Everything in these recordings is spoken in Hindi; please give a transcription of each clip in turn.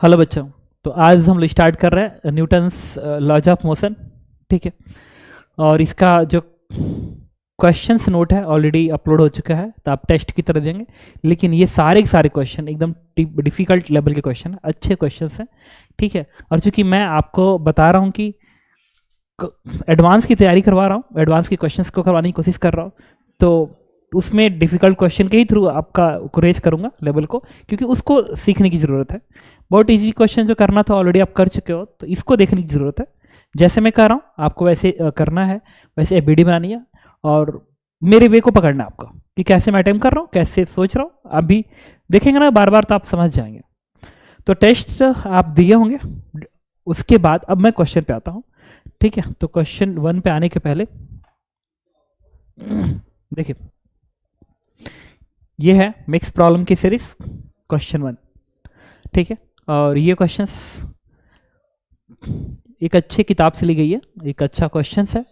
हेलो बच्चों। तो आज हम लोग स्टार्ट कर रहे हैं न्यूटन्स लॉज ऑफ मोशन। ठीक है। और इसका जो क्वेश्चंस नोट है ऑलरेडी अपलोड हो चुका है, तो आप टेस्ट की तरह देंगे। लेकिन ये सारे के सारे क्वेश्चन एकदम डिफिकल्ट लेवल के क्वेश्चन हैं, अच्छे क्वेश्चन हैं। ठीक है। और चूंकि मैं आपको बता रहा हूँ कि एडवांस की तैयारी करवा रहा हूँ, एडवांस के क्वेश्चंस को करवाने की कोशिश कर रहा हूँ, तो उसमें डिफिकल्ट क्वेश्चन के ही थ्रू आपका रेज करूंगा लेवल को, क्योंकि उसको सीखने की ज़रूरत है। बहुत इजी क्वेश्चन जो करना था ऑलरेडी आप कर चुके हो, तो इसको देखने की ज़रूरत है। जैसे मैं कर रहा हूँ आपको वैसे करना है, वैसे एबीडी बनानी है और मेरे वे को पकड़ना है आपको कि कैसे मैं अटेम्प्ट कर रहा हूँ, कैसे सोच रहा हूँ। अभी देखेंगे ना बार बार, तो आप समझ जाएंगे। तो टेस्ट आप दिए होंगे, उसके बाद अब मैं क्वेश्चन पे आता हूँ। ठीक है। तो क्वेश्चन 1 पे आने के पहले देखिए, ये है मिक्स प्रॉब्लम की सीरीज क्वेश्चन 1। ठीक है। और ये क्वेश्चंस एक अच्छे किताब से ली गई है, एक अच्छा क्वेश्चन है।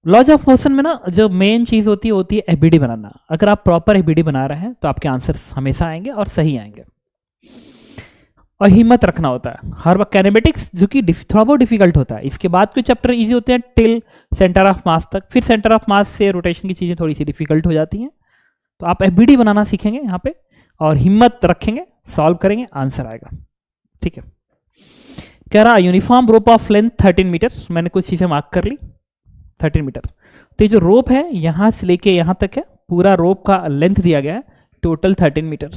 लॉज ऑफ मोशन में ना जो मेन चीज होती है एबीडी बनाना। अगर आप प्रॉपर एबीडी बना रहे हैं तो आपके आंसर्स हमेशा आएंगे और सही आएंगे। और हिम्मत रखना होता है हर वक्त। कैनेमेटिक्स जो कि थोड़ा बहुत डिफिकल्ट होता है, इसके बाद कुछ चैप्टर इजी होते हैं टिल सेंटर ऑफ मास तक, फिर सेंटर ऑफ मास से रोटेशन की चीजें थोड़ी सी डिफिकल्ट हो जाती हैं। तो आप एफबीडी बनाना सीखेंगे यहाँ पे, और हिम्मत रखेंगे, सॉल्व करेंगे, आंसर आएगा। ठीक है। कह रहा uniform rope of length 13 metre. मैंने कुछ चीजें मार्क कर ली। 13 मीटर। तो ये जो रोप है यहां से लेके यहां तक है, पूरा रोप का लेंथ दिया गया है, total 13 metre.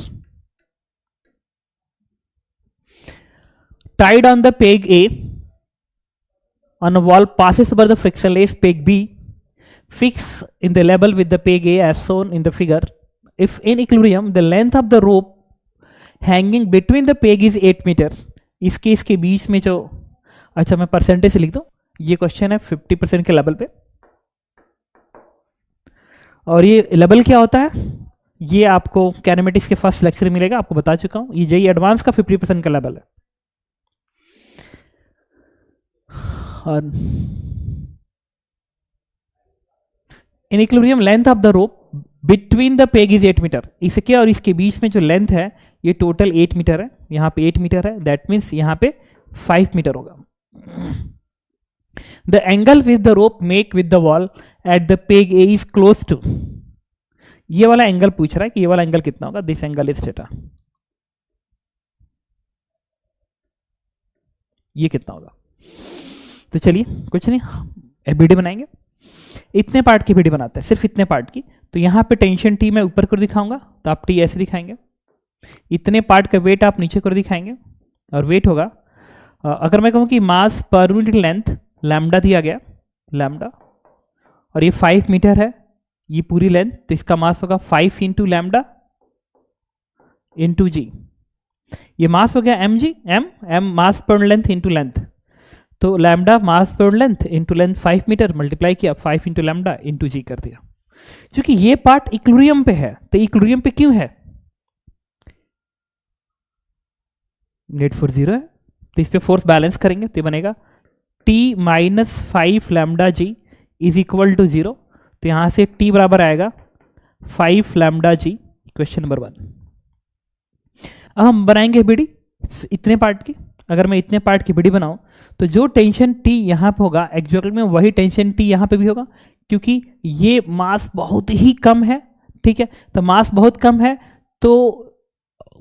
Tied on the peg A on a wall passes over the frictionless peg B, fix in the level with the peg A as shown in the figure. If in equilibrium the length of the rope hanging between the peg is 8 meters. इसके बीच में जो, अच्छा मैं परसेंटेज लिख दूं, ये क्वेश्चन है 50% के लेवल पे। और ये लेवल क्या होता है ये आपको कैनेमेटिक्स के फर्स्ट लेक्चर में मिलेगा, आपको बता चुका हूं। ये जेई एडवांस का 50% का लेवल है। और in equilibrium length of the rope between the peg is 8 metre. इसके और इसके बीच में जो लेंथ है ये टोटल 8 मीटर है। यहां पे 8 मीटर है, दैट मीन्स यहां पे 5 मीटर होगा। The angle with the rope make with the wall at the peg A is close to. ये वाला एंगल पूछ रहा है कि ये वाला एंगल कितना होगा। This angle is theta. ये कितना होगा? तो चलिए कुछ नहीं, एबीडी बनाएंगे। इतने पार्ट की वीडियो बनाते हैं, सिर्फ इतने पार्ट की। तो यहाँ पे टेंशन टी मैं ऊपर कर दिखाऊंगा, तो आप टी ऐसे दिखाएंगे। इतने पार्ट का वेट आप नीचे कर दिखाएंगे, और वेट होगा अगर मैं कहूँ कि मास पर यूनिट लेंथ लैम्डा दिया गया, लैम्डा, और ये 5 मीटर है ये पूरी लेंथ, तो इसका मास होगा 5 इंटू लैम्डा इंटू जी। ये मास हो गया M G, M mass per length into length. तो lambda mass per length into length 5 metre, multiply किया 5 इंटू लैम्डा इंटू जी कर दिया। क्योंकि ये पार्ट इक्विलिब्रियम पे है, तो इक्विलिब्रियम पे क्यों है? नेट फोर्स 0 है, तो इस पे फोर्स बैलेंस करेंगे तो ये बनेगा T minus 5 lambda g is equal to 0। तो यहां से T बराबर आएगा 5 लैम्डा जी। Question number 1। अब हम बनाएंगे बीडी इतने पार्ट की। अगर मैं इतने पार्ट की बीडी बनाऊं तो जो टेंशन T यहां पे होगा एक्चुअल में वही टेंशन T यहां पे भी होगा, क्योंकि ये मास बहुत ही कम है। ठीक है। तो मास बहुत कम है, तो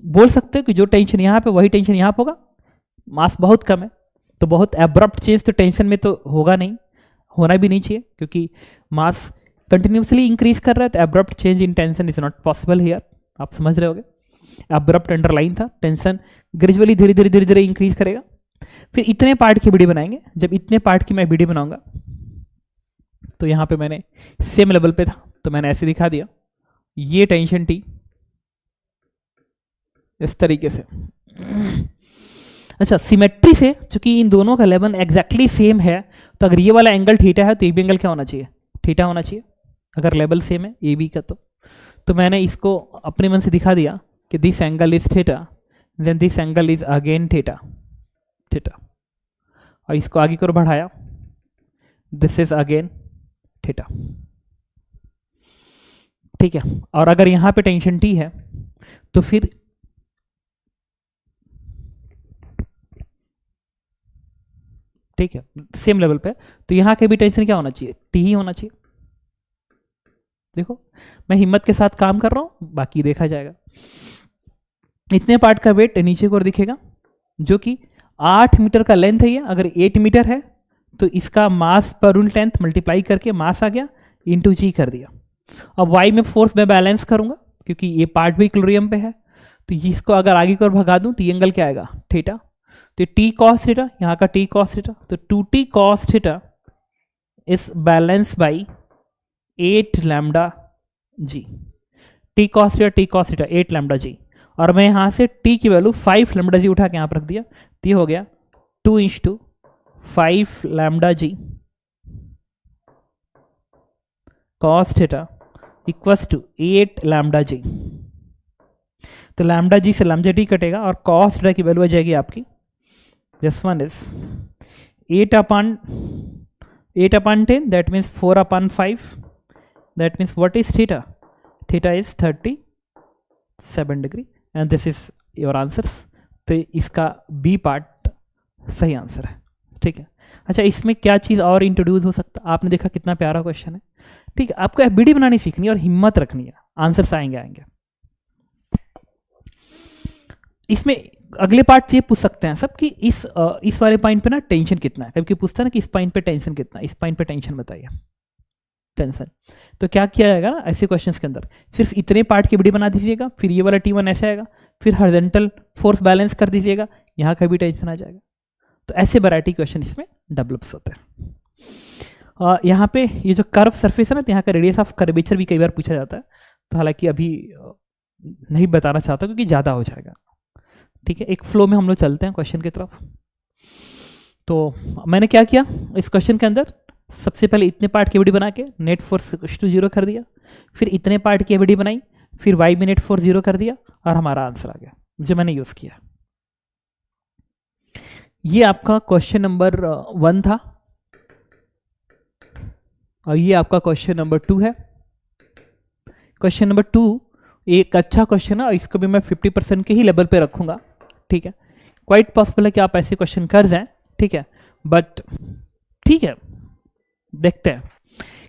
बोल सकते हो कि जो टेंशन यहां पे वही टेंशन यहां पे होगा। मास बहुत कम है तो बहुत एब्रप्ट चेंज तो टेंशन में तो होगा नहीं, होना भी नहीं चाहिए, क्योंकि मास कंटिन्यूसली इंक्रीज कर रहा है। तो abrupt change in tension is not possible here. आप समझ रहे होगे, एब्रप्ट अंडरलाइन था, टेंशन ग्रेजुअली धीरे धीरे धीरे धीरे इंक्रीज करेगा। फिर इतने पार्ट की वीडियो बनाएंगे। जब इतने पार्ट की मैं वीडियो बनाऊंगा तो यहां पे मैंने सेम लेवल पे था तो मैंने ऐसे दिखा दिया, ये टेंशन टी इस तरीके से। अच्छा, सिमेट्री से चूंकि इन दोनों का लेवल एग्जैक्टली सेम है, तो अगर ये वाला एंगल थीटा है तो ये भी एंगल क्या होना चाहिए? थीटा होना चाहिए, अगर लेवल सेम है ए बी का। तो मैंने इसको अपने मन से दिखा दिया कि this angle is theta, then this angle is again theta, theta. और इसको आगे की ओर बढ़ाया, दिस इज अगेन थीटा। ठीक है। और अगर यहां पे टेंशन टी है तो फिर ठीक है, सेम लेवल पे। तो यहाँ के भी टेंशन क्या होना चाहिए, टी ही होना चाहिए। देखो मैं हिम्मत के साथ काम कर रहा हूं, बाकी देखा जाएगा। इतने पार्ट का वेट नीचे को दिखेगा, जो कि 8 मीटर का लेंथ है ये। अगर 8 मीटर है तो इसका मास पर रूल 10 मल्टीप्लाई करके मास आ गया, इंटू जी कर दिया। अब वाई में फोर्स मैं बैलेंस करूंगा, क्योंकि ये पार्ट भी इक्विलिब्रियम पे है। तो इसको अगर आगे की ओर भगा दूं तो ये एंगल क्या आएगा, थीटा। तो टी कॉस थीटा, यहाँ का टी कॉस थीटा, तो 2t cos theta is balance by 8 lambda g. T cos theta 8 lambda g, और मैं यहां से टी की वैल्यू 5 लैम्डा जी उठा के यहां पर रख दिया। तो ये हो गया 2/5 lambda g cos theta equals to 8 lambda g. तो लैम्डा जी से लैम्डा टी कटेगा और कॉस थीटा की वैल्यू आ जाएगी आपकी, this one is 8/10, that means 4/5, that means what is theta, theta is 37 degree, and this is your answers. तो इसका बी पार्ट सही आंसर है, ठीक है। अच्छा, इसमें क्या चीज़ और इंट्रोड्यूस हो सकता है, आपने देखा कितना प्यारा क्वेश्चन है, ठीक है। आपको एफबीडी बनानी सीखनी है और हिम्मत रखनी है, आंसर्स आएंगे। इसमें अगले पार्ट से ये पूछ सकते हैं सब कि इस वाले पॉइंट पे ना टेंशन कितना है, कभी पूछता है ना कि इस पॉइंट पे टेंशन कितना है, इस पॉइंट पे टेंशन बताइए, टेंशन। तो क्या किया जाएगा ना ऐसे क्वेश्चंस के अंदर, सिर्फ इतने पार्ट की वीडियो बना दीजिएगा, फिर ये वाला T1 ऐसे आएगा, फिर हॉरिजॉन्टल फोर्स बैलेंस कर दीजिएगा, यहाँ का भी टेंशन आ जाएगा। तो ऐसे वैरायटी क्वेश्चन इसमें डेवलप्स होते हैं। यहाँ पे ये जो कर्व सरफेस है ना, तो यहाँ का रेडियस ऑफ कर्वेचर भी कई बार पूछा जाता है। तो हालांकि अभी नहीं बताना चाहता क्योंकि ज़्यादा हो जाएगा, ठीक है। एक फ्लो में हम लोग चलते हैं क्वेश्चन की तरफ। तो मैंने क्या किया इस क्वेश्चन के अंदर, सबसे पहले इतने पार्ट की एवडी बना के नेट फोर्स 0 कर दिया, फिर इतने पार्ट की एवडी बनाई, फिर वाई में नेट फोर्स 0 कर दिया, और हमारा आंसर आ गया जो मैंने यूज किया। ये आपका क्वेश्चन नंबर 1 था, और ये आपका क्वेश्चन नंबर 2 है। क्वेश्चन नंबर 2 एक अच्छा क्वेश्चन है, और इसको भी मैं 50% के ही लेवल पे रखूंगा, ठीक है। क्वाइट पॉसिबल है कि आप ऐसे क्वेश्चन कर जाएं, ठीक है, बट ठीक है, देखते हैं।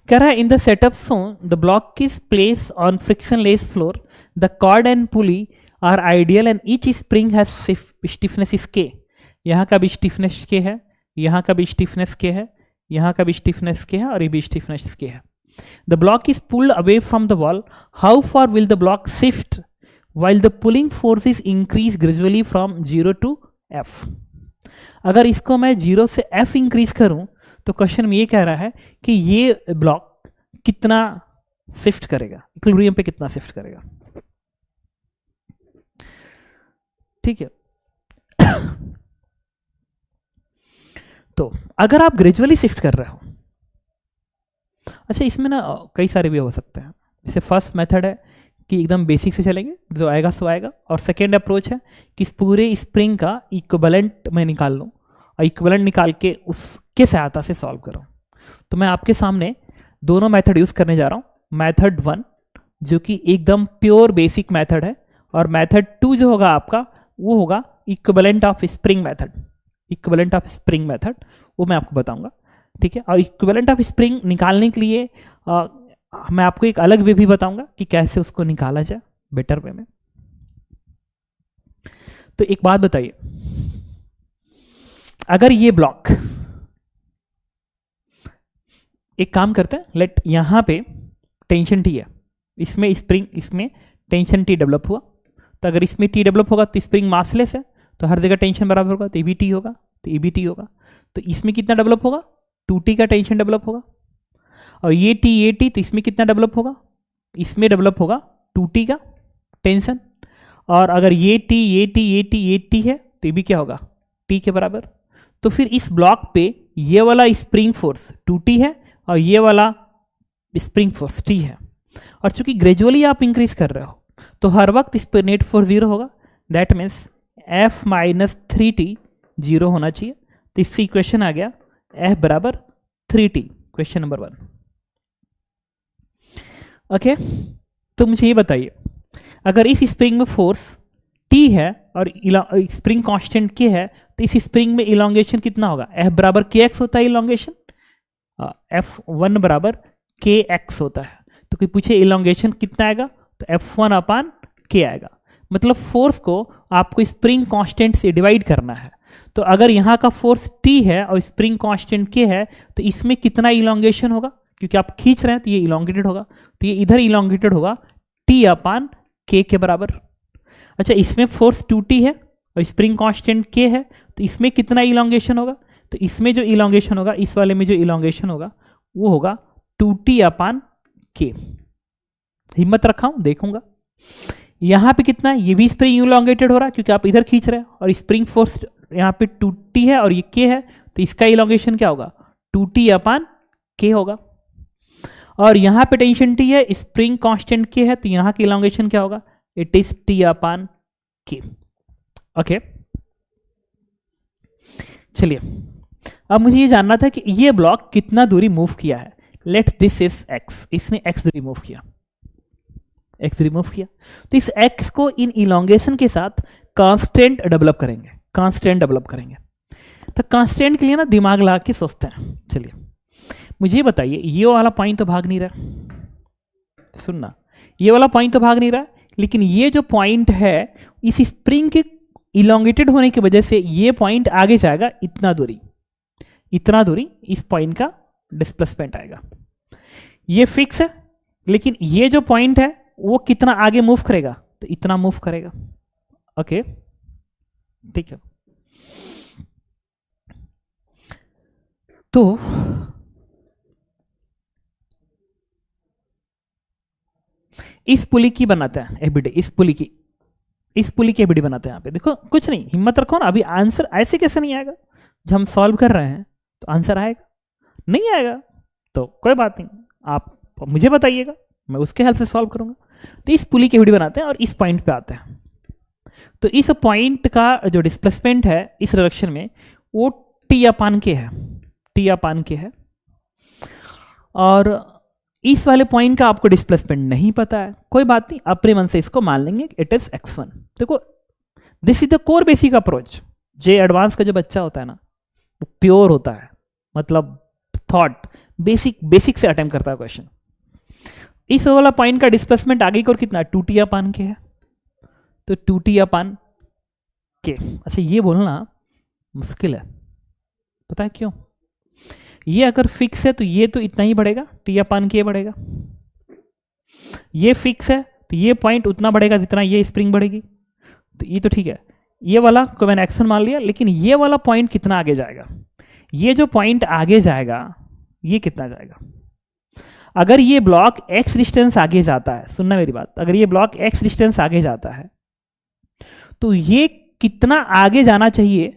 कह रहा है in the setup shown the block is place on frictionless floor, the cord and pulley are ideal and each spring has stiffness is K. यहाँ का भी स्टिफनेस के है, यहाँ का भी स्टिफनेस के है, यहाँ का भी स्टिफनेस के है, और ये भी स्टिफनेस के है। The block is pulled away from the wall. How far will the block shift while the pulling force is increased gradually from 0 to F? अगर इसको मैं 0 से F इंक्रीज करूं तो क्वेश्चन में ये कह रहा है कि ये ब्लॉक कितना शिफ्ट करेगा, इक्विलिब्रियम पे कितना शिफ्ट करेगा, ठीक है। तो अगर आप ग्रेजुअली शिफ्ट कर रहे हो, अच्छा इसमें ना कई सारे भी हो सकते हैं। जैसे फर्स्ट मेथड है कि एकदम बेसिक से चलेंगे, जो आएगा सो आएगा, और सेकेंड अप्रोच है कि इस पूरे स्प्रिंग का इक्विवेलेंट मैं निकाल लूँ और इक्विवेलेंट निकाल के उसके सहायता से सॉल्व करूँ। तो मैं आपके सामने दोनों मेथड यूज़ करने जा रहा हूँ। मेथड 1 जो कि एकदम प्योर बेसिक मेथड है, और मेथड 2 जो होगा आपका वो होगा equivalent of spring method. Equivalent of spring method वो मैं आपको बताऊंगा, ठीक है। और इक्विवेलेंट ऑफ स्प्रिंग निकालने के लिए मैं आपको एक अलग वे भी बताऊंगा कि कैसे उसको निकाला जाए बेटर वे में। तो एक बात बताइए, अगर ये ब्लॉक, एक काम करते हैं, लेट यहां पे टेंशन टी है, इसमें स्प्रिंग, इसमें टेंशन टी डेवलप हुआ, तो अगर इसमें टी डेवलप होगा तो स्प्रिंग मासलेस है, तो हर जगह टेंशन बराबर होगा, तो ये भी टी होगा, तो ये भी टी होगा। तो इसमें कितना डेवलप होगा, 2t का टेंशन डेवलप होगा, और ये टी, तो इसमें कितना डेवलप होगा, इसमें डेवलप होगा 2t का टेंशन। और अगर ये टी है तो ये भी क्या होगा, t के बराबर। तो फिर इस ब्लॉक पे ये वाला स्प्रिंग फोर्स 2t है और ये वाला स्प्रिंग फोर्स t है, और चूंकि ग्रेजुअली आप इंक्रीज कर रहे हो तो हर वक्त इस पर नेट फोर्स 0 होगा, that means F minus 3t 0 होना चाहिए। तो इससे इक्वेशन आ गया F बराबर 3t, क्वेश्चन नंबर 1। ओके, तो मुझे ये बताइए, अगर इस स्प्रिंग में फोर्स T है और स्प्रिंग कांस्टेंट K है, तो तो इस स्प्रिंग में इलोंगेशन कितना होगा, F बराबर KX होता है इलोंगेशन, F1 बराबर KX होता है। तो कोई पूछे इलोंगेशन कितना आएगा, तो F1 अपान K आएगा। मतलब फोर्स को आपको स्प्रिंग कांस्टेंट से डिवाइड करना है। तो अगर यहाँ का फोर्स T है और स्प्रिंग कांस्टेंट K है, तो इसमें कितना इलोंगेशन होगा, क्योंकि आप खींच रहे हैं तो ये इलोंगेटेड होगा, तो ये इधर इलोंगेटेड होगा T अपान K के बराबर। अच्छा, इसमें फोर्स 2T है और स्प्रिंग कांस्टेंट K है, तो इसमें कितना इलोंगेशन होगा, तो इसमें जो इलोंगेशन होगा, इस वाले में जो इलोंगेशन होगा वो होगा 2T अपान K। हिम्मत रखा हूं, देखूंगा यहां पे कितना है, ये भी स्प्रिंग इलोंगेटेड हो रहा है क्योंकि आप इधर खींच रहे हैं, और स्प्रिंग फोर्स यहाँ पे 2T है और ये K है, तो इसका इलोंगेशन क्या होगा, 2T अपान K होगा। और यहाँ पे टेंशन T है, स्प्रिंग कांस्टेंट K है, तो यहाँ की इलोंगेशन क्या होगा, it is T upon K। Okay, चलिए अब मुझे ये जानना था कि ये ब्लॉक कितना दूरी मूव किया है। लेट दिस इज x, इसने x दूरी मूव किया, x रिमूव किया, तो इस x को इन इलोंगेशन के साथ कांस्टेंट डेवलप करेंगे, कांस्टेंट डेवलप करेंगे। तो कांस्टेंट के लिए ना दिमाग लगा के सोचते हैं। चलिए मुझे बताइए, ये वाला पॉइंट तो भाग नहीं रहा, सुनना, ये वाला पॉइंट तो भाग नहीं रहा, लेकिन ये जो पॉइंट है इस स्प्रिंग के इलोंगेटेड होने की वजह से ये पॉइंट आगे जाएगा इतना दूरी, इतना दूरी, इस पॉइंट का डिस्प्लेसमेंट आएगा। ये फिक्स है, लेकिन ये जो पॉइंट है वो कितना आगे मूव करेगा, तो इतना मूव करेगा। ओके ठीक है, तो इस पुली की बनाते हैं एबीडी, इस पुली की एबीडी बनाते हैं। यहाँ पे देखो, कुछ नहीं, हिम्मत रखो ना, अभी आंसर ऐसे कैसे नहीं आएगा, जब हम सॉल्व कर रहे हैं तो आंसर आएगा, नहीं आएगा तो कोई बात नहीं, आप मुझे बताइएगा, मैं उसके हेल्प से सॉल्व करूंगा। तो इस पुली की एबीडी बनाते हैं और इस पॉइंट पे आते हैं। तो इस पॉइंट का जो डिस्प्लेसमेंट है इस डायरेक्शन में वो T अपान K है, T अपान K है, और इस वाले पॉइंट का आपको डिस्प्लेसमेंट नहीं पता है, कोई बात नहीं, अपने मन से इसको मान लेंगे इट इज x1। देखो this is the core basic approach. J advance का जो बच्चा होता है ना वो प्योर होता है, मतलब थॉट बेसिक से अटेम्प्ट करता है क्वेश्चन। इस वाला पॉइंट का डिस्प्लेसमेंट आगे की ओर कितना, 2T अपान K है, तो 2T अपान K। अच्छा, ये बोलना मुश्किल है, पता है क्यों, ये अगर फिक्स है तो ये तो इतना ही बढ़ेगा, T अपान K बढ़ेगा, ये फिक्स है तो ये पॉइंट उतना बढ़ेगा जितना ये स्प्रिंग बढ़ेगी, तो ये तो ठीक है, ये वाला को मैंने एक्शन मान लिया, लेकिन ये वाला पॉइंट कितना आगे जाएगा, ये जो पॉइंट आगे जाएगा ये कितना जाएगा। अगर ये ब्लॉक x डिस्टेंस आगे जाता है, सुनना मेरी बात, अगर ये ब्लॉक x डिस्टेंस आगे जाता है तो ये कितना आगे जाना चाहिए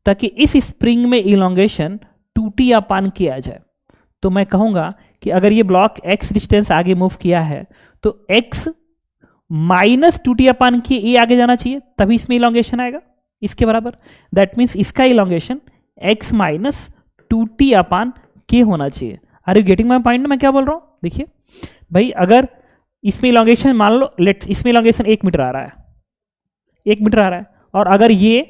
ताकि इस स्प्रिंग में इलोंगेशन 2T अपान K आ जाए। तो मैं कहूंगा कि अगर ये ब्लॉक x डिस्टेंस आगे मूव किया है तो x minus 2T upon K ये आगे जाना चाहिए, तभी इसमें इलोंगेशन आएगा इसके बराबर। दैट मीन्स इसका elongation x minus 2T upon K होना चाहिए। Are you getting my point? मैं क्या बोल रहा हूं, देखिए भाई, अगर इसमें इलोंगेशन मान लो, लेट्स इसमें इलोंगेशन 1 मीटर आ रहा है, 1 मीटर आ रहा है, और अगर ये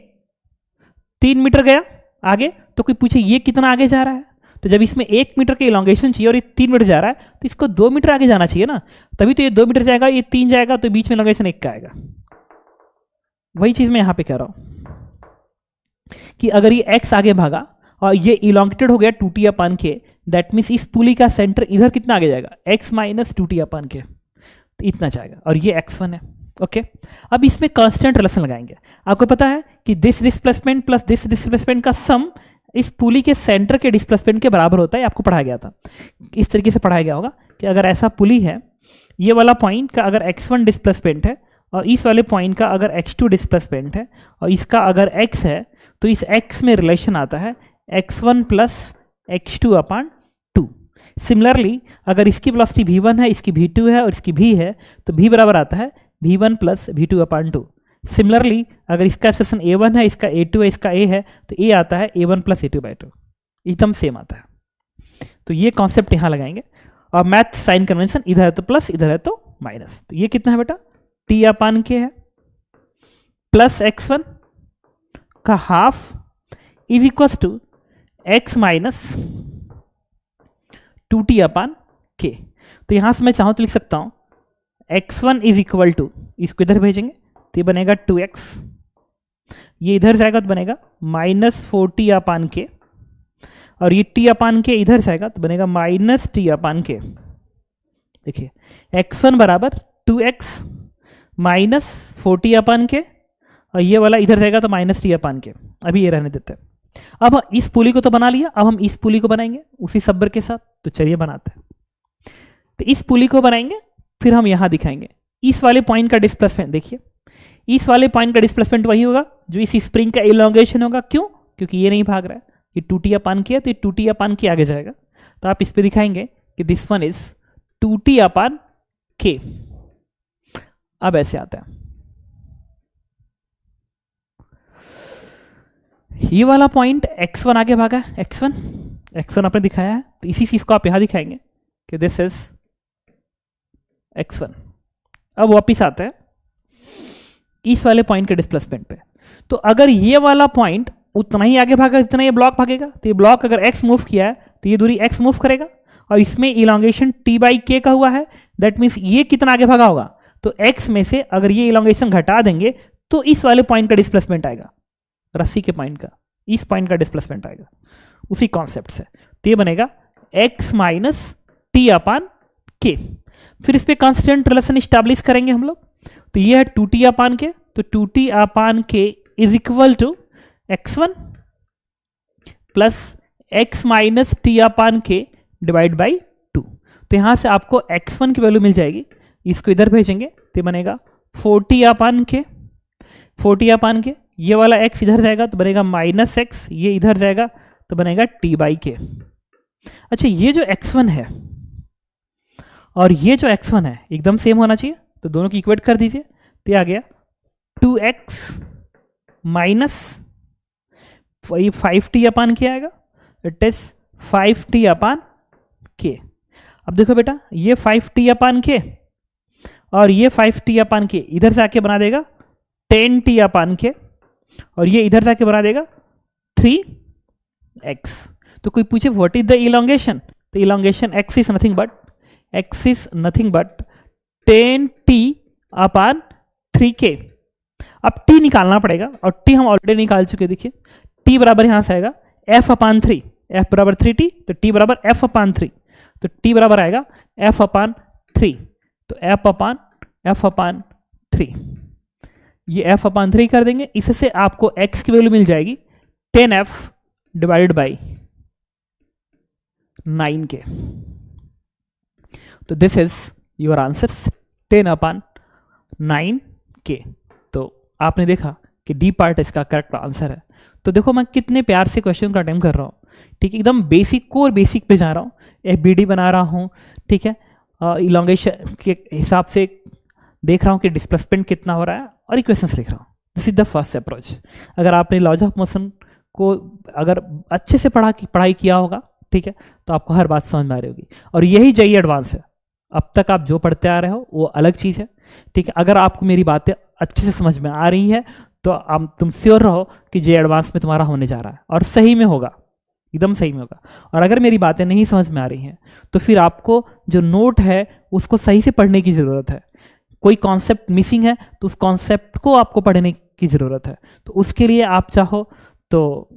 3 मीटर गया आगे, तो कोई पूछे ये कितना आगे जा रहा है, तो जब इसमें 1 मीटर के इलोंगेशन चाहिए और ये 3 मीटर जा रहा है तो इसको 2 मीटर आगे जाना चाहिए ना, तभी तो ये 2 मीटर जाएगा, ये 3 जाएगा, तो बीच में इलोंगेशन 1 का आएगा। वही चीज मैं यहां पे कह रहा हूं कि अगर ये x आगे भागा और ये इलोंगेटेड हो गया 2T upon K, that means इस पुली का सेंटर इधर कितना आगे जाएगा, x minus 2T upon K, तो इतना जाएगा, और ये x1 है। ओके, अब इसमें कांस्टेंट रिलेशन लगाएंगे। आपको पता है कि this displacement plus this displacement का सम इस पुली के सेंटर के डिस्प्लेसमेंट के बराबर होता है, आपको पढ़ाया गया था, इस तरीके से पढ़ाया गया होगा कि अगर ऐसा पुली है, ये वाला पॉइंट का अगर x1 डिस्प्लेसमेंट है और इस वाले पॉइंट का अगर x2 डिस्प्लेसमेंट है और इसका अगर x है, तो इस x में रिलेशन आता है x1 प्लस x2 अपान 2। सिमिलरली अगर इसकी वेलोसिटी v1 है, इसकी v2 है और इसकी v है, तो v बराबर आता है v1 प्लस v2 अपान 2। सिमिलरली अगर इसका एक्सप्रेशन a1 है, इसका a2 है, इसका a है, तो a आता है a1 प्लस a2 बाई 2, एकदम सेम आता है। तो ये कॉन्सेप्ट यहाँ लगाएंगे, और मैथ साइन कन्वेंशन, इधर है तो प्लस, इधर है तो माइनस। तो ये कितना है बेटा, T अपान K है प्लस x1 का half is equal to X minus 2t upon K. तो यहां से मैं चाहूं तो लिख सकता हूं x1 इज इक्वल टू, इसको इधर भेजेंगे तो ये बनेगा 2x, ये इधर जाएगा तो बनेगा -4t अपान के, और ये t अपान के इधर जाएगा तो बनेगा -t अपान के। देखिए x1 बराबर 2x माइनस 4t अपान के, और ये वाला इधर जाएगा तो -t अपान के। अभी ये रहने देते हैं। अब इस पुली को तो बना लिया, अब हम इस पुली को बनाएंगे उसी सब्र के साथ। तो चलिए बनाते हैं। तो इस पुली को बनाएंगे, फिर हम यहां दिखाएंगे इस वाले पॉइंट का डिस्प्लेसमेंट। देखिए इस वाले पॉइंट का डिस्प्लेसमेंट वही होगा जो इस स्प्रिंग का इलोंगेशन होगा। क्यों? क्योंकि ये नहीं भाग रहा है, ये 2t अपान के है, तो ये 2t अपान के आगे जाएगा। तो आप इस पे दिखाएंगे कि this one is 2t upon के। अब ऐसे आता है, ये वाला पॉइंट x1 आगे भागा है, x1 आपने दिखाया है, तो इसी चीज को आप यहां दिखाएंगे कि दिस इज x1। अब वापिस आते हैं इस वाले पॉइंट के डिस्प्लेसमेंट पे। तो अगर ये वाला पॉइंट उतना ही आगे भागा जितना ये ब्लॉक भागेगा, तो ये ब्लॉक अगर x मूव किया है तो ये दूरी x मूव करेगा, और इसमें इलोंगेशन t बाई के का हुआ है। दैट मीन्स ये कितना आगे भागा होगा, तो x में से अगर ये इलोंगेशन घटा देंगे तो इस वाले पॉइंट का डिस्प्लेसमेंट आएगा, रस्सी के पॉइंट का, इस पॉइंट का डिस्प्लेसमेंट आएगा उसी कॉन्सेप्ट से। तो ये बनेगा x माइनस टी अपान के। फिर इस पे कांस्टेंट रिलेशन स्टैब्लिश करेंगे हम लोग। तो ये है 2t अपान के, तो 2t अपान के is equal to x1 plus x minus T upon के डिवाइड बाई 2। तो यहां से आपको x1 की वैल्यू मिल जाएगी, इसको इधर भेजेंगे तो बनेगा 4t अपान के, 4t अपान के, ये वाला x इधर जाएगा तो बनेगा -x, ये इधर जाएगा तो बनेगा t बाई के। अच्छा ये जो x1 है और ये जो x1 है एकदम सेम होना चाहिए, तो दोनों की इक्वेट कर दीजिए। तो ये आ गया 2x माइनस 5t अपान के आएगा, इट इज 5t अपान के। अब देखो बेटा ये 5t अपान के और ये 5t अपान के इधर से आके बना देगा 10t अपान के, और ये इधर जाके बना देगा 3x। तो कोई पूछे व्हाट इज द इलोंगेशन, तो elongation x is nothing but 10t upon 3k। अब t निकालना पड़ेगा, और t हम ऑलरेडी निकाल चुके। देखिए t बराबर यहां से आएगा f अपान 3, f बराबर 3t, तो t बराबर f अपान 3, तो t बराबर आएगा f अपान 3, तो f अपान 3, ये f अपान 3 कर देंगे। इससे आपको x की वैल्यू मिल जाएगी 10f डिवाइडेड बाई 9k। तो this is your answer 10 upon 9k। तो आपने देखा कि डी पार्ट इसका करेक्ट आंसर है। तो देखो मैं कितने प्यार से क्वेश्चन का अटेम्प्ट कर रहा हूँ, ठीक है, एकदम बेसिक कोर बेसिक पे जा रहा हूँ, FBD बना रहा हूँ, ठीक है, इलोंगेशन के हिसाब से देख रहा हूँ कि डिस्प्लेसमेंट कितना हो रहा है, और इक्वेशंस लिख रहा हूँ। This is the first approach. अगर आपने लॉज ऑफ मोशन को अगर अच्छे से पढ़ाई किया होगा, ठीक है, तो आपको हर बात समझ में आ रही होगी। और यही JEE एडवांस है। अब तक आप जो पढ़ते आ रहे हो वो अलग चीज़ है, ठीक है। अगर आपको मेरी बातें अच्छे से समझ में आ रही हैं तो तुम श्योर रहो कि JEE एडवांस में तुम्हारा होने जा रहा है, और सही में होगा, एकदम सही में होगा। और अगर मेरी बातें नहीं समझ में आ रही हैं तो फिर आपको जो नोट है उसको सही से पढ़ने की ज़रूरत है। कोई कॉन्सेप्ट मिसिंग है तो उस कॉन्सेप्ट को आपको पढ़ने की ज़रूरत है। तो उसके लिए आप चाहो तो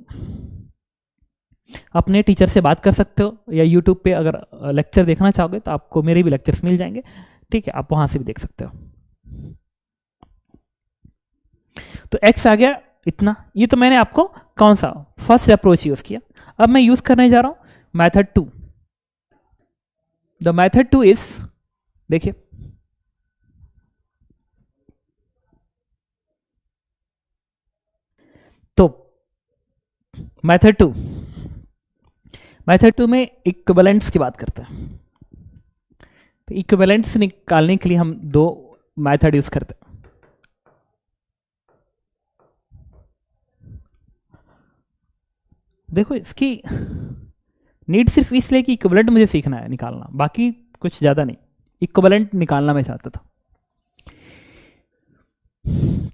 अपने टीचर से बात कर सकते हो, या यूट्यूब पे अगर लेक्चर देखना चाहोगे तो आपको मेरे भी लेक्चर्स मिल जाएंगे, ठीक है, आप वहाँ से भी देख सकते हो। तो x आ गया इतना। ये तो मैंने आपको कौन सा फर्स्ट अप्रोच यूज़ किया। अब मैं यूज़ करने जा रहा हूँ मेथड 2। द मेथड 2 इज, देखिए तो मेथड 2 में इक्विवेलेंट्स की बात करते हैं। तो इक्विवेलेंट्स निकालने के लिए हम दो मेथड यूज करते हैं। देखो इसकी नीड सिर्फ इसलिए कि इक्विवेलेंट मुझे सीखना है निकालना, बाकी कुछ ज़्यादा नहीं। इक्विवेलेंट निकालना मैं चाहता था।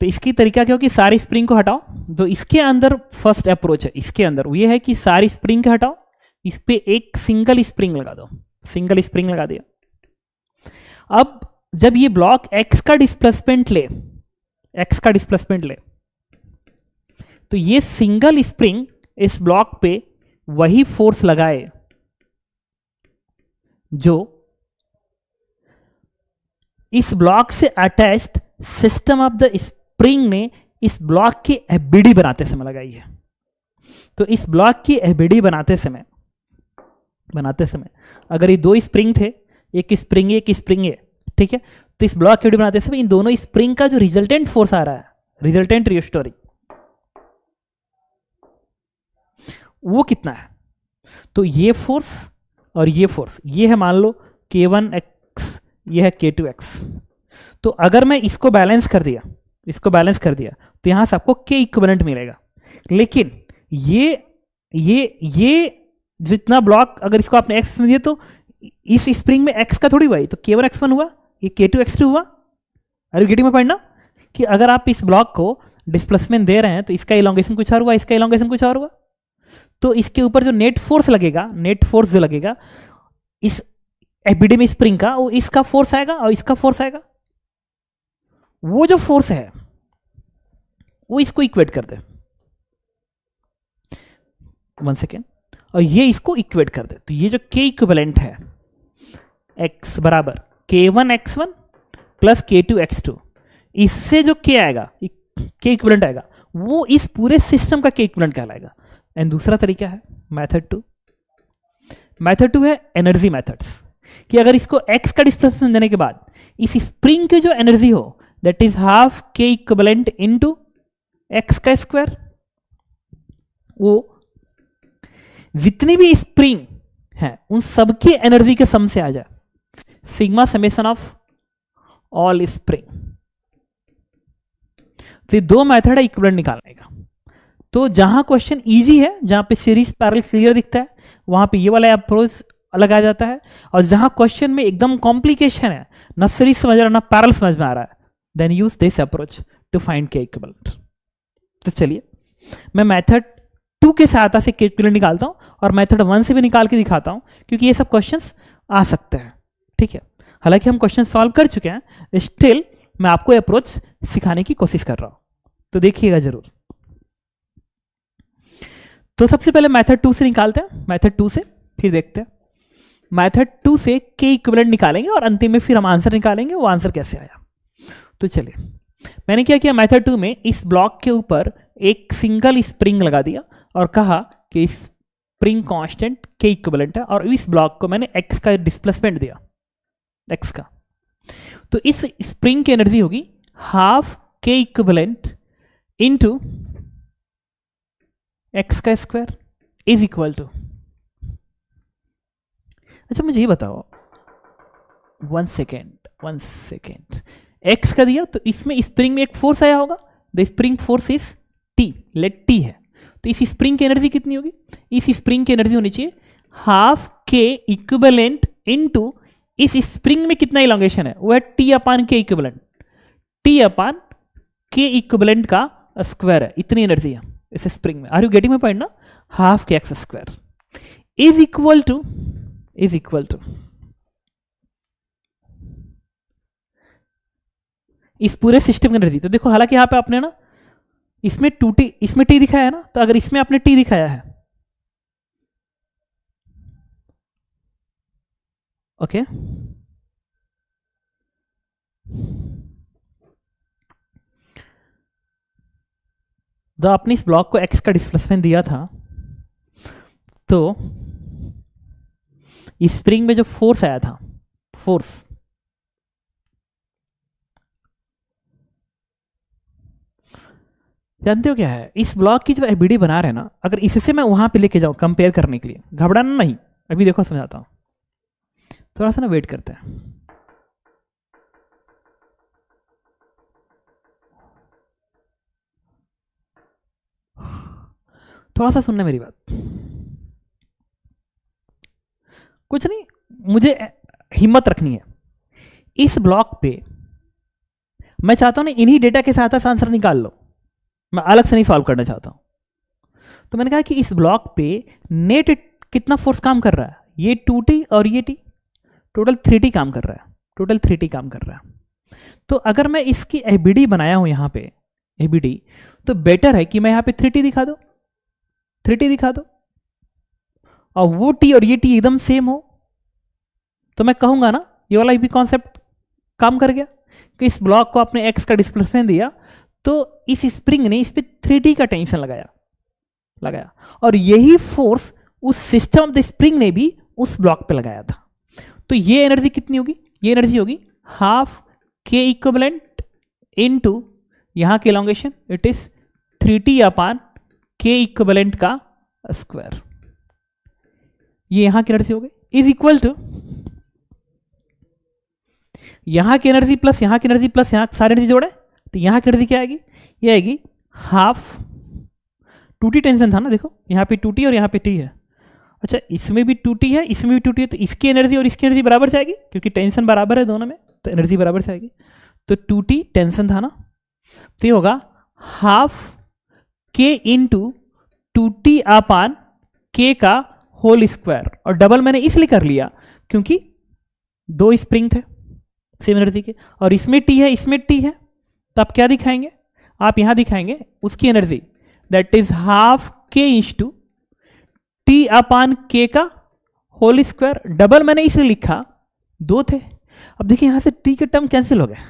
तो इसकी तरीका क्या हो कि सारी स्प्रिंग को हटाओ। तो इसके अंदर फर्स्ट अप्रोच है, इसके अंदर वो ये है कि सारी स्प्रिंग को हटाओ, इस पे एक सिंगल स्प्रिंग लगा दो। सिंगल स्प्रिंग लगा दिया। अब जब ये ब्लॉक एक्स का डिस्प्लेसमेंट ले, एक्स का डिस्प्लेसमेंट ले, तो ये सिंगल स्प्रिंग इस ब्लॉक पे वही फोर्स लगाए जो इस ब्लॉक से attached system of the spring ने इस ब्लॉक की एबीडी बनाते समय लगाई है। तो इस ब्लॉक की एबीडी बनाते समय अगर ये दो स्प्रिंग थे, एक स्प्रिंग ए, एक स्प्रिंग ए, ठीक है, तो इस ब्लॉक की एबीडी बनाते समय इन दोनों स्प्रिंग का जो रिजल्टेंट फोर्स आ रहा है, रिजल्टेंट रियोस्टोरिंग, वो कितना है? तो ये फोर्स और ये फोर्स, ये है मान लो K1x, ये है K2x। तो अगर मैं इसको बैलेंस कर दिया, तो यहां से आपको K इक्विवेलेंट मिलेगा। लेकिन ये जितना ब्लॉक, अगर इसको आपने x में दिया तो इस स्प्रिंग में x का थोड़ी हुआ, तो K1x1 हुआ, ये K2x2 हुआ। Are you getting my point ना? कि अगर आप इस ब्लॉक को डिस्प्लेसमेंट दे रहे हैं तो इसका इलोंगेशन कुछ और हुआ, इसका इलोंगेशन कुछ और हुआ। तो इसके ऊपर जो नेट फोर्स जो लगेगा इस एबीडी में स्प्रिंग का, वो इसका फोर्स आएगा और इसका फोर्स आएगा। वो जो फोर्स है वो इसको इक्वेट कर दे, 1 सेकेंड, और ये इसको इक्वेट कर दे। तो ये जो K इक्विवेलेंट है, x बराबर K1x1 प्लस K2x2, इससे जो K आएगा, K इक्विवेलेंट आएगा, वो इस पूरे सिस्टम का K इक्विवेलेंट कहलाएगा। एंड दूसरा तरीका है मेथड 2 है एनर्जी मेथड्स, कि अगर इसको x का डिस्प्लेसमेंट देने के बाद इस स्प्रिंग की जो एनर्जी हो, that is half K equivalent into x का स्क्वायर, वो जितनी भी स्प्रिंग है उन सबकी एनर्जी के सम से आ जाए, sigma summation of all spring. तो दो मेथड है इक्विवेलेंट निकालने का। तो जहां क्वेश्चन इजी है, जहां पे सीरीज पैरेलल क्लियर दिखता है, वहां पे ये वाला अप्रोच लगाया जाता है। और जहां क्वेश्चन में एकदम कॉम्प्लिकेशन है, ना सीरीज समझ रहा ना पैरेलल समझ में आ रहा है, then use this approach to find K equivalent. तो चलिए मैं मेथड 2 के सहायता से K इक्विवेलेंट निकालता हूं और मेथड 1 से भी निकाल के दिखाता हूं, क्योंकि ये सब क्वेश्चंस आ सकते हैं। ठीक है, हालांकि हम क्वेश्चन सॉल्व कर चुके हैं, स्टिल मैं आपको अप्रोच सिखाने की कोशिश कर रहा हूं, तो देखिएगा जरूर। तो सबसे पहले मेथड 2 से निकालते हैं, मेथड 2 से फिर देखते हैं। मेथड 2 से K इक्विवेलेंट निकालेंगे और अंतिम में फिर हम आंसर निकालेंगे, वो आंसर कैसे आया। तो चलिए, मैंने क्या किया, मेथड 2 में इस ब्लॉक के ऊपर एक सिंगल स्प्रिंग लगा दिया और कहा कि इस स्प्रिंग कांस्टेंट K इक्विवेलेंट है, और इस ब्लॉक को मैंने x का डिस्प्लेसमेंट दिया, x का। तो इस स्प्रिंग की एनर्जी होगी half K equivalent into x का स्क्वायर इज इक्वल टू, अच्छा मुझे ये बताओ, 1 सेकेंड, x का दिया तो इसमें स्प्रिंग में एक फोर्स आया होगा, the spring force is T, let T है। तो इस स्प्रिंग की एनर्जी कितनी होगी? इस स्प्रिंग की एनर्जी होनी चाहिए हाफ K इक्विवेलेंट इनटू इस स्प्रिंग में कितना इलोंगेशन है, वो है T upon K equivalent, T upon K equivalent का स्क्वायर है, इतनी एनर्जी है इस स्प्रिंग में। Are you getting my point ना? Half K x square is equal to इस पूरे सिस्टम की एनर्जी। तो देखो, हालांकि यहां पे आपने ना इसमें 2T, इसमें T दिखाया है ना, तो अगर इसमें आपने T दिखाया है, ओके, तो आपने इस ब्लॉक को x का डिस्प्लेसमेंट दिया था, तो इस स्प्रिंग में जो फोर्स आया था, फोर्स जानते हो क्या है? इस ब्लॉक की जो एबीडी बना रहे हैं ना, अगर इससे मैं वहां पे लेके जाऊं कंपेयर करने के लिए, घबराना नहीं, अभी देखो समझाता हूं, थोड़ा सा ना वेट करते हैं। थोड़ा सा सुनना मेरी बात, कुछ नहीं, मुझे हिम्मत रखनी है। इस ब्लॉक पे मैं चाहता हूं ना इन्हीं डेटा के साथ आंसर निकाल लो, मैं अलग से नहीं सॉल्व करना चाहता हूं। तो मैंने कहा कि इस ब्लॉक पे नेट कितना फोर्स काम कर रहा है, ये 2t और ये t, टोटल 3t काम कर रहा है, टोटल 3t काम कर रहा है। तो अगर मैं इसकी एबीडी बनाया हूं यहां पे एबीडी, तो बेटर है कि मैं यहां पे 3t दिखा दो, 3t दिखा दो, और वो t और ये t एकदम सेम हो, तो मैं कहूंगा ना ये वाला भी कॉन्सेप्ट काम कर गया कि इस ब्लॉक को आपने x का डिस्प्लेसमेंट दिया, तो इस स्प्रिंग ने इस पे 3t का टेंशन लगाया, और यही फोर्स उस सिस्टम ऑफ द स्प्रिंग ने भी उस ब्लॉक पे लगाया था। तो ये एनर्जी कितनी होगी, ये एनर्जी होगी हाफ k इक्विवेलेंट इनटू यहां के elongation, it is 3t upon k equivalent का स्क्वायर, ये यहां की एनर्जी हो गई, इज इक्वल टू यहां की एनर्जी प्लस यहां की एनर्जी प्लस यहां सारी एनर्जी जोड़े, तो यहां की एनर्जी क्या आएगी, ये आएगी हाफ 2t टेंशन था ना, देखो यहाँ पे 2t और यहाँ पे t है, अच्छा इसमें भी 2t है, इसमें भी 2t है, तो इसकी एनर्जी और इसकी एनर्जी बराबर जाएगी क्योंकि टेंशन बराबर है दोनों में, तो एनर्जी बराबर जाएगी। तो 2t टेंशन था ना, तो ये होगा half k into 2t upon k का होल स्क्वायर, और डबल मैंने इसलिए कर लिया क्योंकि दो स्प्रिंग थे सेम एनर्जी के, और इसमें t है इसमें t है, तो आप क्या दिखाएंगे, आप यहां दिखाएंगे उसकी energy that is half k into t upon k का होल स्क्वायर, डबल मैंने इसलिए लिखा दो थे। अब देखिए यहां से t के टर्म कैंसिल हो गया,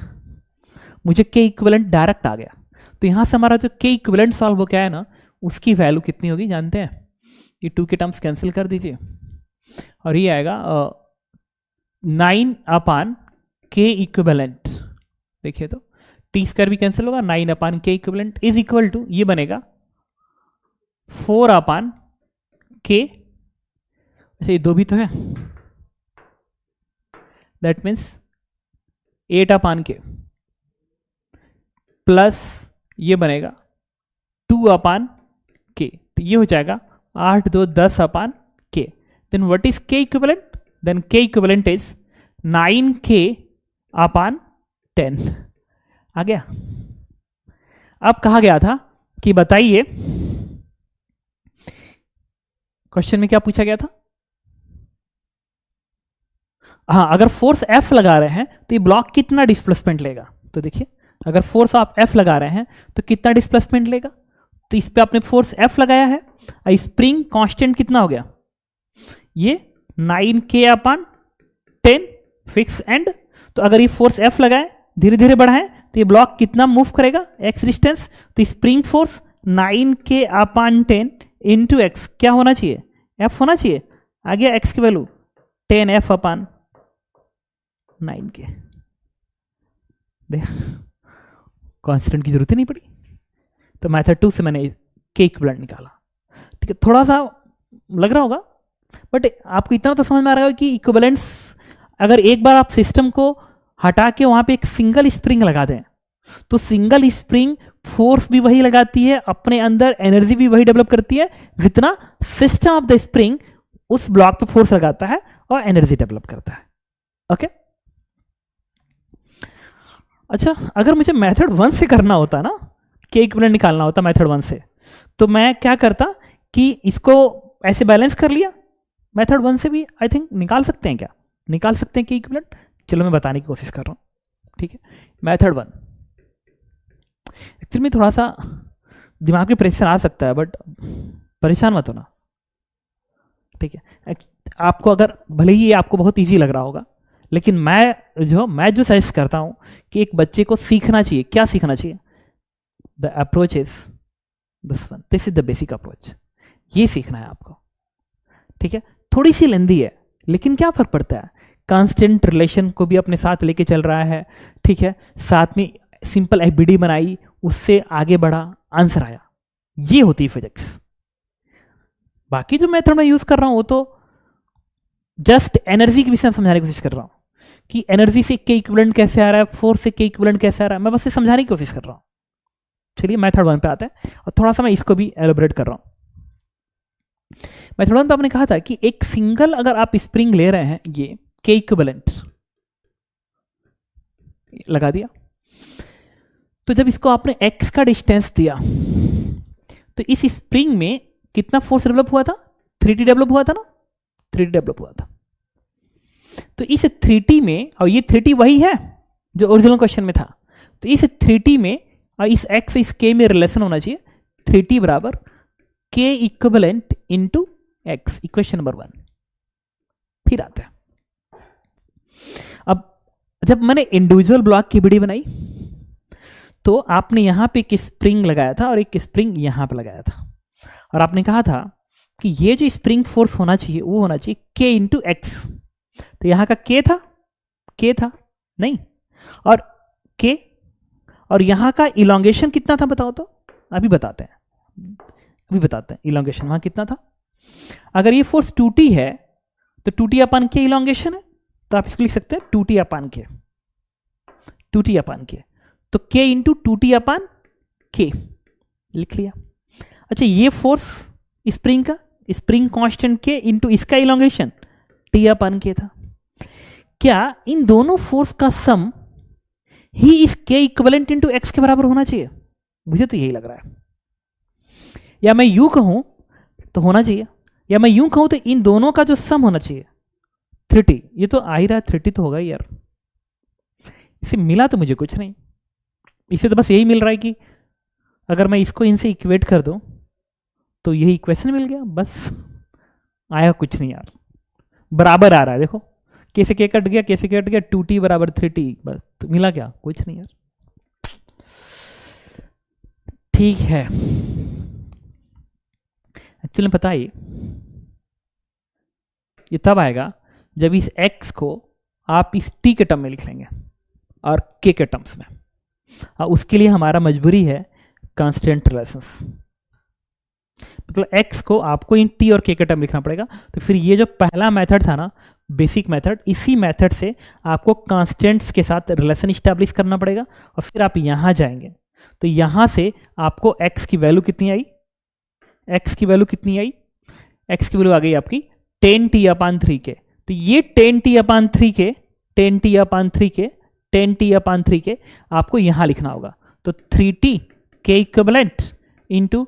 मुझे k इक्विवेलेंट डायरेक्ट आ गया, तो यहां से हमारा जो k इक्विवेलेंट सॉल्व हो गया है ना, उसकी वैल्यू कितनी होगी जानते हैं, ये 2 के टर्म्स कैंसिल कर दीजिए और ये आएगा 9 अपान k इक्विवेलेंट, देखिए तो t स्क्वायर भी कैंसिल होगा, 9 upon k equivalent is equal to ये बनेगा 4 अपान k, अच्छा ये दो भी तो है, that means 8 upon k plus ये बनेगा 2 अपान k, तो ये हो जाएगा 8 2 10 upon k, then what is k equivalent, then k equivalent is 9k upon 10, आ गया। अब कहा गया था कि बताइए, क्वेश्चन में क्या पूछा गया था, हाँ अगर फोर्स F लगा रहे हैं तो ये ब्लॉक कितना डिस्प्लेसमेंट लेगा, तो देखिए अगर फोर्स आप F लगा रहे हैं तो कितना डिस्प्लेसमेंट लेगा, तो इस पे आपने फोर्स F लगाया है, स्प्रिंग कांस्टेंट कितना हो गया, ये 9k अपान 10 फिक्स एंड, तो अगर ये फोर्स F लगाए धीरे धीरे बढ़ाएं तो ये ब्लॉक कितना मूव करेगा x डिस्टेंस, तो spring force 9k upon 10 into x क्या होना चाहिए, F होना चाहिए, आ गया x की वैल्यू 10F अपान 9k, कांस्टेंट की जरूरत ही नहीं पड़ी, तो मेथड 2 से मैंने k इक्विवेलेंट निकाला, ठीक है। थोड़ा सा लग रहा होगा बट आपको इतना तो समझ में आ रहा है कि इक्विवेलेंट्स, अगर एक बार आप सिस्टम को हटा के वहां पे एक सिंगल स्प्रिंग लगा दें तो सिंगल स्प्रिंग फोर्स भी वही लगाती है, अपने अंदर एनर्जी भी वही डेवलप करती है जितना सिस्टम ऑफ द स्प्रिंग उस ब्लॉक पे फोर्स लगाता है और एनर्जी डेवलप करता है, ओके। अच्छा अगर मुझे मेथड 1 से करना होता ना, k इक्विवेलेंट निकालना होता मेथड 1 से, तो मैं क्या करता कि इसको ऐसे बैलेंस कर लिया, मेथड 1 से भी आई थिंक निकाल सकते हैं, क्या निकाल सकते हैं k इक्विवेलेंट, चलो मैं बताने की कोशिश कर रहा हूं, ठीक है। मेथड 1 एक्चुअली में थोड़ा सा दिमाग में प्रेशर आ सकता है बट परेशान मत होना, ठीक है। आपको अगर भले ही ये आपको बहुत इजी लग रहा होगा, लेकिन मैं जो सजेस्ट करता हूं कि एक बच्चे को सीखना चाहिए, क्या सीखना चाहिए, the approach is this one, this is the basic approach, ये सीखना है आपको, ठीक है। थोड़ी सी लेंदी है लेकिन क्या फर्क पड़ता है, कांस्टेंट रिलेशन को भी अपने साथ लेके चल रहा है, ठीक है, साथ में सिंपल एफबीडी बनाई, उससे आगे बढ़ा, आंसर आया, ये होती है फिजिक्स। बाकी जो मेथड मैं यूज कर रहा हूं वो तो जस्ट एनर्जी के विषय में समझाने की कोशिश कर रहा हूं कि एनर्जी से k इक्विवेलेंट कैसे आ रहा है, फोर्स से k इक्विवेलेंट कैसे आ रहा है, मैं बस ये समझाने की कोशिश कर रहा हूं। चलिए मेथड 1 पे आते हैं और थोड़ा सा मैं इसको भी एलोबरेट कर रहा हूं। मेथड 1 पे आपने कहा था कि एक सिंगल अगर आप स्प्रिंग ले रहे हैं, ये k इक्विवेलेंट लगा दिया, तो जब इसको आपने x का डिस्टेंस दिया तो इस स्प्रिंग में कितना फोर्स डेवलप हुआ था? 3T डेवलप हुआ था ना, 3T डेवलप हुआ था। तो इस 3T में, और ये 3T वही है जो ओरिजिनल क्वेश्चन में था, तो इस 3T में और इस x इस k में रिलेशन होना चाहिए 3T बराबर k equivalent into x, equation number 1। फिर आते हैं, अब जब मैंने इंडिविजुअल ब्लॉक की विडियो बनाई तो आपने यहां पे एक स्प्रिंग लगाया था और एक स्प्रिंग यहां पे लगाया था, और आपने कहा था कि ये जो स्प्रिंग फोर्स होना चाहिए वो होना चाहिए k इंटू एक्स। तो यहां का k था नहीं, और k, और यहां का इलोंगेशन कितना था बताओ तो? अभी बताते हैं इलोंगेशन वहां कितना था। अगर ये फोर्स 2T है तो 2T अपान k इलोंगेशन है, तो आप इसको लिख सकते हैं 2T upon k, 2T upon k, तो k into 2T upon k लिख लिया। अच्छा, ये फोर्स स्प्रिंग का, स्प्रिंग कांस्टेंट k इंटू इसका इलोंगेशन t अपान k था। क्या इन दोनों फोर्स का सम ही इस k इक्विवेलेंट इंटू एक्स के बराबर होना चाहिए? मुझे तो यही लग रहा है। या मैं यूं कहूं तो होना चाहिए, या मैं यूं कहूं तो इन दोनों का जो सम होना चाहिए 3T, ये तो आ ही रहा है 3T तो होगा ही यार। इसे मिला तो मुझे कुछ नहीं, इसे तो बस यही मिल रहा है कि अगर मैं इसको इनसे इक्वेट कर दूं तो यही इक्वेशन मिल गया, बस आया कुछ नहीं यार, बराबर आ रहा है। देखो कैसे के कट गया, कैसे कट गया, 2T बराबर 3T, बस तो मिला क्या? कुछ नहीं यार। ठीक है, एक्चुअली पता है ये तब आएगा जब इस x को आप इस t के टर्म में लिख लेंगे और k के टर्म्स में, और उसके लिए हमारा मजबूरी है कांस्टेंट रिलेशंस, मतलब x को आपको इन t और k के टर्म लिखना पड़ेगा। तो फिर ये जो पहला मेथड था ना, बेसिक मेथड, इसी मेथड से आपको कांस्टेंट्स के साथ रिलेशन स्टैब्लिश करना पड़ेगा, और फिर आप यहां जाएंगे तो यहां से आपको x की वैल्यू कितनी आई, x की वैल्यू कितनी आई, x की वैल्यू आ गई आपकी 10T अपान 3K। तो ये 10T अपान 3K, 10T अपान 3K, 10T अपान 3K आपको यहां लिखना होगा। तो 3T K equivalent into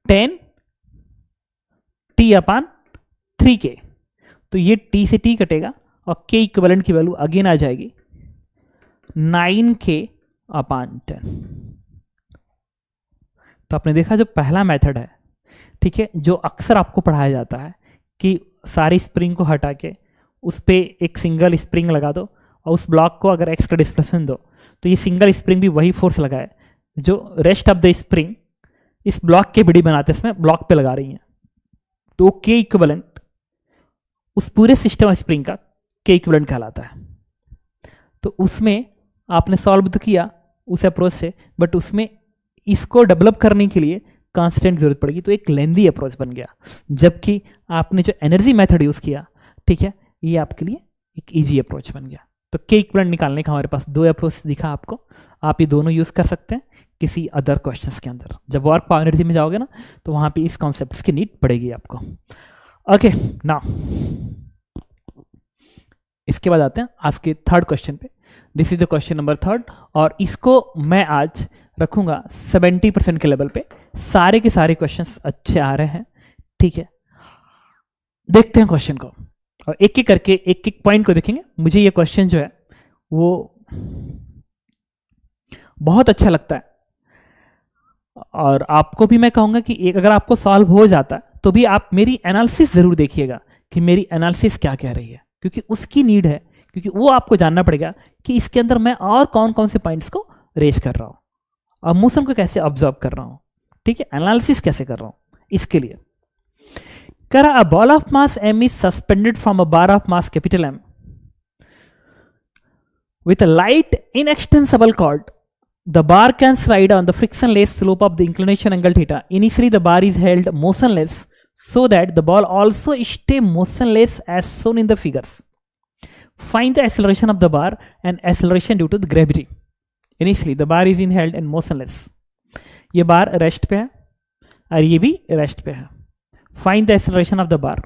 10T अपान 3K, तो ये T से T कटेगा और K इक्विवेलेंट की वैल्यू अगेन आ जाएगी 9K अपान 10। तो आपने देखा जो पहला मेथड है, ठीक है, जो अक्सर आपको पढ़ाया जाता है कि सारी स्प्रिंग को हटा के उस पर एक सिंगल स्प्रिंग लगा दो और उस ब्लॉक को अगर एक्स्ट्रा डिस्प्लेसमेंट दो, तो ये सिंगल स्प्रिंग भी वही फोर्स लगाए जो रेस्ट ऑफ द स्प्रिंग इस ब्लॉक के बड़ी बनाते समय ब्लॉक पे लगा रही हैं। तो के इक्विवेलेंट उस पूरे सिस्टम ऑफ स्प्रिंग का के इक्विवेलेंट कहलाता है। तो उसमें आपने सॉल्व तो किया उस अप्रोच से, बट उसमें इसको डेवलप करने के लिए कांस्टेंट जरूरत पड़ेगी, तो एक लेंदी अप्रोच बन गया। जबकि आपने जो एनर्जी मेथड यूज किया, ठीक है, ये आपके लिए एक इजी अप्रोच बन गया। तो के इक्विवेलेंट निकालने का हमारे पास दो अप्रोच दिखा आपको, आप ये दोनों यूज कर सकते हैं किसी अदर क्वेश्चंस के अंदर। जब वर्क पावर एनर्जी में जाओगे ना, तो वहां पे इस कॉन्सेप्ट की नीड पड़ेगी आपको। ओके, नाउ इसके बाद आते हैं आज के थर्ड क्वेश्चन पे। This is the question number 3, और इसको मैं आज रखूंगा 70% के लेवल पे। सारे के सारे क्वेश्चंस अच्छे आ रहे हैं, ठीक है। देखते हैं क्वेश्चन को और एक एक करके एक एक पॉइंट को देखेंगे। मुझे ये क्वेश्चन जो है वो बहुत अच्छा लगता है, और आपको भी मैं कहूंगा कि एक अगर आपको सॉल्व हो जाता है तो भी आप मेरी एनालिसिस जरूर देखिएगा कि मेरी एनालिसिस क्या कह रही है, क्योंकि उसकी नीड है, क्योंकि वो आपको जानना पड़ेगा कि इसके अंदर मैं और कौन कौन से पॉइंट्स को रेज कर रहा हूं और मोशन को कैसे ऑब्जर्व कर रहा हूं, ठीक है, एनालिसिस कैसे कर रहा हूं। इसके लिए कह रहा, a ball of mass m is suspended from a bar of mass capital M with a light inextensible cord. The bar can slide on the frictionless slope of the inclination angle theta. Initially the bar is held motionless so that the ball also stay motionless as shown in the figures. Find the acceleration of the bar and acceleration due to the gravity. Initially the bar is held and motionless. ये बार रेस्ट पे है और ये भी रेस्ट पे है। Find the acceleration of the bar.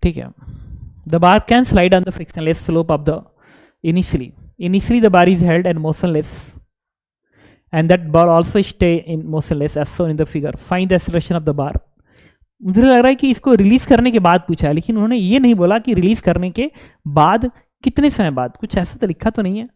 ठीक है, the bar can slide on the frictionless slope of the initially the bar is held and motionless and that bar also stay in motionless as shown in the figure. Find the acceleration of the bar. मुझे लग रहा है कि इसको रिलीज करने के बाद पूछा है, लेकिन उन्होंने ये नहीं बोला कि रिलीज करने के बाद कितने समय बाद, कुछ ऐसा तो लिखा तो नहीं है.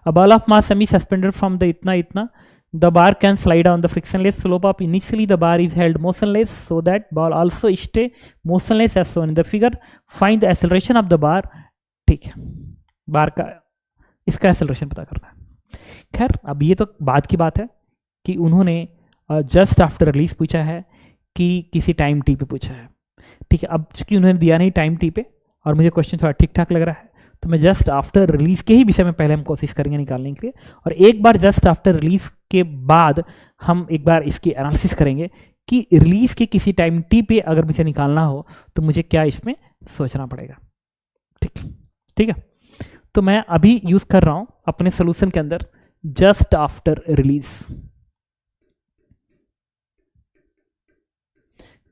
A ball of mass semi suspended from the itna, the bar can slide on the frictionless slope of initially the bar is held motionless so that ball also stay motionless as shown in the figure. Find the acceleration of the bar. ठीक है, बार का इसका एक्सेलरेशन पता करना है. खैर अब ये तो बाद की बात है कि उन्होंने जस्ट आफ्टर रिलीज पूछा है कि किसी टाइम टी पे पूछा है. ठीक है, अब चूंकि उन्होंने दिया नहीं टाइम टी पे और मुझे क्वेश्चन थोड़ा ठीक ठाक लग रहा है, तो मैं जस्ट आफ्टर रिलीज के ही विषय में पहले हम कोशिश करेंगे निकालने के लिए, और एक बार जस्ट आफ्टर रिलीज के बाद हम एक बार इसकी एनालिसिस करेंगे कि रिलीज के किसी टाइम टी पे अगर मुझे निकालना हो तो मुझे क्या इसमें सोचना पड़ेगा. ठीक है, तो मैं अभी यूज कर रहा हूं अपने सोल्यूशन के अंदर just after release.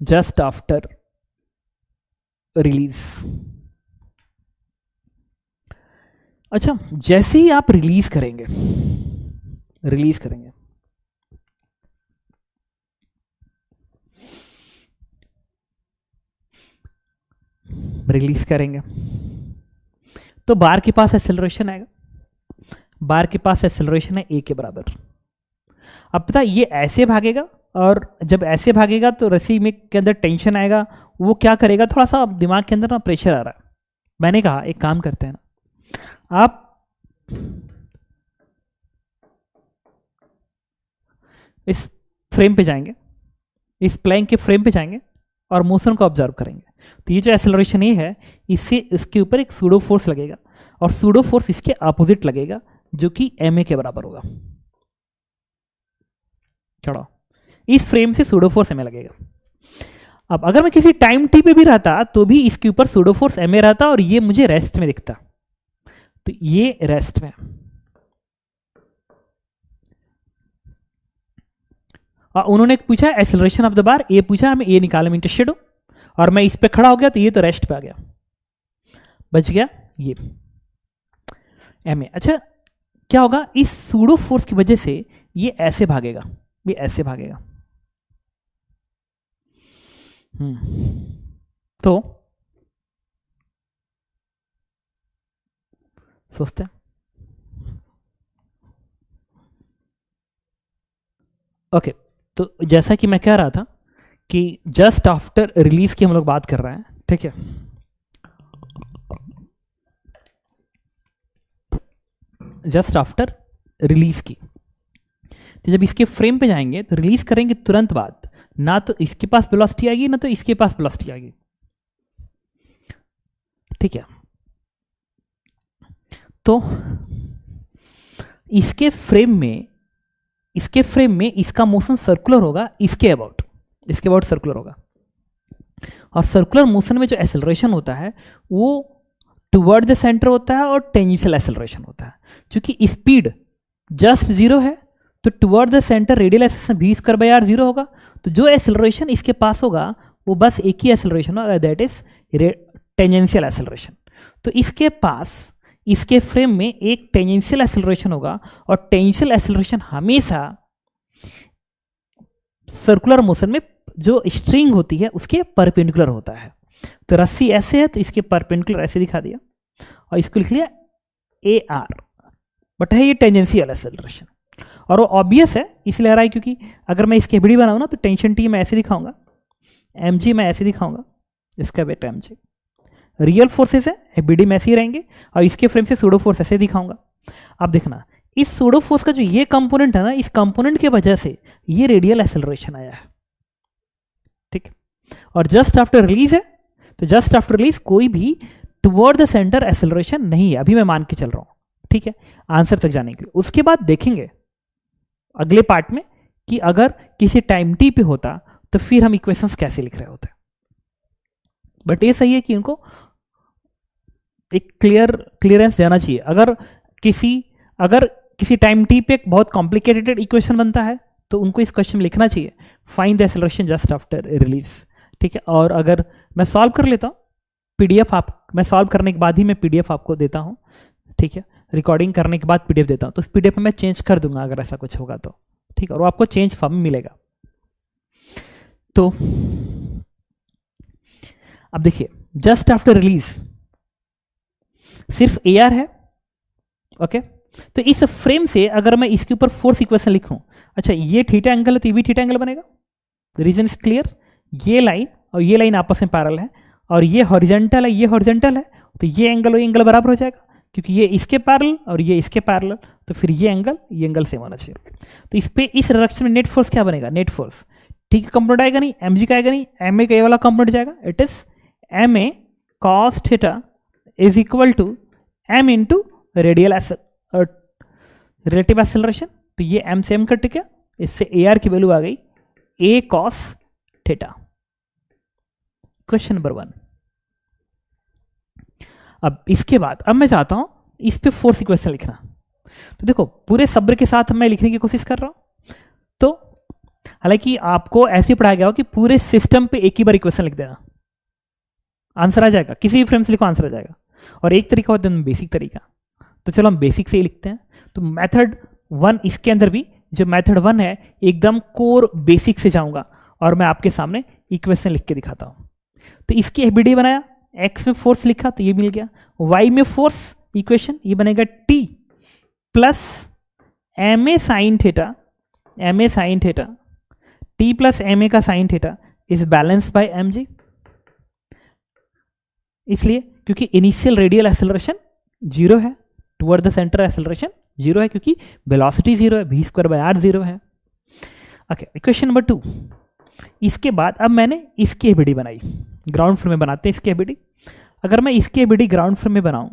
Just after release. अच्छा, जैसे ही आप रिलीज करेंगे तो बार के पास एक्सेलरेशन आएगा. बार के पास एक्सेलरेशन है a के बराबर. अब पता ये ऐसे भागेगा, और जब ऐसे भागेगा तो रस्सी में के अंदर टेंशन आएगा. वो क्या करेगा, थोड़ा सा दिमाग के अंदर ना प्रेशर आ रहा है. मैंने कहा एक काम करते हैं ना, आप इस फ्रेम पे जाएंगे, इस प्लैंक के फ्रेम पे जाएंगे और मोशन को ऑब्जर्व करेंगे. तो ये जो एक्सेलरेशन ये है, इससे इसके ऊपर एक सूडो फोर्स लगेगा और सूडो फोर्स इसके अपोजिट लगेगा जो कि ma के बराबर होगा. चलो, इस फ्रेम से सूडो फोर्स ma लगेगा. अब अगर मैं किसी टाइम t पे भी रहता तो भी इसके ऊपर सूडो फोर्स ma रहता और ये मुझे रेस्ट में दिखता. तो ये रेस्ट में, और उन्होंने पूछा एक्सेलरेशन ऑफ द बार, ये पूछा हमें ये निकालने में इंटरेस्टेड हो, और मैं इस पे खड़ा हो गया तो ये तो रेस्ट पे आ गया, बच गया ये ma. अच्छा, क्या होगा, इस सूडो फोर्स की वजह से ये ऐसे भागेगा, ये ऐसे भागेगा. तो सोचते हैं. ओके, तो जैसा कि मैं कह रहा था कि जस्ट आफ्टर रिलीज की हम लोग बात कर रहे हैं. ठीक है, जस्ट आफ्टर रिलीज की. तो जब इसके फ्रेम पे जाएंगे तो रिलीज करेंगे तुरंत बाद, ना तो इसके पास वेलोसिटी आएगी ना तो इसके पास वेलोसिटी आएगी. ठीक है, तो इसके फ्रेम में इसका मोशन सर्कुलर होगा, इसके अबाउट सर्कुलर होगा. और सर्कुलर मोशन में जो एक्सेलरेशन होता है वो टुवर्ड द सेंटर होता है और टेंजेंशियल एक्सेलरेशन होता है. क्योंकि स्पीड जस्ट जीरो है तो toward the centre radial acceleration v²/r zero होगा. तो जो एक्सेलरेशन इसके पास होगा वो बस एक ही एक्सेलरेशन होगा, दैट इज टेंजेंशियल एक्सेलरेशन. तो इसके पास इसके फ्रेम में एक टेंजेंशियल एक्सेलरेशन होगा, और टेंजेंशियल एक्सेलरेशन हमेशा सर्कुलर मोशन में जो स्ट्रिंग होती है उसके परपेंडिकुलर होता है. तो रस्सी ऐसे है तो इसके परपेंडिकुलर ऐसे दिखा दिया, और इसको लिख लिया AR, बट है ये टेंजेंशियल एक्सेलरेशन. और वो ऑब्वियस है इसलिए आ रहा है क्योंकि अगर मैं इसके BD बनाऊँ ना तो टेंशन T मैं ऐसे दिखाऊंगा, mg मैं ऐसे दिखाऊंगा, इसका बेटा mg. रियल फोर्सेस है BD में ऐसे ही रहेंगे, और इसके फ्रेम से सूडो फोर्स ऐसे दिखाऊंगा. अब देखना, इस सूडो फोर्स का जो ये कंपोनेंट है ना, इस कंपोनेंट की वजह से ये रेडियल एक्सेलरेशन आया है. ठीक, और जस्ट आफ्टर रिलीज है तो जस्ट आफ्टर रिलीज कोई भी टुवर्ड द सेंटर एक्सेलरेशन नहीं है, अभी मैं मान के चल रहा हूं. ठीक है, आंसर तक जाने के लिए. उसके बाद देखेंगे अगले पार्ट में कि अगर किसी टाइम t पे होता तो फिर हम इक्वेशंस कैसे लिख रहे होते. बट ये सही है कि इनको एक क्लियरेंस देना चाहिए. अगर किसी टाइम t पे एक बहुत कॉम्प्लिकेटेड इक्वेशन बनता है तो उनको इस क्वेश्चन में लिखना चाहिए, find the acceleration just after release. ठीक है, और अगर मैं सॉल्व कर लेता हूं पीडीएफ मैं सॉल्व करने के बाद ही मैं पीडीएफ आपको देता हूँ, ठीक है, रिकॉर्डिंग करने के बाद पीडीएफ देता हूँ, तो उस पीडीएफ में मैं चेंज कर दूंगा अगर ऐसा कुछ होगा तो, ठीक है, और वो आपको चेंज फॉर्म में मिलेगा। तो अब देखिए, जस्ट आफ्टर रिलीज सिर्फ एआर है, ओके, तो इस फ्रेम से अगर मैं इसके ऊपर फोर्स इक्वेशन लिखूं, अच्छा ये थीटा एंगल है तो ये भी थीटा एंगल बनेगा, रीजन इज क्लियर, ये लाइन और ये लाइन आपस में पैरेलल है, और ये हॉरिजॉन्टल है, ये हॉरिजॉन्टल है, तो ये एंगल बराबर हो जाएगा, क्योंकि ये इसके पैरेलल और ये इसके पैरेलल, तो फिर ये एंगल सेम होना चाहिए। तो इस पे इस रिडक्शन में नेट फोर्स क्या बनेगा, नेट फोर्स ठीक है, कंपोनेंट आएगा नहीं, एम जी का आएगा नहीं, एम ए का ये वाला कंपोनेंट जाएगा, it is M A cos theta is equal to M into radial relative acceleration, तो ये एम से एम कट गया, इससे ए आर की वैल्यू आ गई ए कॉस थीटा। Question number 1। अब इसके बाद अब मैं चाहता हूं इस पे फोर्स इक्वेशन लिखना, तो देखो पूरे सब्र के साथ मैं लिखने की कोशिश कर रहा हूं, तो हालांकि आपको ऐसे पढ़ाया गया हो कि पूरे सिस्टम पे एक ही बार इक्वेशन लिख देना, आंसर आ जाएगा, किसी भी फ्रेम से लिखो आंसर आ जाएगा, और एक तरीका होता है बेसिक तरीका, तो चलो हम बेसिक से ही लिखते हैं। तो मेथड 1 इसके अंदर भी जो मेथड 1 है एकदम कोर बेसिक से जाऊंगा और मैं आपके सामने इक्वेशन लिख के दिखाता हूं। तो इसकी एबीडी बनाया, एक्स में फोर्स लिखा तो ये मिल गया, वाई में फोर्स इक्वेशन ये बनेगा T plus M A sine theta, T plus M A का sine theta is balance by M G, इसलिए क्योंकि इनिशियल रेडियल एक्सेलरेशन 0 है, टुवर्ड द सेंटर एक्सेलरेशन 0 है, क्योंकि वेलोसिटी 0 है, v स्क्वायर बाय आर 0 है। Okay, equation number 2। इसके बाद अब मैंने इसकी एबीडी बनाई, ग्राउंड फ्रेम में बनाते हैं इसकी एबीडी। अगर मैं इसकी एबीडी ग्राउंड फ्रेम में बनाऊं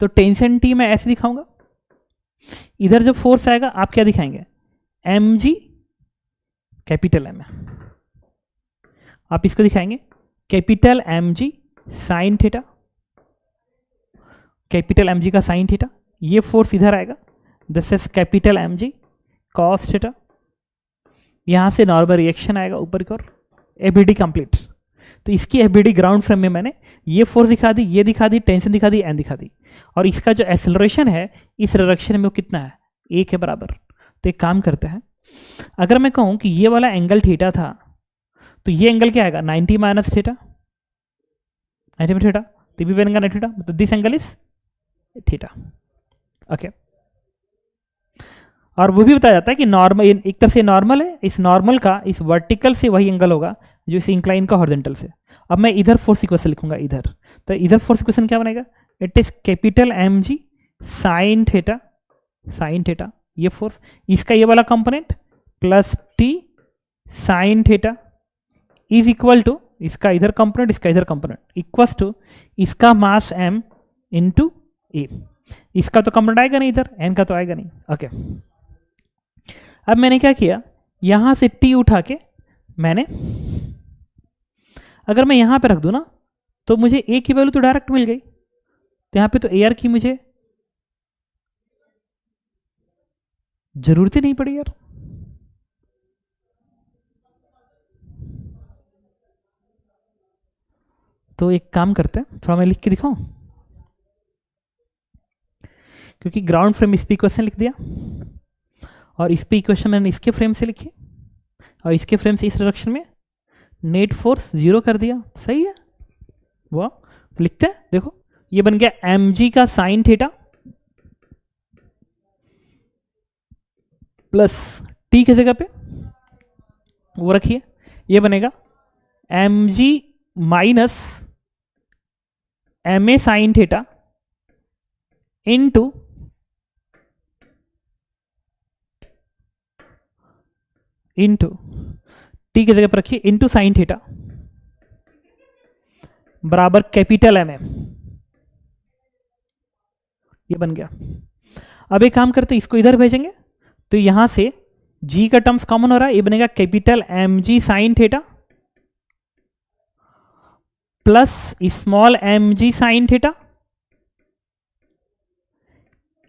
तो टेंशन टी मैं ऐसे दिखाऊंगा, इधर जब फोर्स आएगा आप क्या दिखाएंगे, एम जी कैपिटल एम, आप इसको दिखाएंगे capital M g sine theta, capital M g का साइन थीटा, ये फोर्स इधर आएगा, this is capital M g cos theta, यहां से नॉर्मल रिएक्शन आएगा ऊपर की ओर, एबीडी कंप्लीट। तो इसकी एबीडी ग्राउंड फ्रेम में मैंने ये फोर्स दिखा दी, ये दिखा दी, टेंशन दिखा दी, एन दिखा दी, और इसका जो एक्सेलरेशन है इस डायरेक्शन में वो कितना है, 1 के बराबर। तो एक काम करते हैं, अगर मैं कहूं कि ये वाला एंगल थीटा था तो ये एंगल क्या आएगा, 90 माइनस थीटा, 90 थीटा, तो भी बनेगा 90 थीटा, तो this angle is theta. Okay, और वो भी बताया जाता है कि नॉर्मल एक तरह से नॉर्मल है, इस नॉर्मल का इस वर्टिकल से वही एंगल होगा जो इस इंक्लाइन का हॉरिजॉन्टल से। अब मैं इधर फोर्स इक्वेशन लिखूंगा इधर, तो इधर फोर्स इक्वेशन क्या बनेगा, it is capital M g sine theta, ये फोर्स, इसका ये वाला component plus T sine theta is equal to इसका इधर कंपोनेंट, इसका इधर कंपोनेंट, इक्वल्स टू इसका मास m इंटू ए, इसका तो कंपोनेंट आएगा नहीं इधर, n का तो आएगा नहीं। ओके, अब मैंने क्या किया, यहां से t उठा के मैंने अगर मैं यहां पे रख दूं ना तो मुझे a की वैल्यू तो डायरेक्ट मिल गई, तो यहां पे तो AR की मुझे जरूरत ही नहीं पड़ी यार। तो एक काम करते हैं, थोड़ा मैं लिख के दिखाऊं, क्योंकि ग्राउंड फ्रेम इस पे इक्वेशन लिख दिया और इस पे इक्वेशन मैंने इसके फ्रेम से लिखी और इसके फ्रेम से इस डायरेक्शन में नेट फोर्स 0 कर दिया, सही है वाह। तो लिखते हैं, देखो ये बन गया एम जी का साइन थीटा प्लस टी की जगह पे वो रखिए, ये बनेगा M g minus M A sine theta into T की जगह पर रखिए इंटू साइन थीटा बराबर कैपिटल एम ए, ये बन गया। अब एक काम करते, इसको इधर भेजेंगे तो यहां से जी का टर्म्स कॉमन हो रहा है, ये बनेगा capital M g sine theta plus small M g sine theta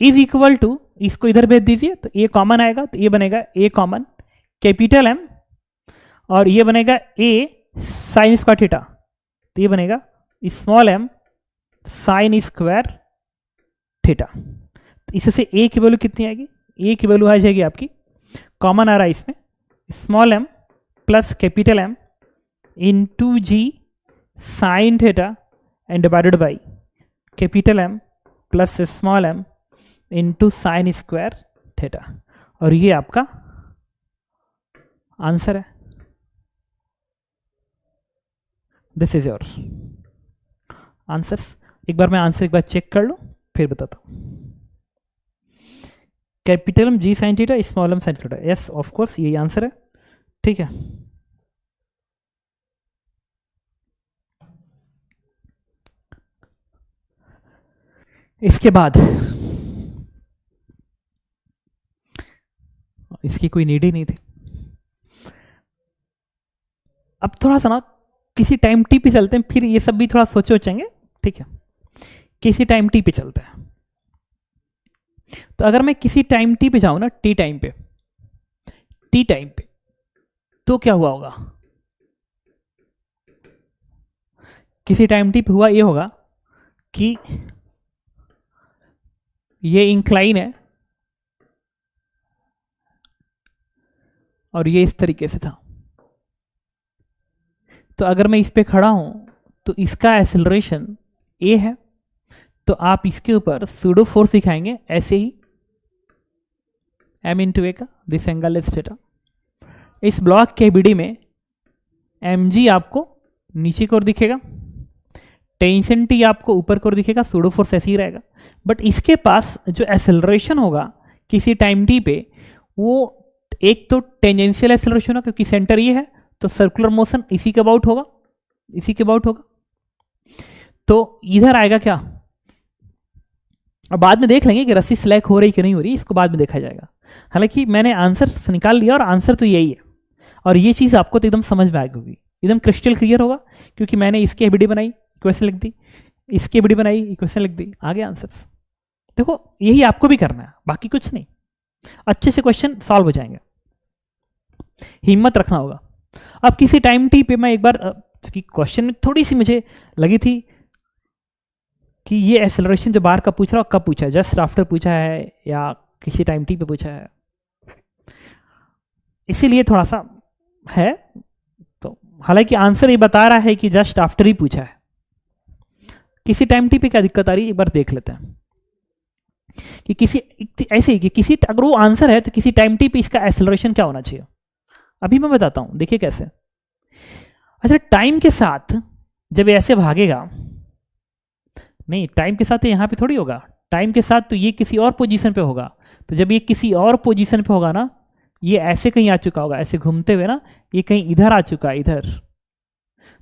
is equal to, इसको इधर भेज दीजिए तो ए कॉमन आएगा, तो ये बनेगा ए कॉमन कैपिटल एम और ये बनेगा ए साइन स्क्वायर थीटा तो ये बनेगा small m sign square theta. तो इससे a की वैल्यू कितनी आएगी, a की वैल्यू आ जाएगी आपकी, कॉमन आ रहा है इसमें, small m plus capital M into g sine theta and divided by capital M plus small m into sine square theta. और ये आपका आंसर है। This is your answers. एक बार मैं आंसर एक बार चेक कर लूं फिर बताता हूं। Capital M g sine theta, small m sine theta, yes of course यही आंसर है। ठीक है, इसके बाद इसकी कोई नीड ही नहीं थी। अब थोड़ा सा ना किसी टाइम टी पे चलते हैं, फिर ये सब भी थोड़ा सोचे सोचेंगे। ठीक है, किसी टाइम टी पे चलते हैं। तो अगर मैं किसी टाइम टी पे जाऊं ना, टी टाइम पे, तो क्या हुआ होगा, किसी टाइम टी पे हुआ ये होगा कि ये इंक्लाइन है और ये इस तरीके से था। तो अगर मैं इस पे खड़ा हूं तो इसका एक्सेलरेशन a है, तो आप इसके ऊपर सूडो फोर्स दिखाएंगे ऐसे ही m इंटू ए का, दिस एंगल इज थीटा। इस ब्लॉक के BD में mg आपको नीचे की ओर दिखेगा, टेंशन T आपको ऊपर की ओर दिखेगा, सूडो फोर्स ऐसे ही रहेगा। बट इसके पास जो एक्सेलरेशन होगा किसी टाइम t पे, वो एक तो टेंजेंशियल एक्सेलरेशन होगा क्योंकि सेंटर ये है, तो सर्कुलर मोशन इसी के अबाउट होगा, तो इधर आएगा क्या, अब बाद में देख लेंगे कि रस्सी स्लैक हो रही कि नहीं हो रही, इसको बाद में देखा जाएगा। हालांकि मैंने आंसर निकाल लिया और आंसर तो यही है, और ये चीज़ आपको तो एकदम समझ में आएगी, एकदम क्रिस्टल क्लियर होगा, क्योंकि मैंने इसकी BD बनाई, इक्वेशन लिख दी, इसकी BD बनाई, इक्वेशन लिख दी, आगे आंसर। देखो यही आपको भी करना है, बाकी कुछ नहीं, अच्छे से क्वेश्चन सॉल्व हो जाएंगे, हिम्मत रखना होगा। अब किसी टाइम टी पे मैं एक बार क्वेश्चन में थोड़ी सी मुझे लगी थी कि ये एक्सेलरेशन जो बाहर का पूछ रहा है कब पूछा है, जस्ट आफ्टर पूछा है या किसी टाइम टी पे पूछा है, इसीलिए थोड़ा सा है। तो हालांकि आंसर ये बता रहा है कि जस्ट आफ्टर ही पूछा है। किसी टाइम टी पे क्या दिक्कत आ रही है एक बार देख लेते हैं कि किसी ऐसे ही कि किसी, अगर वो आंसर है तो किसी टाइम टी पे इसका एक्सेलरेशन क्या होना चाहिए, अभी मैं बताता हूं, देखिए कैसे। अच्छा, टाइम के साथ जब ऐसे भागेगा, नहीं टाइम के साथ तो यहां पे थोड़ी होगा, टाइम के साथ तो ये किसी और पोजीशन पे होगा। तो जब ये किसी और पोजीशन पे होगा ना, ये ऐसे कहीं आ चुका होगा, ऐसे घूमते हुए ना, ये कहीं इधर आ चुका है, इधर,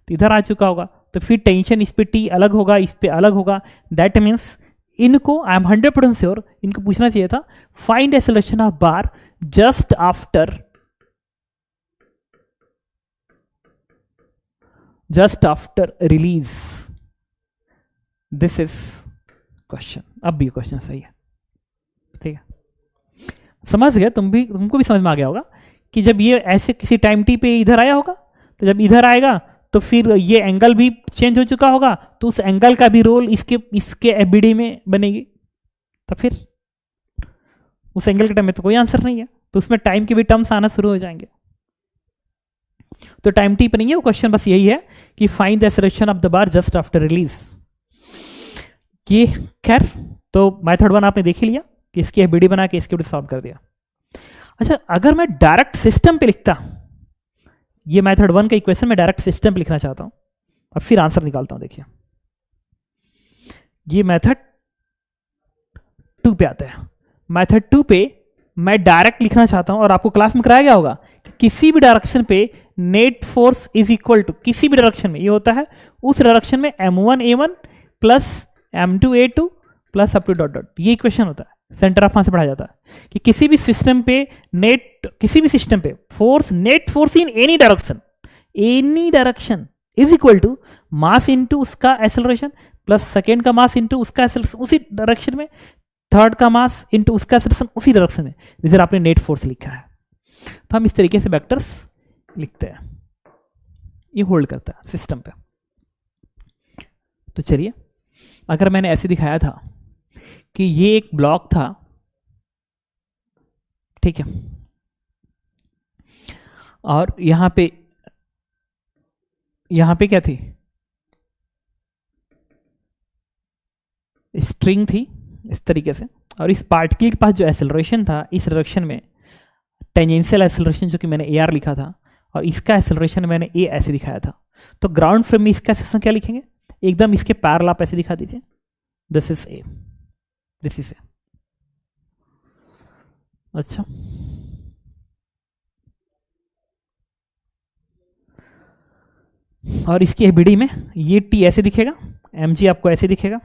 तो इधर आ चुका होगा, तो फिर टेंशन इस पे टी अलग होगा, इस पे अलग होगा। दैट मीन्स इनको, आई एम 100% श्योर, इनको पूछना चाहिए था find acceleration of bar just after release. This is question. अब भी क्वेश्चन सही है, ठीक है, समझ गए तुमको भी समझ में आ गया होगा कि जब ये ऐसे किसी टाइम टी पे इधर आया होगा, तो जब इधर आएगा तो फिर ये एंगल भी चेंज हो चुका होगा, तो उस एंगल का भी रोल इसके BD में बनेगी, तो फिर उस एंगल के टाइम में तो कोई आंसर नहीं है, तो उसमें टाइम के भी टर्म्स आना शुरू हो जाएंगे। तो टाइम टी पे नहीं है वो क्वेश्चन, बस यही है कि find the acceleration of the bar just after release. ये खैर तो मेथड 1 आपने देख ही लिया कि इसकी BD बना के इसके सॉल्व कर दिया। अच्छा, अगर मैं डायरेक्ट सिस्टम पे लिखता, ये मेथड 1 का इक्वेशन में डायरेक्ट सिस्टम पे लिखना चाहता हूं, अब फिर आंसर निकालता हूं। देखिए ये मेथड 2 पे आता है, मेथड 2 पे मैं डायरेक्ट लिखना चाहता हूं, और आपको क्लास में कराया गया होगा कि किसी भी डायरेक्शन पे net force is equal to, किसी भी डायरेक्शन में ये होता है, उस डायरेक्शन में m1a1 plus m2a2 plus up to dot dot, ये इक्वेशन होता है, सेंटर ऑफ मास से पढ़ा जाता है कि किसी भी सिस्टम पे force, net force in any direction is equal to mass into उसका एक्सेलरेशन प्लस सेकेंड का मास इंटू उसका एक्सेलरेशन उसी डायरेक्शन में, थर्ड का मास इंटू उसका एक्सेलरेशन उसी डायरेक्शन में, जिधर आपने नेट फोर्स लिखा है। तो हम इस तरीके से वेक्टर्स लिखते हैं, ये होल्ड करता है सिस्टम पे। तो चलिए, अगर मैंने ऐसे दिखाया था कि ये एक ब्लॉक था, ठीक है, और यहां पे क्या थी, स्ट्रिंग थी इस तरीके से, और इस पार्टिकल के पास जो एक्सेलरेशन था इस डायरेक्शन में, टेंजेंशियल एक्सेलरेशन जो कि मैंने ए आर लिखा था, और इसका एक्सेलरेशन मैंने ए ऐसे दिखाया था। तो ग्राउंड फ्रेम में इसका सेक्शन क्या लिखेंगे, एकदम इसके पैरेलल आप ऐसे दिखा दीजिए, this is a, this is a. अच्छा, और इसकी एबीडी में ये टी ऐसे दिखेगा, एम जी आपको ऐसे दिखेगा,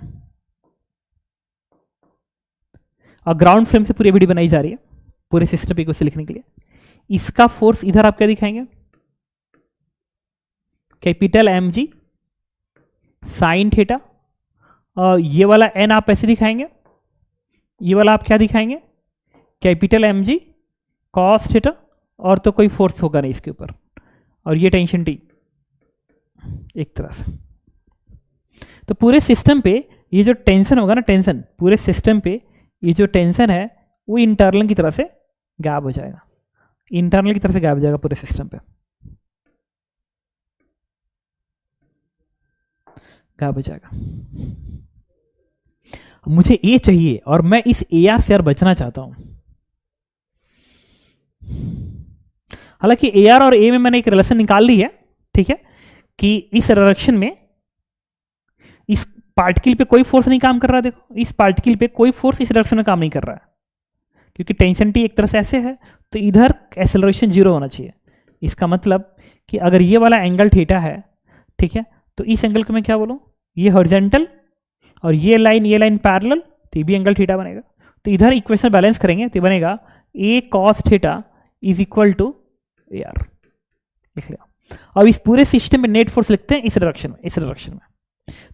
और ग्राउंड फ्रेम से पूरी एबीडी बनाई जा रही है पूरे सिस्टम को लिखने के लिए। इसका फोर्स इधर आप क्या दिखाएंगे, capital M g sine theta, और ये वाला एन आप ऐसे दिखाएंगे, ये वाला आप क्या दिखाएंगे, capital M g cos theta, और तो कोई फोर्स होगा नहीं इसके ऊपर, और ये टेंशन टी एक तरह से। तो पूरे सिस्टम पे ये जो टेंशन होगा ना, टेंशन पूरे सिस्टम पे ये जो टेंशन है वो इंटरनल की तरह से गायब हो जाएगा, इंटरनल की तरह से गायब हो जाएगा पूरे सिस्टम पे, गायब हो जाएगा। मुझे ए चाहिए और मैं इस ए आर से बचना चाहता हूं। हालांकि ए आर और ए में मैंने एक रिलेशन निकाल ली है, ठीक है, कि इस डायरेक्शन में इस पार्टिकल पे कोई फोर्स नहीं काम कर रहा है। देखो इस पार्टिकल पे कोई फोर्स इस डायरेक्शन में काम नहीं कर रहा है, क्योंकि टेंशन टी एक तरह से ऐसे है, तो इधर एक्सेलरेशन 0 होना चाहिए। इसका मतलब कि अगर ये वाला एंगल थीटा है, ठीक है, तो इस एंगल को मैं क्या बोलूं, ये हॉरिजॉन्टल, और ये लाइन पैरेलल, तो ये भी एंगल थीटा बनेगा। तो इधर इक्वेशन बैलेंस करेंगे तो बनेगा A cos theta is equal to A R, लिख लिया। अब इस पूरे सिस्टम में नेट फोर्स लिखते हैं इस डायरेक्शन में, इस डायरेक्शन में।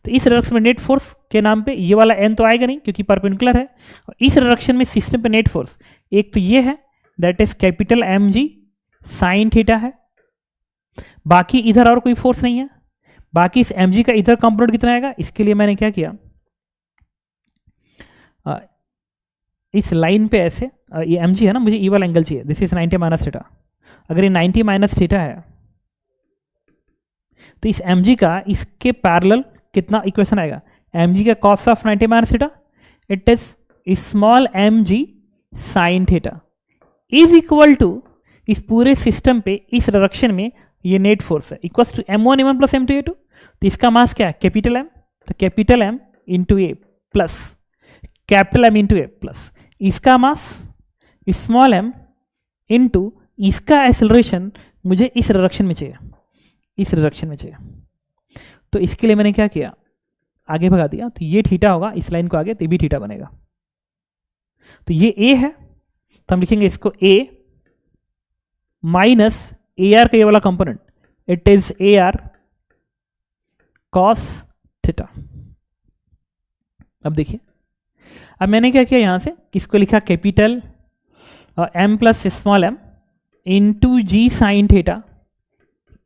तो इस डायरेक्शन में नेट फोर्स के नाम पे ये वाला एन तो आएगा नहीं क्योंकि परपेंडिकुलर है, और इस डायरेक्शन में सिस्टम पे नेट फोर्स एक तो ये है, that is capital M g sine theta है, बाकी इधर और कोई फोर्स नहीं है। बाकी इस एम जी का इधर कंपोनेंट कितना आएगा, इसके लिए मैंने क्या किया, इस लाइन पे ऐसे, ये एम जी है ना, मुझे ई वाला एंगल चाहिए, दिस इज 90 माइनस थीटा। अगर ये 90 माइनस थीटा है तो इस एम जी का इसके पैरेलल कितना इक्वेशन आएगा, एम जी का cos of 90 minus theta, it is small M g sine theta is equal to, इस पूरे सिस्टम पे इस डायरेक्शन में ये नेट फोर्स है equal to m1 a1 plus m2 a2। तो इसका मास क्या है, कैपिटल एम, तो capital M into a plus capital M into a plus इसका मास स्मॉल एम इंटू इसका एक्सेलरेशन मुझे इस डायरेक्शन में चाहिए, इस डायरेक्शन में चाहिए। तो इसके लिए मैंने क्या किया, आगे भगा दिया, तो ये थीटा होगा, इस लाइन को आगे तो भी थीटा बनेगा। तो ये ए है, तो हम लिखेंगे इसको ए माइनस ए आर का ये वाला component, it is A R cos theta. अब देखिए, अब मैंने क्या किया, यहां से किसको लिखा, capital M plus small m into g sine theta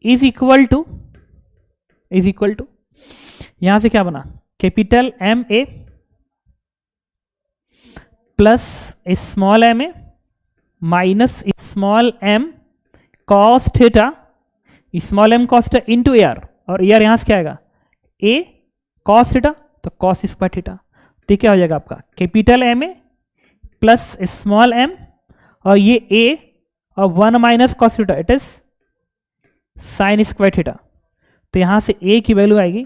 is equal to यहां से क्या बना, capital M a plus small m a minus small m cos theta, small m cos theta into a r, और ए आर यहां से क्या आएगा, ए कॉस थीटा, तो कॉस स्क्वायर थीटा। तो क्या हो जाएगा आपका, capital M a plus small m, और ये ए और 1 minus cos theta, it is sine square theta. तो यहां से ए की वैल्यू आएगी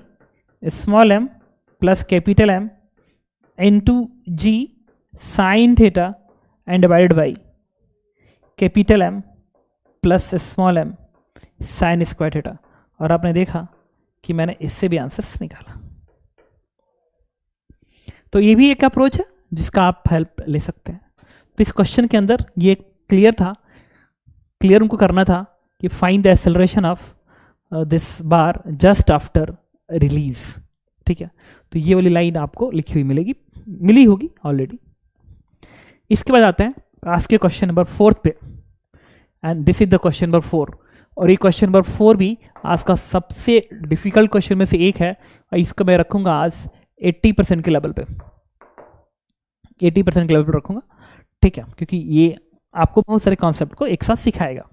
small m plus capital M into g sine theta and divided by capital M plus small m sine square theta. और आपने देखा कि मैंने इससे भी आंसर्स निकाला। तो ये भी एक अप्रोच है जिसका आप हेल्प ले सकते हैं। तो इस क्वेश्चन के अंदर ये क्लियर था, क्लियर उनको करना था कि find the acceleration of this bar just after release, ठीक है। तो ये वाली लाइन आपको लिखी हुई मिली होगी ऑलरेडी। इसके बाद आते हैं आज के क्वेश्चन नंबर 4 पे, and this is the question number 4। और ये क्वेश्चन नंबर 4 भी आज का सबसे डिफिकल्ट क्वेश्चन में से एक है, और इसको मैं रखूंगा आज 80% के लेवल पे, 80% के लेवल पे रखूंगा, ठीक है, क्योंकि ये आपको बहुत सारे कॉन्सेप्ट को एक साथ सिखाएगा।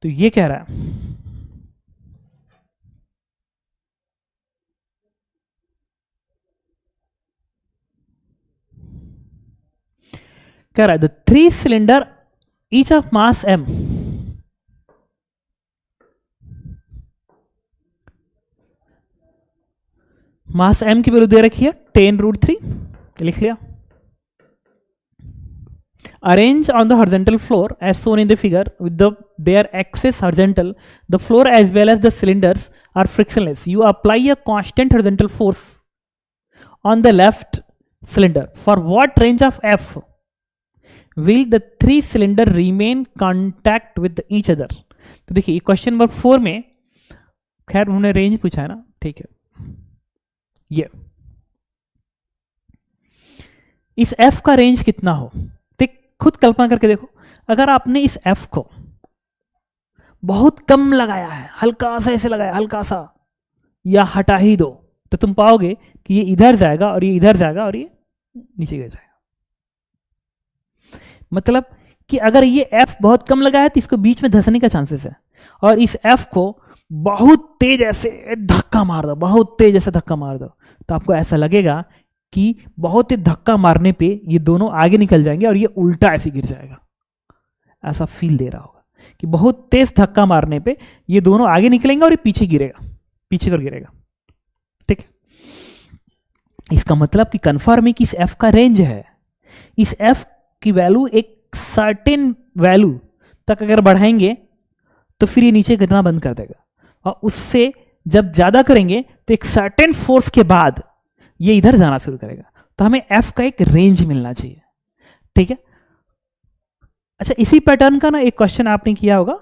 तो ये कह रहा है the 3 cylinder each of mass m, mass m की वैल्यू दे रखी है 10√3, लिख लिया। Arrange on the horizontal floor as shown in the figure with their axis horizontal. The floor as well as the cylinders are frictionless. You apply a constant horizontal force on the left cylinder. For what range of F will the 3 cylinder remain contact with each other? तो देखिए क्वेश्चन नंबर 4 में खैर उन्होंने रेंज पूछा है ना, ठीक है, ये इस F का रेंज कितना हो, खुद कल्पना करके देखो। अगर आपने इस F को बहुत कम लगाया है, हल्का सा ऐसे लगाया, हल्का सा, या हटा ही दो, तो तुम पाओगे कि ये इधर जाएगा और ये इधर जाएगा और ये नीचे गिर जाएगा। मतलब कि अगर ये F बहुत कम लगा है तो इसको बीच में धंसने का चांसेस है, और इस F को बहुत तेज ऐसे धक्का मार दो, बहुत तेज ऐसे धक्का मार दो, तो आपको ऐसा लगेगा कि बहुत ही धक्का मारने पे ये दोनों आगे निकल जाएंगे और ये उल्टा ऐसे गिर जाएगा। ऐसा फील दे रहा होगा कि बहुत तेज धक्का मारने पे ये दोनों आगे निकलेंगे और ये पीछे गिरेगा, पीछे कर गिरेगा, ठीक। इसका मतलब कि कंफर्म है कि इस F का रेंज है, इस F की वैल्यू एक सर्टेन वैल्यू तक अगर बढ़ाएंगे तो फिर ये नीचे गिरना बंद कर देगा, और उससे जब ज्यादा करेंगे तो एक सर्टेन फोर्स के बाद ये इधर जाना शुरू करेगा। तो हमें F का एक रेंज मिलना चाहिए, ठीक है। अच्छा, इसी पैटर्न का ना एक क्वेश्चन आपने किया होगा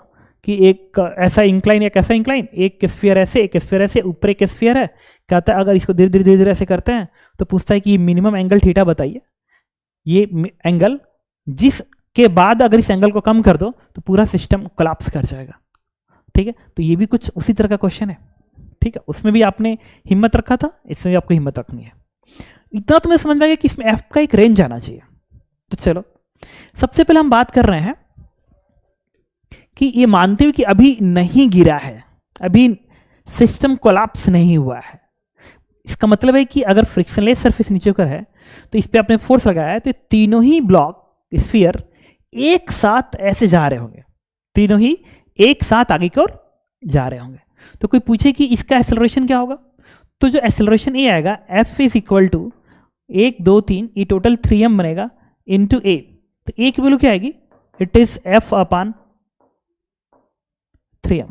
कि एक ऐसा इंक्लाइन, एक ऐसा इंक्लाइन, एक स्फीयर ऐसे, एक स्फीयर ऐसे, ऊपर एक स्फीयर है, कहता है अगर इसको धीरे धीरे धीरे धीरे ऐसे करते हैं तो पूछता है कि मिनिमम एंगल थीटा बताइए, ये एंगल जिसके बाद अगर इस एंगल को कम कर दो तो पूरा सिस्टम कोलैप्स कर जाएगा, ठीक है। तो ये भी कुछ उसी तरह का क्वेश्चन है, ठीक है। उसमें भी आपने हिम्मत रखा था, इसमें भी आपको हिम्मत रखनी है। इतना तुम्हें समझ में आ गया कि इसमें F का एक रेंज आना चाहिए। तो चलो सबसे पहले हम बात कर रहे हैं कि ये मानते हुए कि अभी नहीं गिरा है, अभी सिस्टम कोलैप्स नहीं हुआ है, इसका मतलब है कि अगर फ्रिक्शनलेस सरफेस नीचे कर है तो इस पर आपने फोर्स लगाया है, तो तीनों ही ब्लॉक स्फीयर एक साथ ऐसे जा रहे होंगे, तीनों ही एक साथ आगे की ओर जा रहे होंगे। तो कोई पूछे कि इसका एक्सेलरेशन क्या होगा, तो जो एक्सेलरेशन ए आएगा F इज इक्वल टू 1 2 3, ये टोटल 3m बनेगा इंटू ए। तो ए की वैल्यू क्या आएगी, it is F upon 3m।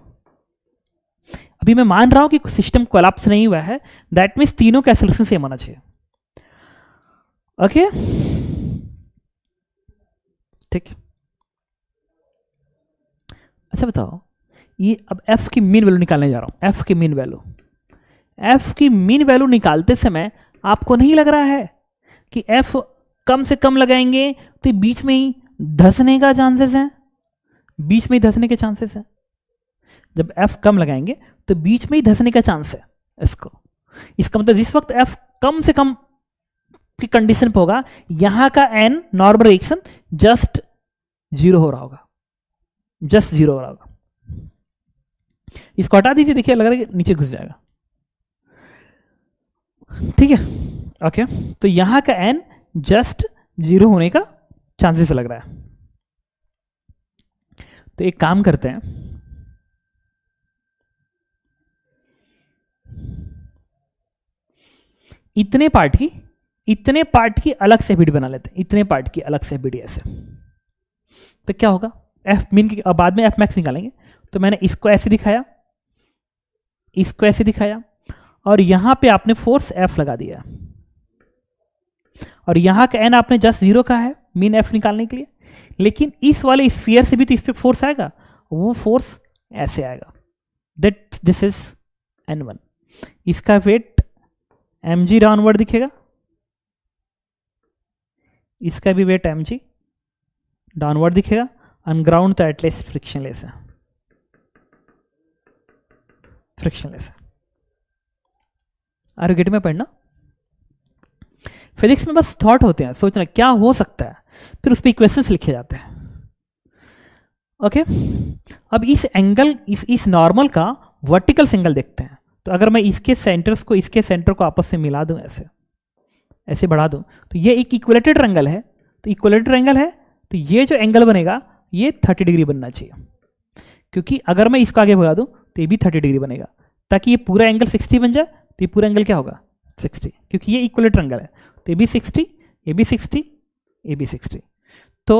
अभी मैं मान रहा हूं कि सिस्टम कोलैप्स नहीं हुआ है, दैट मीन्स तीनों का एक्सेलरेशन सेम होना चाहिए, ओके, ठीक। अच्छा बताओ, ये अब F की मीन वैल्यू निकालने जा रहा हूं, F की मीन वैल्यू, F की मीन वैल्यू निकालते समय आपको नहीं लग रहा है कि F कम से कम लगाएंगे तो बीच में ही धंसने का चांसेस है, बीच में ही धंसने के चांसेस है। जब F कम लगाएंगे तो बीच में ही धंसने का चांस है इसको। इसका मतलब जिस वक्त F कम से कम की कंडीशन पे होगा, यहां का n नॉर्मल रिएक्शन जस्ट 0 हो रहा होगा, जस्ट 0 हो रहा होगा। इसको हटा दीजिए, देखिए लग रहा है कि नीचे घुस जाएगा, ठीक है, ओके। तो यहां का n जस्ट 0 होने का चांसेस लग रहा है। तो एक काम करते हैं, इतने पार्ट की अलग से बीडी बना लेते हैं, इतने पार्ट की अलग से बीडी ऐसे। तो क्या होगा, F मीन की बाद में F मैक्स निकालेंगे। तो मैंने इसको ऐसे दिखाया, इसको ऐसे दिखाया, और यहां पे आपने फोर्स F लगा दिया, और यहां का n आपने जस्ट 0 का है मीन F निकालने के लिए। लेकिन इस वाले स्फीयर से भी तो इस पे फोर्स आएगा, वो फोर्स ऐसे आएगा, दैट दिस इज n1। इसका वेट mg डाउनवर्ड दिखेगा, इसका भी वेट mg डाउनवर्ड दिखेगा, अनग्राउंड तो एटलीस्ट फ्रिक्शनलेस है, फ्रिक्शनलेस है। आर यू गेट में पढ़ना? फिजिक्स में बस थॉट होते हैं, सोचना क्या हो सकता है, फिर उस पर इक्वेशंस लिखे जाते हैं। ओके अब इस एंगल, इस नॉर्मल का वर्टिकल एंगल देखते हैं। तो अगर मैं इसके सेंटर्स को, इसके सेंटर को आपस से मिला दूं, ऐसे ऐसे बढ़ा दूं, तो ये एक इक्वलेटेड एंगल है। तो इक्वलेटेड एंगल है तो ये जो एंगल बनेगा ये 30 डिग्री बनना चाहिए, क्योंकि अगर मैं इसको आगे बढ़ा दूं तो ये भी 30 डिग्री बनेगा, ताकि ये पूरा एंगल 60 बन जाए। तो ये पूरा एंगल क्या होगा? 60, क्योंकि ये इक्वलेटेड एंगल है। तो ये भी 60, ये भी 60, ये भी 60। तो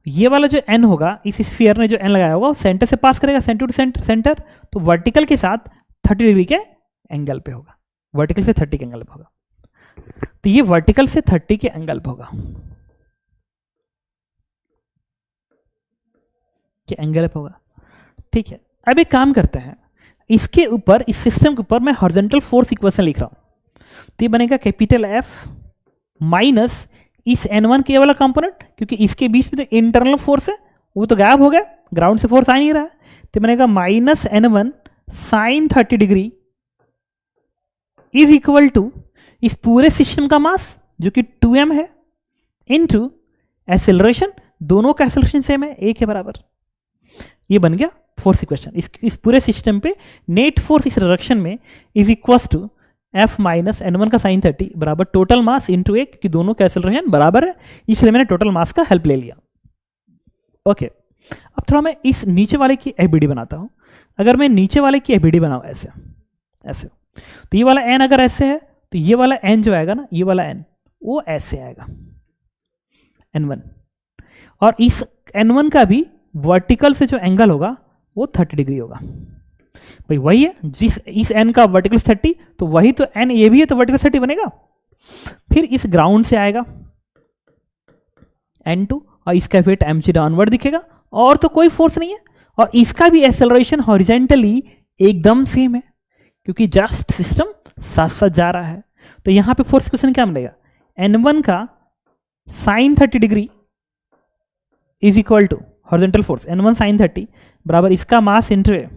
ये वाला जो एन होगा, इस स्फीयर ने जो एन लगाया होगा वो सेंटर से पास करेगा, सेंटर टू सेंटर, तो वर्टिकल के साथ 30 डिग्री के एंगल पे होगा, वर्टिकल से 30 के एंगल पे होगा। तो ये वर्टिकल से 30 के एंगल पे होगा, क्या एंगल पे होगा। ठीक है, अब एक काम करते हैं, इसके ऊपर, इस सिस्टम के ऊपर मैं हॉरिजॉन्टल फोर्स इक्वेशन लिख रहा हूं। तो ये बनेगा कैपिटल एफ माइनस इस N1 के वाला कंपोनेंट, क्योंकि इसके बीच में जो इंटरनल फोर्स है वो तो गायब हो गया, ग्राउंड से फोर्स आ नहीं रहा है। तो बनेगा minus N1 sine 30 degree is equal to इस पूरे सिस्टम का मास जो कि 2m है, इनटू एक्सेलरेशन, दोनों का एक्सेलरेशन सेम है, एक के बराबर। ये बन गया फोर्स इक्वेशन। इस पूरे सिस्टम पे नेट फोर्स इस डायरेक्शन में is equal to F minus N1 का साइन 30 बराबर टोटल मास इंटू एक, क्योंकि दोनों का एक्सेलरेशन बराबर है, इसलिए मैंने टोटल मास का हेल्प ले लिया। ओके अब थोड़ा मैं इस नीचे वाले की एबीडी बनाता हूं। अगर मैं नीचे वाले की एबीडी बनाऊं ऐसे ऐसे, तो ये वाला n अगर ऐसे है तो ये वाला n जो आएगा ना, ये वाला n वो ऐसे आएगा N1, और इस N1 का भी वर्टिकल से जो एंगल होगा वो 30 डिग्री होगा। भाई वही है, जिस इस n का वर्टिकल 30, तो वही तो n ये भी है, तो वर्टिकल 30 बनेगा। फिर इस ग्राउंड से आएगा N2 और इसका वेट mg डाउनवर्ड दिखेगा, और तो कोई फोर्स नहीं है, और इसका भी एक्सेलरेशन हॉरिजॉन्टली एकदम सेम है, क्योंकि जस्ट सिस्टम साथ साथ जा रहा है। तो यहां पे फोर्स क्वेश्चन क्या मिलेगा? N1 का sine 30 degree is equal to horizontal force N1 sine 30 बराबर इसका मास इंटू ए।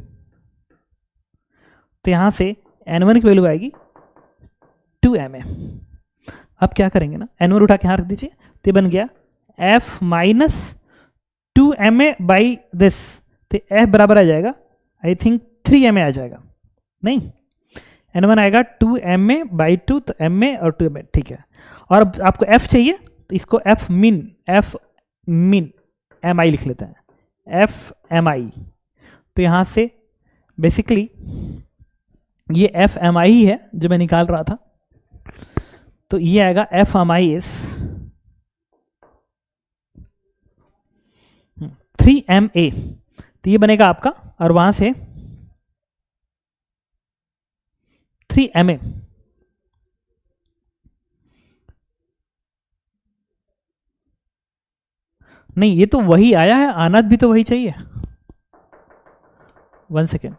तो यहां से N1 की वैल्यू आएगी 2ma। अब क्या करेंगे ना, N1 उठा के यहां रख दीजिए, तो बन गया F minus 2ma by this, तो F बराबर आ जाएगा आई थिंक 3ma आ जाएगा, नहीं N1 आएगा 2ma बाई 2, तो ma और 2ma, ठीक है। और अब आपको F चाहिए, तो इसको F min mi लिख लेते हैं, F mi। तो यहां से बेसिकली ये एफ एम आई ही है जो मैं निकाल रहा था, तो ये आएगा F M I is 3ma। तो ये बनेगा आपका, और वहां से 3ma। नहीं, ये तो वही आया है, आना भी तो वही चाहिए। 1 सेकेंड,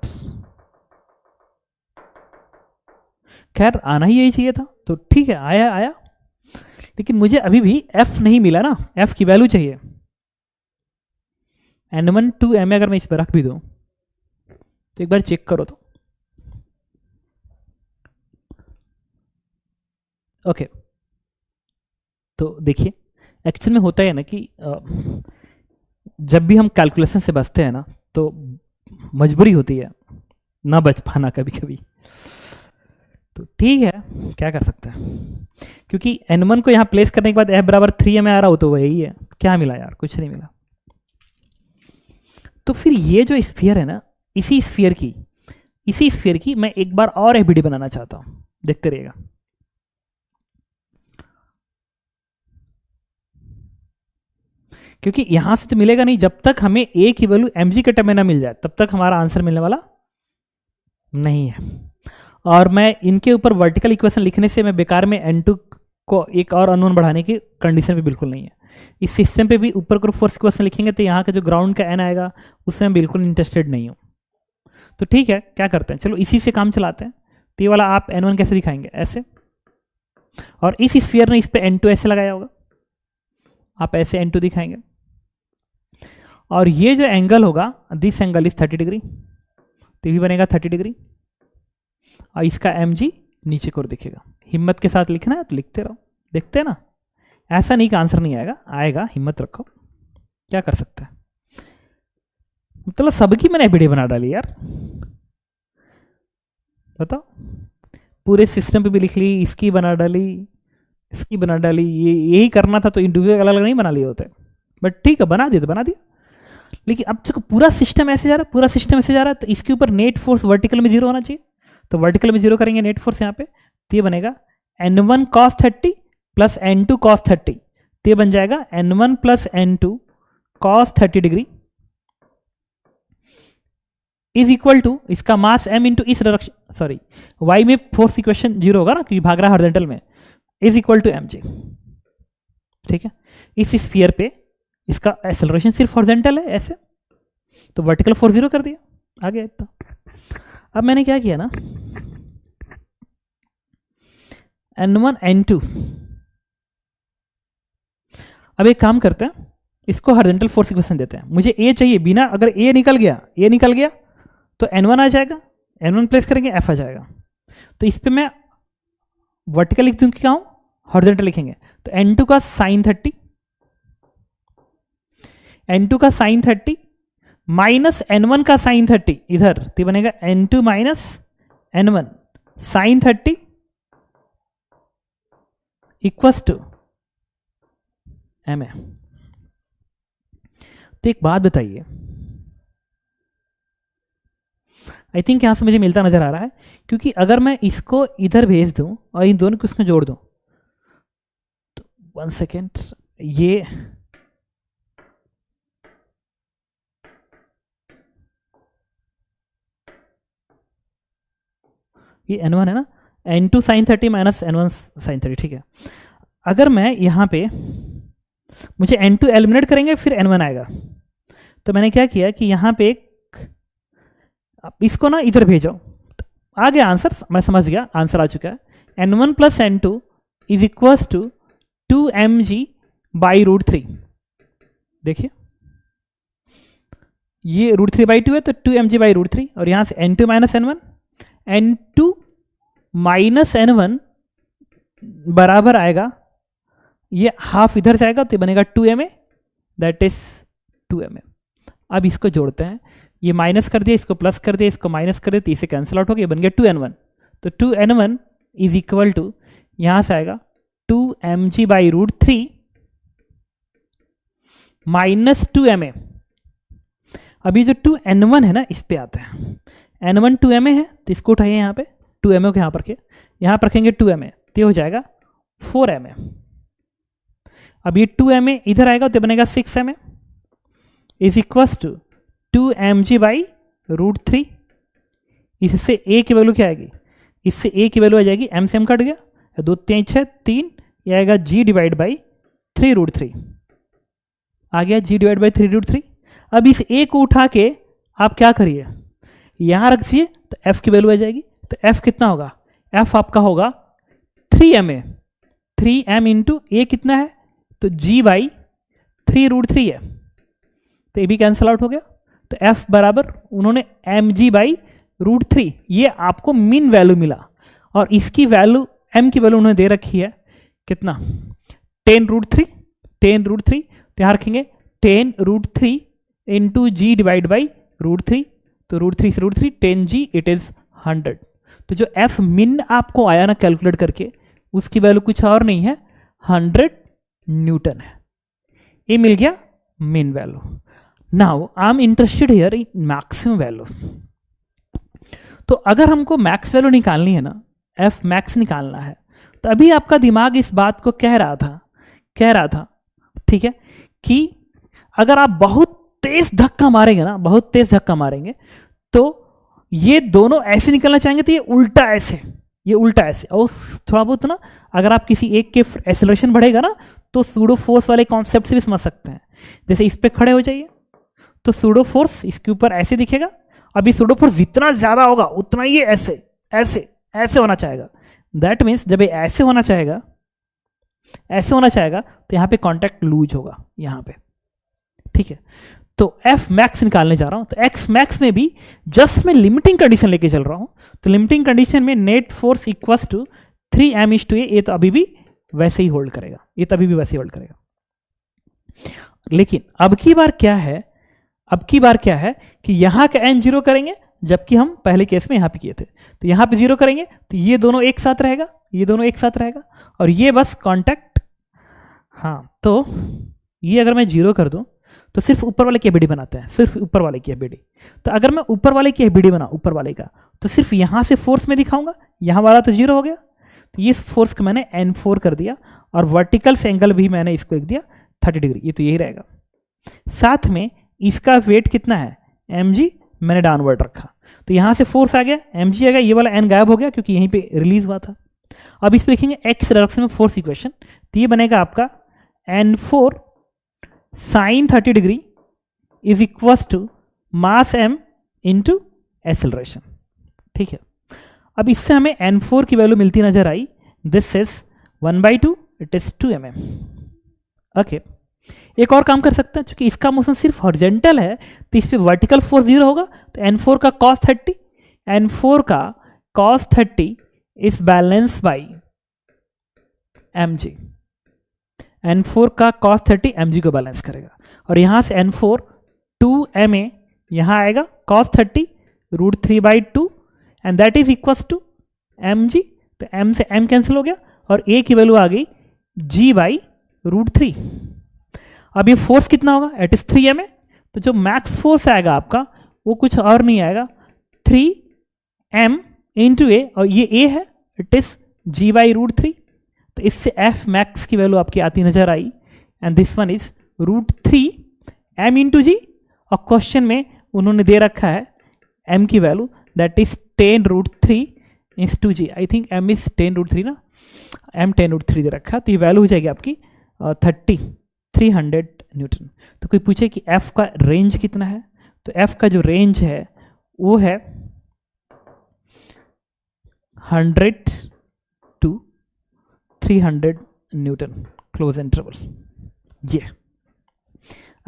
खैर आना ही यही चाहिए था, तो ठीक है आया, लेकिन मुझे अभी भी F नहीं मिला ना, F की वैल्यू चाहिए। N1 2ma अगर मैं इस पर रख भी दूं तो एक बार चेक करो तो, ओके। तो देखिए एक्चुअल में होता है ना कि जब भी हम कैलकुलेशन से बचते हैं ना, तो मजबूरी होती है ना बच पाना कभी कभी, तो ठीक है क्या कर सकते हैं, क्योंकि N1 को यहां प्लेस करने के बाद F बराबर 3ma आ रहा हो, तो वही है। क्या मिला यार? कुछ नहीं मिला। तो फिर ये जो स्फीयर है ना, इसी स्फीयर की मैं एक बार और एबीडी बनाना चाहता हूं, देखते रहिएगा। क्योंकि यहां से तो मिलेगा नहीं, जब तक हमें a की वैल्यू mg के टर्म में ना मिल जाए तब तक हमारा आंसर मिलने वाला नहीं है। और मैं इनके ऊपर वर्टिकल इक्वेशन लिखने से मैं बेकार में N2 को एक और अननोन बढ़ाने की कंडीशन भी बिल्कुल नहीं है। इस सिस्टम पे भी ऊपर को फोर्स इक्वेशन लिखेंगे तो यहाँ का जो ग्राउंड का n आएगा उसमें मैं बिल्कुल इंटरेस्टेड नहीं हूँ। तो ठीक है क्या करते हैं, चलो इसी से काम चलाते हैं। तो ये वाला आप N1 कैसे दिखाएंगे? ऐसे, और इस स्फीयर ने इस पे N2 ऐसे लगाया होगा, आप ऐसे N2 दिखाएंगे, और ये जो एंगल होगा दिस एंगल इज 30 डिग्री, तो भी बनेगा 30 डिग्री। और इसका mg नीचे की ओर दिखेगा। हिम्मत के साथ लिखना है तो लिखते रहो, देखते हैं ना, ऐसा नहीं कि आंसर नहीं आएगा, आएगा, हिम्मत रखो, क्या कर सकते हैं। मतलब सबकी मैंने वीडियो बना डाली यार, बताओ, पूरे सिस्टम पे भी लिख ली, इसकी बना डाली, इसकी बना डाली, ये यही करना था तो इंडिविजुअल अलग अलग नहीं बना लिए होते, बट ठीक है बना दिया तो बना दिया। लेकिन अब तक पूरा सिस्टम ऐसे जा रहा है, पूरा सिस्टम ऐसे जा रहा है, तो इसके ऊपर नेट फोर्स वर्टिकल में 0 होना चाहिए, तो वर्टिकल में 0 करेंगे नेट फोर्स यहाँ पे, तो ये बनेगा n1 cos 30 plus n2 cos 30, तो ये बन जाएगा n1 plus n2 cos 30 degree is equal to इसका मास m इंटू इस डायरेक्शन, सॉरी y में फोर्स इक्वेशन 0 होगा ना क्योंकि भाग रहा है हॉरिजॉन्टल में, इज इक्वल टू mg। ठीक है, इस स्फीयर पे इसका एक्सेलरेशन सिर्फ हॉरिजॉन्टल है ऐसे, तो वर्टिकल फोर्स 0 कर दिया, आ गया इतना। अब मैंने क्या किया ना, n1 n2, अब एक काम करते हैं, इसको हॉरिजॉन्टल फोर्स इक्वेशन देते हैं, मुझे a चाहिए, बिना अगर a निकल गया तो n1 आ जाएगा, n1 प्लेस करेंगे f आ जाएगा, तो इस पे मैं वर्टिकल लिख दूं क्या हूं, हॉरिजॉन्टल लिखेंगे, तो n2 का साइन 30, n2 का साइन 30 माइनस n1 का साइन 30 इधर, तो बनेगा n2 minus n1 sine 30 equals to ma। तो एक बात बताइए, आई थिंक यहां से मुझे मिलता नजर आ रहा है, क्योंकि अगर मैं इसको इधर भेज दूं और इन दोनों को इसमें जोड़ दूं, तो 1 सेकेंड, ये n1 है ना, n2 sign 30 minus n1 sine 30, ठीक है। अगर मैं यहाँ पे, मुझे n2 एलिमिनेट करेंगे फिर n1 आएगा, तो मैंने क्या किया कि यहाँ पे इसको ना इधर भेजो, आ गया आंसर, मैं समझ गया आंसर आ चुका है, n1 plus n2 is equals to 2mg by √3। देखिए ये √3/2 है, तो 2mg बाई √3, और यहां से n2 minus n1, n2 minus n1 बराबर आएगा, ये हाफ इधर जाएगा तो बनेगा 2ma, दैट इज 2ma। अब इसको जोड़ते हैं, ये माइनस कर दिया, इसको प्लस कर दिया, इसको माइनस कर दिया, तो इसे कैंसिल आउट हो गया, बन गया 2n1, तो 2n1 इज इक्वल टू, यहां से आएगा 2mg बाई √3 माइनस 2ma। अभी जो 2n1 है ना, इस पे आता है, n1 2ma है, तो इसको उठाइए यहाँ पे, 2ma को यहाँ पर रखिए, यहाँ पर रखेंगे 2ma, तो हो जाएगा 4ma। अब ये 2ma इधर आएगा तो बनेगा 6ma is equals to 2mg by √3। इससे a की वैल्यू क्या आएगी, इससे a की वैल्यू आ जाएगी, m से m कट गया, 2 3 6 3, ये आएगा g डिवाइड बाई 3√3, आ गया g डिवाइड बाई 3√3। अब इस a को उठा के आप क्या करिए, यहां रख दिए, तो f की वैल्यू आ जाएगी, तो f कितना होगा, f आपका होगा 3ma, 3m इंटू a कितना है, तो g बाई 3√3 है, तो ये भी कैंसिल आउट हो गया, तो f बराबर उन्होंने mg बाई √3, ये आपको मीन वैल्यू मिला, और इसकी वैल्यू m की वैल्यू उन्होंने दे रखी है कितना, 10√3, 10√3, तो यहाँ रखेंगे 10√3 इंटू जी डिवाइड बाई √3, तो √3 से √3 10g, इट इज 100। तो जो f मिन आपको आया ना कैलकुलेट करके, उसकी वैल्यू कुछ और नहीं है, 100 न्यूटन है, ये मिल गया मिन value. Now I am interested here in maximum value. तो अगर हमको मैक्स वैल्यू निकालनी है ना, एफ मैक्स निकालना है, तो अभी आपका दिमाग इस बात को कह रहा था ठीक है, कि अगर आप बहुत तेज धक्का मारेंगे ना, बहुत तेज धक्का मारेंगे, तो ये दोनों ऐसे निकलना चाहेंगे, तो ये उल्टा ऐसे, ये उल्टा ऐसे, और थोड़ा बहुत ना अगर आप किसी एक के एक्सेलरेशन बढ़ेगा ना, तो सूडो फोर्स वाले कॉन्सेप्ट से भी समझ सकते हैं। जैसे इस पे खड़े हो जाइए, तो सूडो फोर्स इसके ऊपर ऐसे दिखेगा, अभी सूडो फोर्स जितना ज्यादा होगा उतना ये ऐसे ऐसे ऐसे होना चाहेगा। दैट मीन्स जब ये ऐसे होना चाहेगा, ऐसे होना चाहेगा, तो यहाँ पे कॉन्टैक्ट लूज होगा यहाँ पे, ठीक है। तो एफ मैक्स निकालने जा रहा हूं, तो एक्स मैक्स में भी जस्ट मैं लिमिटिंग कंडीशन लेके चल रहा हूं, तो लिमिटिंग कंडीशन में net force equals to 3m/a, ये तो अभी भी वैसे ही होल्ड करेगा, ये तो अभी भी वैसे ही होल्ड करेगा। लेकिन अब की बार क्या है कि यहां का n 0 करेंगे, जबकि हम पहले केस में यहां पे किए थे, तो यहां पे 0 करेंगे तो ये दोनों एक साथ रहेगा, ये दोनों एक साथ रहेगा, और ये बस कांटेक्ट। हाँ, तो ये अगर मैं 0 कर दूं तो सिर्फ ऊपर वाले की एबीडी बनाते हैं, सिर्फ ऊपर वाले की एबीडी। तो अगर मैं ऊपर वाले की एबीडी बनाऊं, ऊपर वाले का, तो सिर्फ यहां से फोर्स में दिखाऊंगा, यहां वाला तो 0 हो गया, तो ये फोर्स को मैंने n4 कर दिया, और वर्टिकल से एंगल भी मैंने इसको एक दिया 30 डिग्री, ये तो यही रहेगा। साथ में इसका वेट कितना है, mg, मैंने डाउनवर्ड रखा, तो यहां से फोर्स आ गया, mg आ गया, ये वाला n गायब हो गया क्योंकि यहीं पे रिलीज हुआ था। अब इस पे लिखेंगे x डायरेक्शन में फोर्स इक्वेशन, तो ये बनेगा आपका n4 sin 30 degree is equals to mass m into acceleration. ठीक है, अब इससे हमें n4 की वैल्यू मिलती नजर आई, this is 1/2, it is 2 mm। Okay, एक और काम कर सकते हैं, क्योंकि इसका मोशन सिर्फ हॉरिजॉन्टल है तो इस पे वर्टिकल फोर्स 0 होगा, तो n4 का cos 30, n4 का cos 30 is balance by mg, n4 का cos 30 mg को बैलेंस करेगा, और यहां से n4 2ma यहां आएगा, cos 30 √3/2 and that is equals to mg, तो m से m कैंसिल हो गया, और a की वैल्यू आ गई g/√3। अब ये फोर्स कितना होगा, इट इज 3ma, तो जो मैक्स फोर्स आएगा आपका वो कुछ और नहीं आएगा 3m इंटू a, और ये a है, इट इज g/√3, तो इससे f मैक्स की वैल्यू आपकी आती नजर आई, and this one is √3m into g, और क्वेश्चन में उन्होंने दे रखा है m की value that is 10√3 into g, I think m is 10√3 ना, m 10√3 दे रखा, तो ये वैल्यू हो जाएगी आपकी 300 न्यूटन। तो कोई पूछे कि f का रेंज कितना है, तो f का जो रेंज है वो है 100 to 300 न्यूटन, क्लोज इंटरवल। ये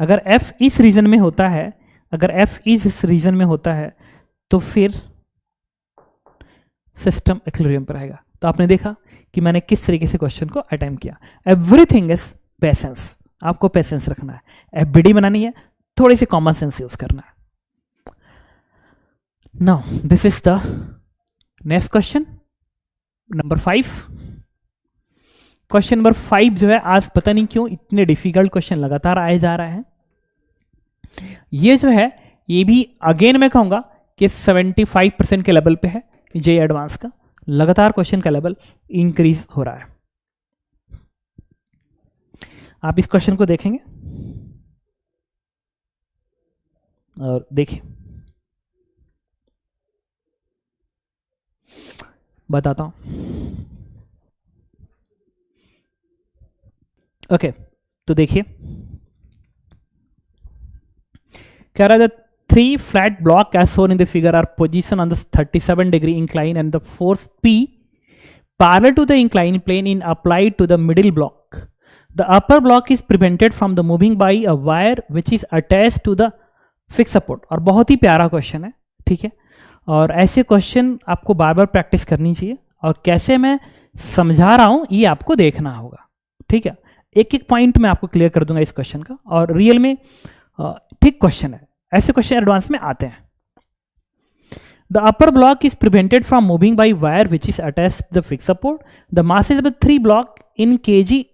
अगर f इस रीजन में होता है, अगर f इस रीजन में होता है तो फिर सिस्टम एक्विलिब्रियम पर आएगा। तो आपने देखा कि मैंने किस तरीके से क्वेश्चन को अटेम्प्ट किया। एवरीथिंग इज पेशेंस, आपको पेशेंस रखना है, एफबीडी बनानी है, थोड़ी सी कॉमन सेंस यूज करना है। Now this is the next question number 5। Question number 5 जो है, आज पता नहीं क्यों इतने डिफिकल्ट क्वेश्चन लगातार आए जा रहा है। ये जो है ये भी अगेन मैं कहूंगा कि 75% के लेवल पे है, जे एडवांस का लगातार क्वेश्चन का लेवल इंक्रीज हो रहा है। आप इस क्वेश्चन को देखेंगे और देखिए, बताता हूं। ओके, तो देखिए कह रहा है 3 flat block as shown in the figure are positioned on the 37 degree incline and the force P parallel to the inclined plane in applied to the middle block. The upper block is prevented from the moving by a wire which is attached to the fixed support. और बहुत ही प्यारा क्वेश्चन है, ठीक है, और ऐसे क्वेश्चन आपको बार बार प्रैक्टिस करनी चाहिए, और कैसे मैं समझा रहा हूं ये आपको देखना होगा, ठीक है। एक एक पॉइंट मैं आपको क्लियर कर दूंगा इस क्वेश्चन का, और रियल में ठीक क्वेश्चन है, ऐसे क्वेश्चन एडवांस में आते हैं। The upper block is prevented from moving by wire which is attached to the fixed support. The masses of the 3 block in kg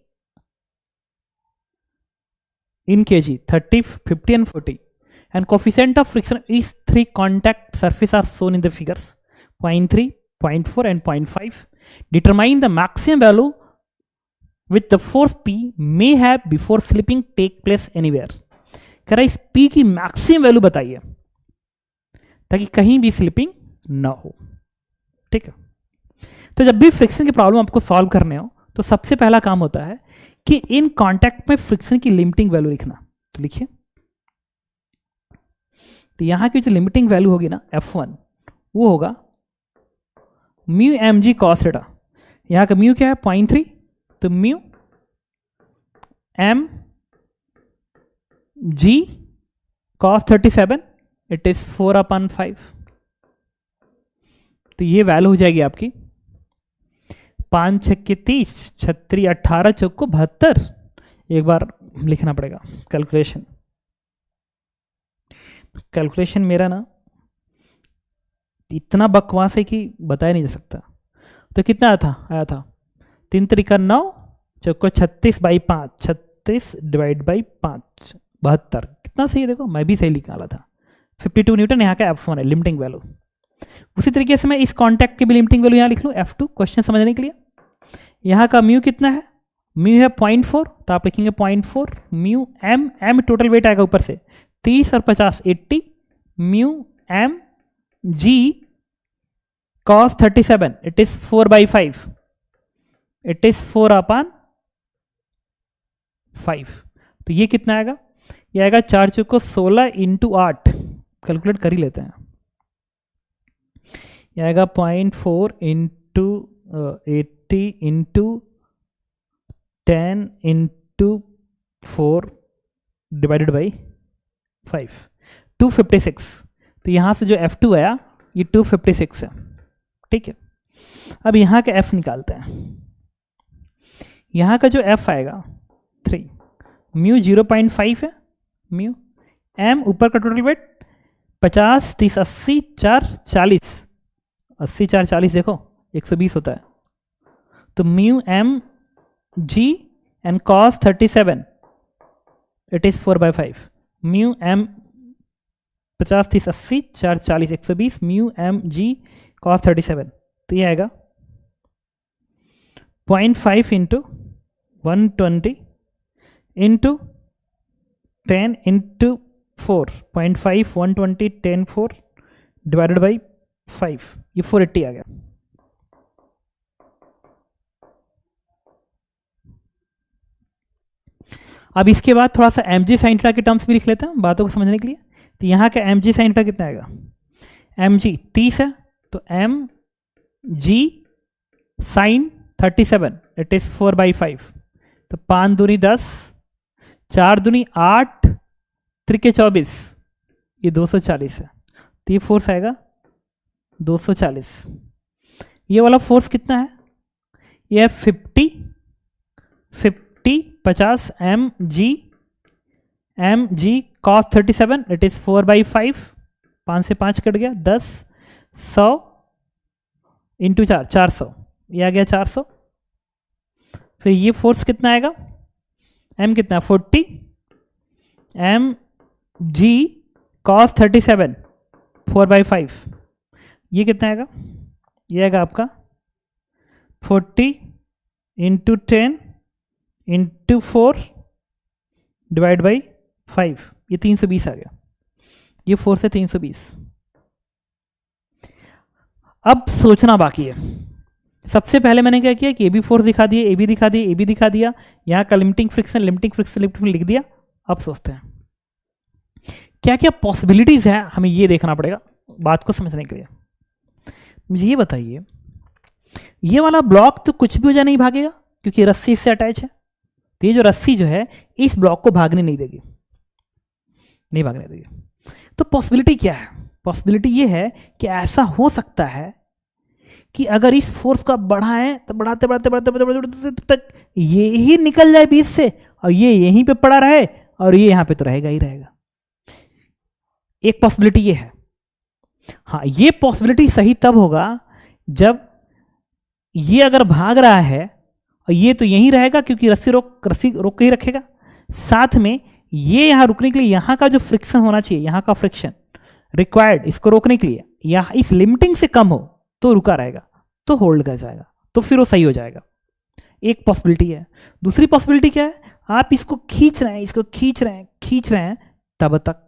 30, 50 and 40, and coefficient of friction is 3 contact surface are shown in the figures 0.3, 0.4 and 0.5. Determine the maximum value which the force P may have before slipping take place anywhere. कह रहा इस P की मैक्सिमम वैल्यू बताइए ताकि कहीं भी स्लिपिंग ना हो, ठीक है। तो जब भी फ्रिक्शन की प्रॉब्लम आपको सॉल्व करने हो तो सबसे पहला काम होता है कि इन कांटेक्ट में फ्रिक्शन की लिमिटिंग वैल्यू लिखना। तो लिखिए, तो यहां की जो लिमिटिंग वैल्यू होगी ना F1, वो होगा म्यू mg cos थीटा। यहां का म्यू क्या है 0.3, तो mu m g cos 37 it is 4/5। तो ये वैल्यू हो जाएगी आपकी 5 छक्के 30, 36 18 चौको 72। एक बार लिखना पड़ेगा कैलकुलेशन मेरा ना इतना बकवास है कि बताया नहीं जा सकता। तो कितना आया था 3 त्रिका 9 चौको 36/5, 36 डिवाइड बाई 5 72। कितना सही है, देखो मैं भी सही निकाला था। 52 न्यूटन यहाँ का F1 है लिमिटिंग वैल्यू। उसी तरीके से मैं इस कॉन्टैक्ट की भी लिमिटिंग वैल्यू यहाँ लिख लूँ F2 क्वेश्चन समझने के लिए। यहाँ का म्यू कितना है, म्यू है 0.4, तो आप लिखेंगे 0.4 म्यू एम टोटल वेट आएगा ऊपर से 30 और 50 80 mu M G cos 37 it is 4/5, it is 4/5। तो ये कितना आएगा, ये आएगा 4 चौको 16 इंटू 8, कैलकुलेट कर ही लेते हैं। ये आएगा 0.4 into 80 into 10 into 4 divided by 5, 256। तो यहाँ से जो F2 आया ये 256 है, ठीक है। अब यहाँ का F निकालते हैं। यहाँ का जो F आएगा 3, म्यू 0.5 है, म्यू एम ऊपर का टोटल वेट 50 30 80 4 40, 80 4 40 देखो 120 होता है। तो mu M G and cos 37 it is 4/5, mu M 50 30 80 4 40 120 mu M G cos 37। तो ये आएगा 0.5 into 120 into 10 into 4, 0.5 120 10 4 divided by 5, ये 480 आ गया। अब इसके बाद थोड़ा सा एम जी साइन थीटा के टर्म्स भी लिख लेते हैं बातों को समझने के लिए। तो यहाँ का एम जी साइन थीटा कितना आएगा, एम जी 30 है, तो m g sine 37 it is 4/5। तो 5 दूनी 10, 4 दूनी 8, त्रिके 24, ये 240 है। तो ये फोर्स आएगा 240। ये वाला फोर्स कितना है, ये है 50 50 m ji cos 37 it is 4/5, 5 से 5 कट गया 10, 100 इंटू 4 400, ये आ गया 400। फिर ये फोर्स कितना आएगा, m कितना 40 एम जी cos 37 4/5, ये कितना आएगा, ये आएगा आपका 40 इंटू 10 इंटू 4 डिवाइड बाई 5, ये 320 आ गया। ये फोर्स है 320। अब सोचना बाकी है। सबसे पहले मैंने क्या किया कि ए बी फोर्स दिखा दिया, ए बी दिखा दिया, ए बी दिखा दिया, यहाँ का लिमिटिंग फ्रिक्शन लिख दिया। अब सोचते हैं क्या क्या पॉसिबिलिटीज है, हमें ये देखना पड़ेगा बात को समझने के लिए। मुझे ये बताइए, ये वाला ब्लॉक तो कुछ भी हो जाए नहीं भागेगा क्योंकि रस्सी इससे अटैच है। तो ये जो रस्सी जो है इस ब्लॉक को भागने नहीं देगी, नहीं भागने देगी। तो पॉसिबिलिटी क्या है, पॉसिबिलिटी ये है कि ऐसा हो सकता है कि अगर इस फोर्स को आप बढ़ाएं तो बढ़ाते बढ़ाते बढ़ाते बढ़ाते तक ये ही निकल जाए बीच से और ये यहीं पे पड़ा रहे और ये यहां पे तो रहेगा ही रहेगा। एक पॉसिबिलिटी ये है। हाँ, ये पॉसिबिलिटी सही तब होगा जब ये अगर भाग रहा है और ये तो यहीं रहेगा क्योंकि रस्सी रोक के ही रखेगा। साथ में ये यहां रुकने के लिए यहां का जो फ्रिक्शन होना चाहिए, यहां का फ्रिक्शन रिक्वायर्ड इसको रोकने के लिए या इस लिमिटिंग से कम हो तो रुका रहेगा, तो होल्ड कर जाएगा, तो फिर वो सही हो जाएगा। एक पॉसिबिलिटी है। दूसरी पॉसिबिलिटी क्या है, आप इसको खींच रहे हैं, इसको खींच रहे हैं तब तक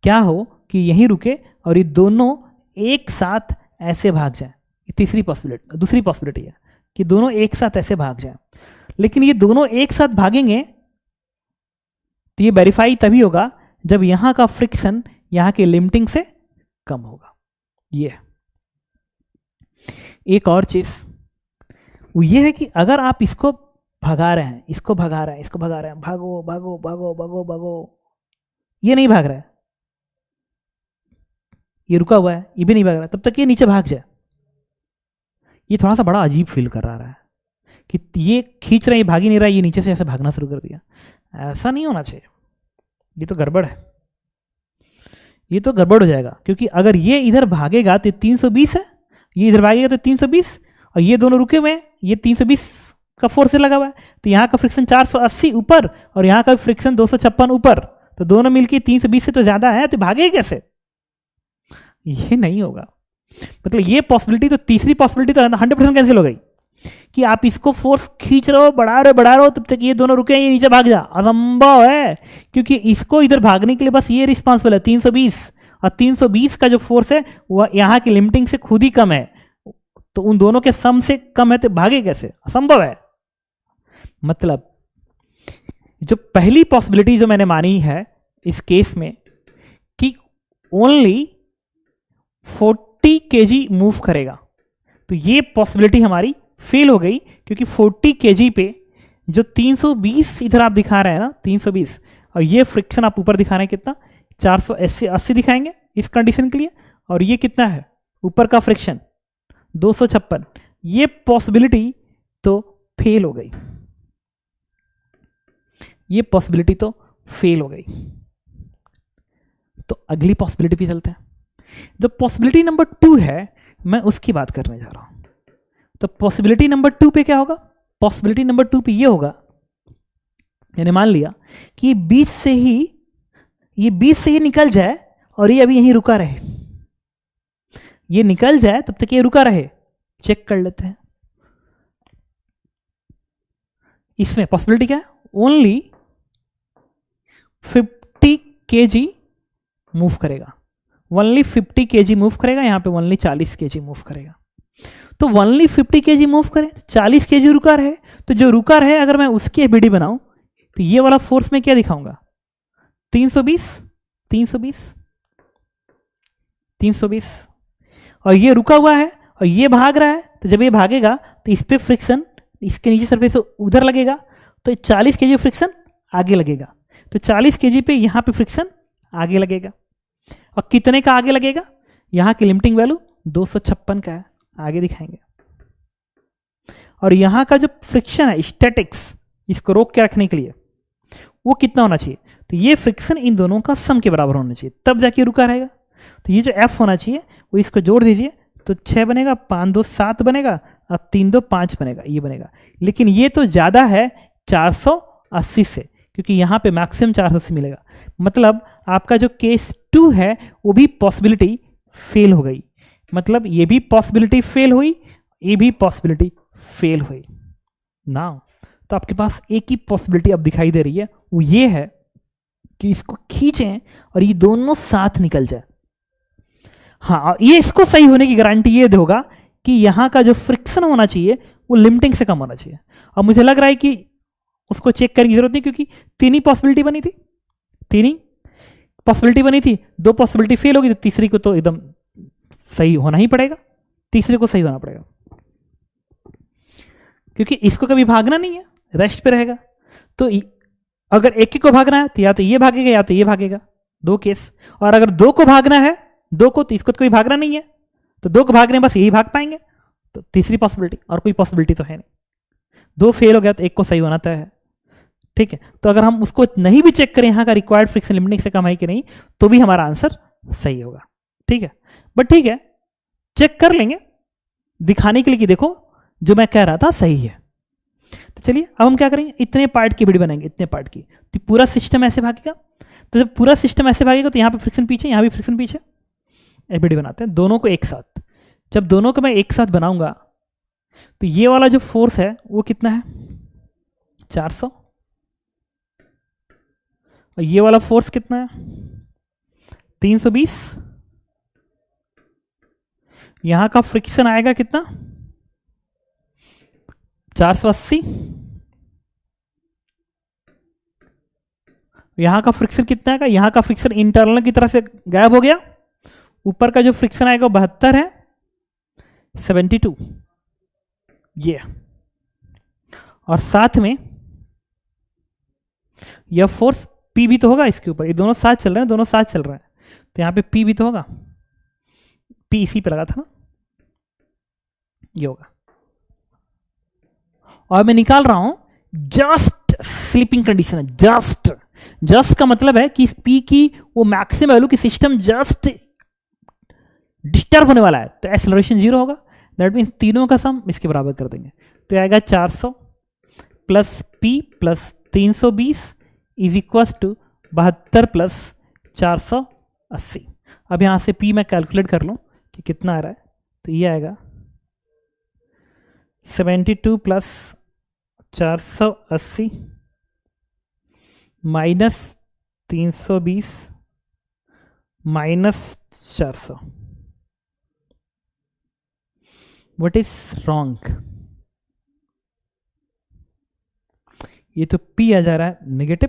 क्या हो कि यहीं रुके और ये दोनों एक साथ ऐसे भाग जाए। तीसरी पॉसिबिलिटी, दूसरी पॉसिबिलिटी है कि दोनों एक साथ ऐसे भाग जाए। लेकिन ये दोनों एक साथ भागेंगे तो ये वेरीफाई तभी होगा जब यहां का फ्रिक्शन यहां के लिमिटिंग से कम होगा। ये एक और चीज वो ये है कि अगर आप इसको भगा रहे हैं, भागो भागो भागो भागो, ये नहीं भाग रहा है, ये रुका हुआ है, ये भी नहीं भाग रहा है, तब तक ये नीचे भाग जाए। ये थोड़ा सा बड़ा अजीब फील कर रहा है कि ये खींच रहा है, ये भाग ही नहीं रहा है, ये नीचे से ऐसे भागना शुरू कर दिया। ऐसा नहीं होना चाहिए, ये तो गड़बड़ है, ये तो गड़बड़ हो जाएगा। क्योंकि अगर ये इधर भागेगा तो 320 है, ये इधर भागेगा तो 320, और ये दोनों रुके हुए हैं, ये 320 का फोर्स से लगा हुआ है, तो यहाँ का फ्रिक्शन 480 ऊपर और यहाँ का फ्रिक्शन 256 ऊपर, तो दोनों मिलके 320 से तो ज्यादा है, तो भागेगा कैसे? ये नहीं होगा। मतलब ये पॉसिबिलिटी तो, तीसरी पॉसिबिलिटी तो 100% कैंसिल हो गई कि आप इसको फोर्स खींच रहे हो, बढ़ा रहे हो, तब तक ये दोनों रुके, ये नीचे भाग जा, असंभव है। क्योंकि इसको इधर भागने के लिए बस ये रिस्पॉन्सिबल है 320, और 320 का जो फोर्स है वह यहाँ की लिमिटिंग से खुद ही कम है, तो उन दोनों के सम से कम है, तो भागे कैसे? असंभव है। मतलब जो पहली पॉसिबिलिटी जो मैंने मानी है इस केस में कि ओनली 40 kg मूव करेगा, तो ये पॉसिबिलिटी हमारी फेल हो गई। क्योंकि 40 kg पे जो 320 इधर आप दिखा रहे हैं ना, 320, और ये फ्रिक्शन आप ऊपर दिखा रहे हैं कितना, 480 दिखाएंगे इस कंडीशन के लिए, और ये कितना है ऊपर का फ्रिक्शन 256, ये पॉसिबिलिटी तो फेल हो गई, ये पॉसिबिलिटी तो फेल हो गई। तो अगली पॉसिबिलिटी पे चलते हैं। जो पॉसिबिलिटी नंबर 2 है, मैं उसकी बात करने जा रहा हूं। तो पॉसिबिलिटी नंबर 2 पे क्या होगा? पॉसिबिलिटी नंबर 2 पे ये होगा, मैंने मान लिया कि ये बीच से ही निकल जाए और ये अभी यहीं रुका रहे, ये निकल जाए तब तक ये रुका रहे। चेक कर लेते हैं इसमें पॉसिबिलिटी क्या है। ओनली 50 kg मूव करेगा, ओनली 50 kg मूव करेगा, यहां पे ओनली 40 kg मूव करेगा। तो ओनली 50 kg मूव करे, 40 kg रुका रहे, तो जो रुका रहे अगर मैं उसकी एबीडी बनाऊं तो ये वाला फोर्स में क्या दिखाऊंगा, 320, 320, 320, और ये रुका हुआ है और ये भाग रहा है, तो जब ये भागेगा तो इस पे फ्रिक्शन इसके नीचे सरफेस पे उधर लगेगा, तो 40 kg फ्रिक्शन आगे लगेगा, तो 40 kg पे यहां पे फ्रिक्शन आगे लगेगा। और कितने का आगे लगेगा? यहां की लिमिटिंग वैल्यू 256 का है, आगे दिखाएंगे। और यहां का जो फ्रिक्शन है स्टैटिक्स, इसको रोक के रखने के लिए, वो कितना होना चाहिए? तो ये फ्रिक्शन इन दोनों का सम के बराबर होना चाहिए, तब जाके रुका रहेगा। तो ये जो F होना चाहिए वो इसको जोड़ दीजिए, तो 6 बनेगा, 5 2 7 बनेगा, और 3 2 5 बनेगा, ये बनेगा। लेकिन ये तो ज्यादा है 480 से, क्योंकि यहां पे मैक्सिमम 480 मिलेगा। मतलब आपका जो केस 2 है वो भी पॉसिबिलिटी फेल हो गई। मतलब ये भी पॉसिबिलिटी फेल हुई, ये भी पॉसिबिलिटी फेल हुई ना। तो आपके पास एक ही पॉसिबिलिटी अब दिखाई दे रही है, वो ये है कि इसको खींचें और ये दोनों साथ निकल जाए। हाँ, ये इसको सही होने की गारंटी ये होगा कि यहां का जो फ्रिक्शन होना चाहिए वो लिमिटिंग से कम होना चाहिए। और मुझे लग रहा है कि उसको चेक करने की जरूरत नहीं, क्योंकि 3 ही पॉसिबिलिटी बनी थी, 3 ही पॉसिबिलिटी बनी थी, 2 पॉसिबिलिटी फेल होगी, तो तीसरी को तो एकदम सही होना ही पड़ेगा, तीसरे को सही होना पड़ेगा, क्योंकि इसको कभी भागना नहीं है, रेस्ट पे रहेगा। तो अगर एक को भागना है तो या तो ये भागेगा या तो ये भागेगा, 2 केस। और अगर 2 को भागना है, 2 को, तो इसको तो कोई भागना नहीं है, तो 2 को भागने बस यही भाग पाएंगे, तो तीसरी पॉसिबिलिटी, और कोई पॉसिबिलिटी तो है नहीं। 2 फेल हो गया तो 1 को सही होना तय है, ठीक है। तो अगर हम उसको नहीं भी चेक करें यहाँ का रिक्वायर्ड फ्रिक्शन लिमिटिंग से कम है कि नहीं, तो भी हमारा आंसर सही होगा, ठीक है। बट ठीक है, चेक कर लेंगे दिखाने के लिए कि देखो जो मैं कह रहा था सही है। तो चलिए अब हम क्या करेंगे, इतने पार्ट की वीडियो बनाएंगे, इतने पार्ट की, तो पूरा सिस्टम ऐसे भागेगा। तो जब पूरा सिस्टम ऐसे भागेगा तो यहाँ पे फ्रिक्शन पीछे, यहाँ भी फ्रिक्शन पीछे, वीडियो बनाते हैं दोनों को एक साथ। जब दोनों को मैं एक साथ बनाऊंगा तो ये वाला जो फोर्स है वो कितना है, 400, और ये वाला फोर्स कितना है, 320। यहां का फ्रिक्शन आएगा कितना, 480। यहां का फ्रिक्शन कितना आएगा, यहां का फ्रिक्शन इंटरनल की तरफ से गायब हो गया, ऊपर का जो फ्रिक्शन आएगा 72 है, 72 ये। और साथ में यह फोर्स P भी तो होगा इसके ऊपर, ये दोनों साथ चल रहे हैं, दोनों साथ चल रहे हैं, तो यहाँ पे P भी तो होगा, P इसी पे लगा था ना, ये होगा। और मैं निकाल रहा हूं जस्ट स्लीपिंग कंडीशन है, जस्ट, जस्ट का मतलब है कि इस P की वो मैक्सिमम वैल्यू की सिस्टम जस्ट डिस्टर्ब होने वाला है, तो एक्सेलरेशन 0 होगा। दैट मीन्स तीनों का सम इसके बराबर कर देंगे, तो आएगा 400 plus P plus 320 is equal to 72 plus 480। अब यहां से P मैं कैलकुलेट कर लूं कि कितना आ रहा है, तो ये आएगा 72 plus 480 minus 320 minus 400। What is wrong? ये तो P आ जा रहा है negative,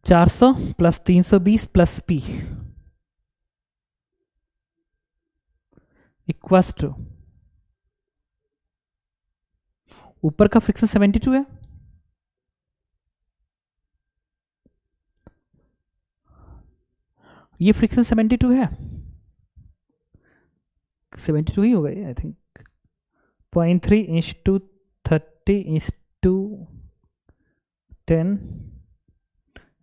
400 plus 320 plus P equals to, ऊपर का फ्रिक्शन 72 है, ये फ्रिक्शन 72 है, 72 ही होगा I think, 0.3 into 30 into 10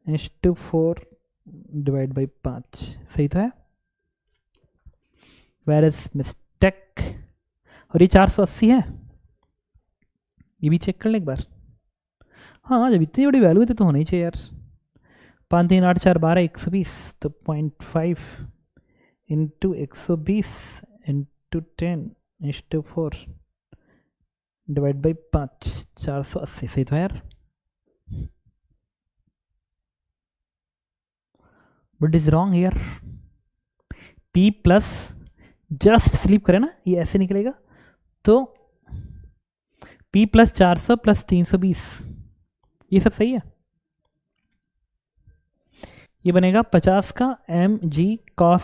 into 4 divide by 5, सही तो है। Where is mistake? और ये 480 है, ये भी चेक कर ले एक बार। हाँ, जब इतनी बड़ी वैल्यू है तो होना ही चाहिए यार। 5 3 8 4 12 120, तो 0.5 into 120 into 10 into 4 divide by 5, 480, सही तो है यार। But is wrong here, P plus just sleep करें ना, ये ऐसे निकलेगा, तो P प्लस 400 प्लस 320, ये सब सही है। ये बनेगा 50 का mg cos,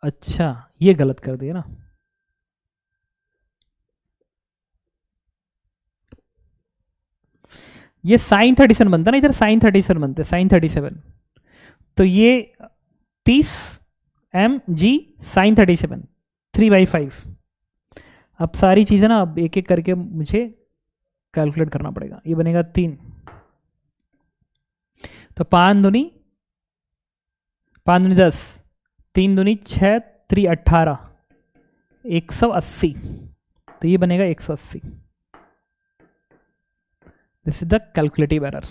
अच्छा ये गलत कर दिया ना, ये साइन 37 बनता ना, इधर साइन 37 बनते, साइन 37, तो ये 30 mg साइन 37 3/5। अब सारी चीजें ना अब एक एक करके मुझे कैलकुलेट करना पड़ेगा। ये बनेगा 3, तो 5 दूनी 10, 3 दूनी 6, 3 18, 180, तो ये बनेगा 180। This is the calculative error,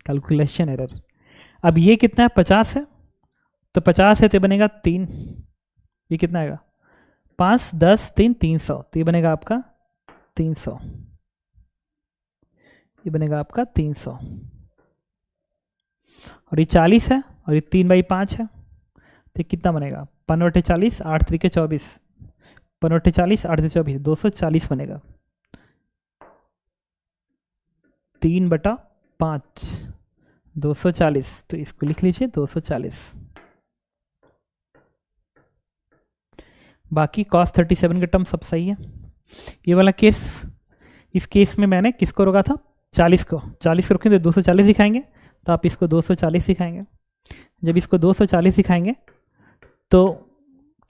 calculation error. अब ये कितना है, 50 है, तो 50 है तो बनेगा 3, ये कितना आएगा 5 10 3 300, तो ये बनेगा आपका 300, ये बनेगा आपका 300। और ये 40 है और ये 3/5 है, तो ये कितना बनेगा 5/40, 8 3 के 24, 5/40 8 24, 240 बनेगा, 3/5 240, तो इसको लिख लीजिए 240। बाकी cos 37 के टर्म सब सही है। ये वाला केस, इस केस में मैंने किसको रोका था, 40 को, 40 को रोकेंगे तो 240 दिखाएंगे, तो आप इसको 240 दिखाएंगे। जब इसको 240 दिखाएंगे तो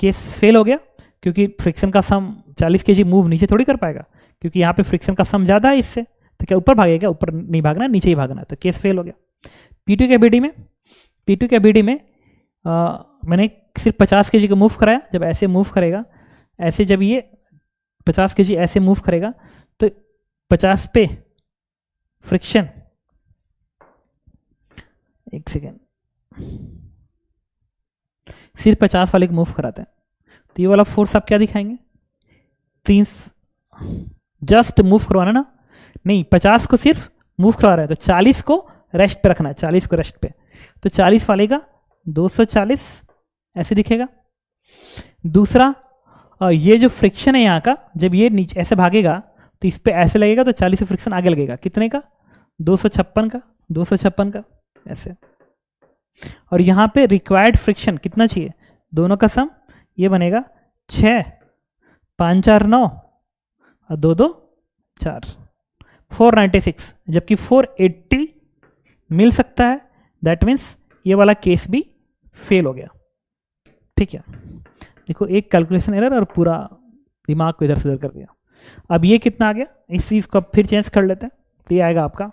केस फेल हो गया, क्योंकि फ्रिक्शन का सम 40 kg मूव नीचे थोड़ी कर पाएगा, क्योंकि यहाँ पे फ्रिक्शन का सम ज़्यादा है इससे, तो क्या ऊपर भागेगा, ऊपर नहीं भागना, नीचे ही भागना है, तो केस फेल हो गया। P2 के BD में मैंने सिर्फ 50 kg को मूव कराया, जब ऐसे मूव करेगा, ऐसे जब ये 50 kg ऐसे मूव करेगा तो 50 पे फ्रिक्शन, एक सेकेंड, सिर्फ 50 वाले को मूव कराते हैं, तो ये वाला फोर्स आप क्या दिखाएंगे, 3 जस्ट मूव करवाना ना, नहीं 50 को सिर्फ मूव करवा रहे हैं, तो 40 को रेस्ट पे रखना है, 40 को रेस्ट पे, तो 40 वाले का 240 ऐसे दिखेगा। दूसरा, ये जो फ्रिक्शन है यहाँ का, जब ये नीचे ऐसे भागेगा तो इस पे ऐसे लगेगा, तो 40 से फ्रिक्शन आगे लगेगा, कितने का 256 का ऐसे। और यहाँ पे रिक्वायर्ड फ्रिक्शन कितना चाहिए, दोनों का सम, ये बनेगा 6 5 4 9 और 2 2 4, 496, जबकि 480 मिल सकता है। दैट मीन्स ये वाला केस भी फेल हो गया। ठीक है, देखो एक कैलकुलेशन एरर और पूरा दिमाग को इधर से उधर कर दिया। अब ये कितना आ गया, इस चीज को अब फिर चेंज कर लेते हैं। तो ये आएगा आपका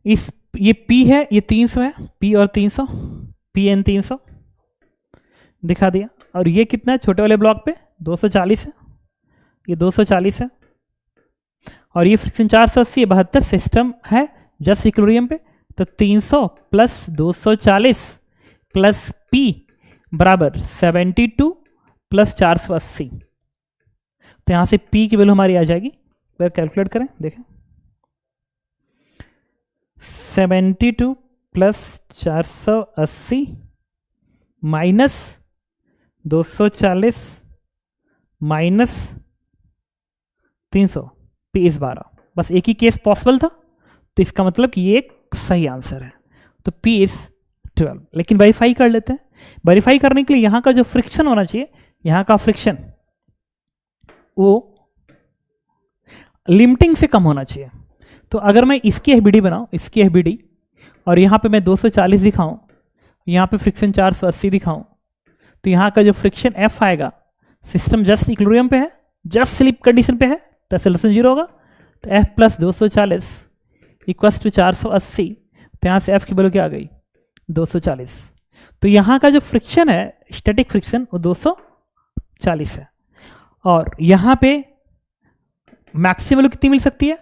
इस, ये P है, ये 300 है, P और 300, PN 300 दिखा दिया। और ये कितना है छोटे वाले ब्लॉक पे 240 है, ये 240 है। और ये फ्रिक्शन 480 72 सिस्टम है जस्ट इक्विलिब्रियम पे। तो 300 प्लस 240 प्लस P बराबर 72 प्लस 480। तो यहां से P की वैल्यू हमारी आ जाएगी, अगर कैलकुलेट करें देखें, 72 प्लस 480 माइनस 240 माइनस 300, P इस 12। बस एक ही केस पॉसिबल था, तो इसका मतलब कि ये एक सही आंसर है। तो P इज 12। लेकिन वेरीफाई कर लेते हैं। वेरीफाई करने के लिए यहां का जो फ्रिक्शन होना चाहिए, यहां का फ्रिक्शन वो लिमिटिंग से कम होना चाहिए। तो अगर मैं इसकी FBD बनाऊं, इसकी FBD, और यहां पे मैं 240 दिखाऊं, यहां पे फ्रिक्शन 480 दिखाऊं, तो यहां का जो फ्रिक्शन F आएगा, सिस्टम जस्ट इक्विलिब्रियम पे है, जस्ट स्लिप कंडीशन पे है, तो सोल्यूशन 0 होगा। तो F प्लस 240 इक्वल्स टू 480। तो यहां से F की वैल्यू क्या आ गई 240। तो यहां का जो फ्रिक्शन है स्टैटिक फ्रिक्शन वो 240 है। और यहां पे मैक्सिमम वैल्यू कितनी मिल सकती है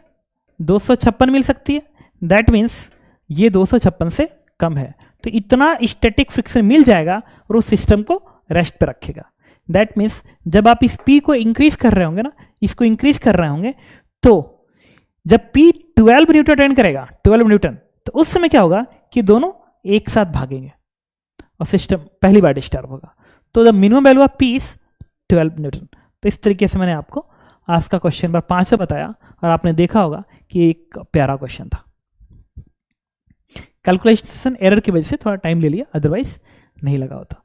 256 मिल सकती है। दैट मीन्स ये 256 से कम है। तो इतना स्टैटिक फ्रिक्शन मिल जाएगा और उस सिस्टम को रेस्ट पे रखेगा। दैट मीन्स जब आप इस P को इंक्रीज कर रहे होंगे ना, इसको इंक्रीज कर रहे होंगे, तो जब P 12 न्यूटन अटेंड करेगा, 12 न्यूटन, तो उस समय क्या होगा कि दोनों एक साथ भागेंगे और सिस्टम पहली बार डिस्टर्ब होगा। तो the minimum value of P is 12 Newton. तो इस तरीके से मैंने आपको आज का क्वेश्चन नंबर 5 में बताया, और आपने देखा होगा कि एक प्यारा क्वेश्चन था। कैलकुलेशन एरर की वजह से थोड़ा टाइम ले लिया, अदरवाइज नहीं लगा होता।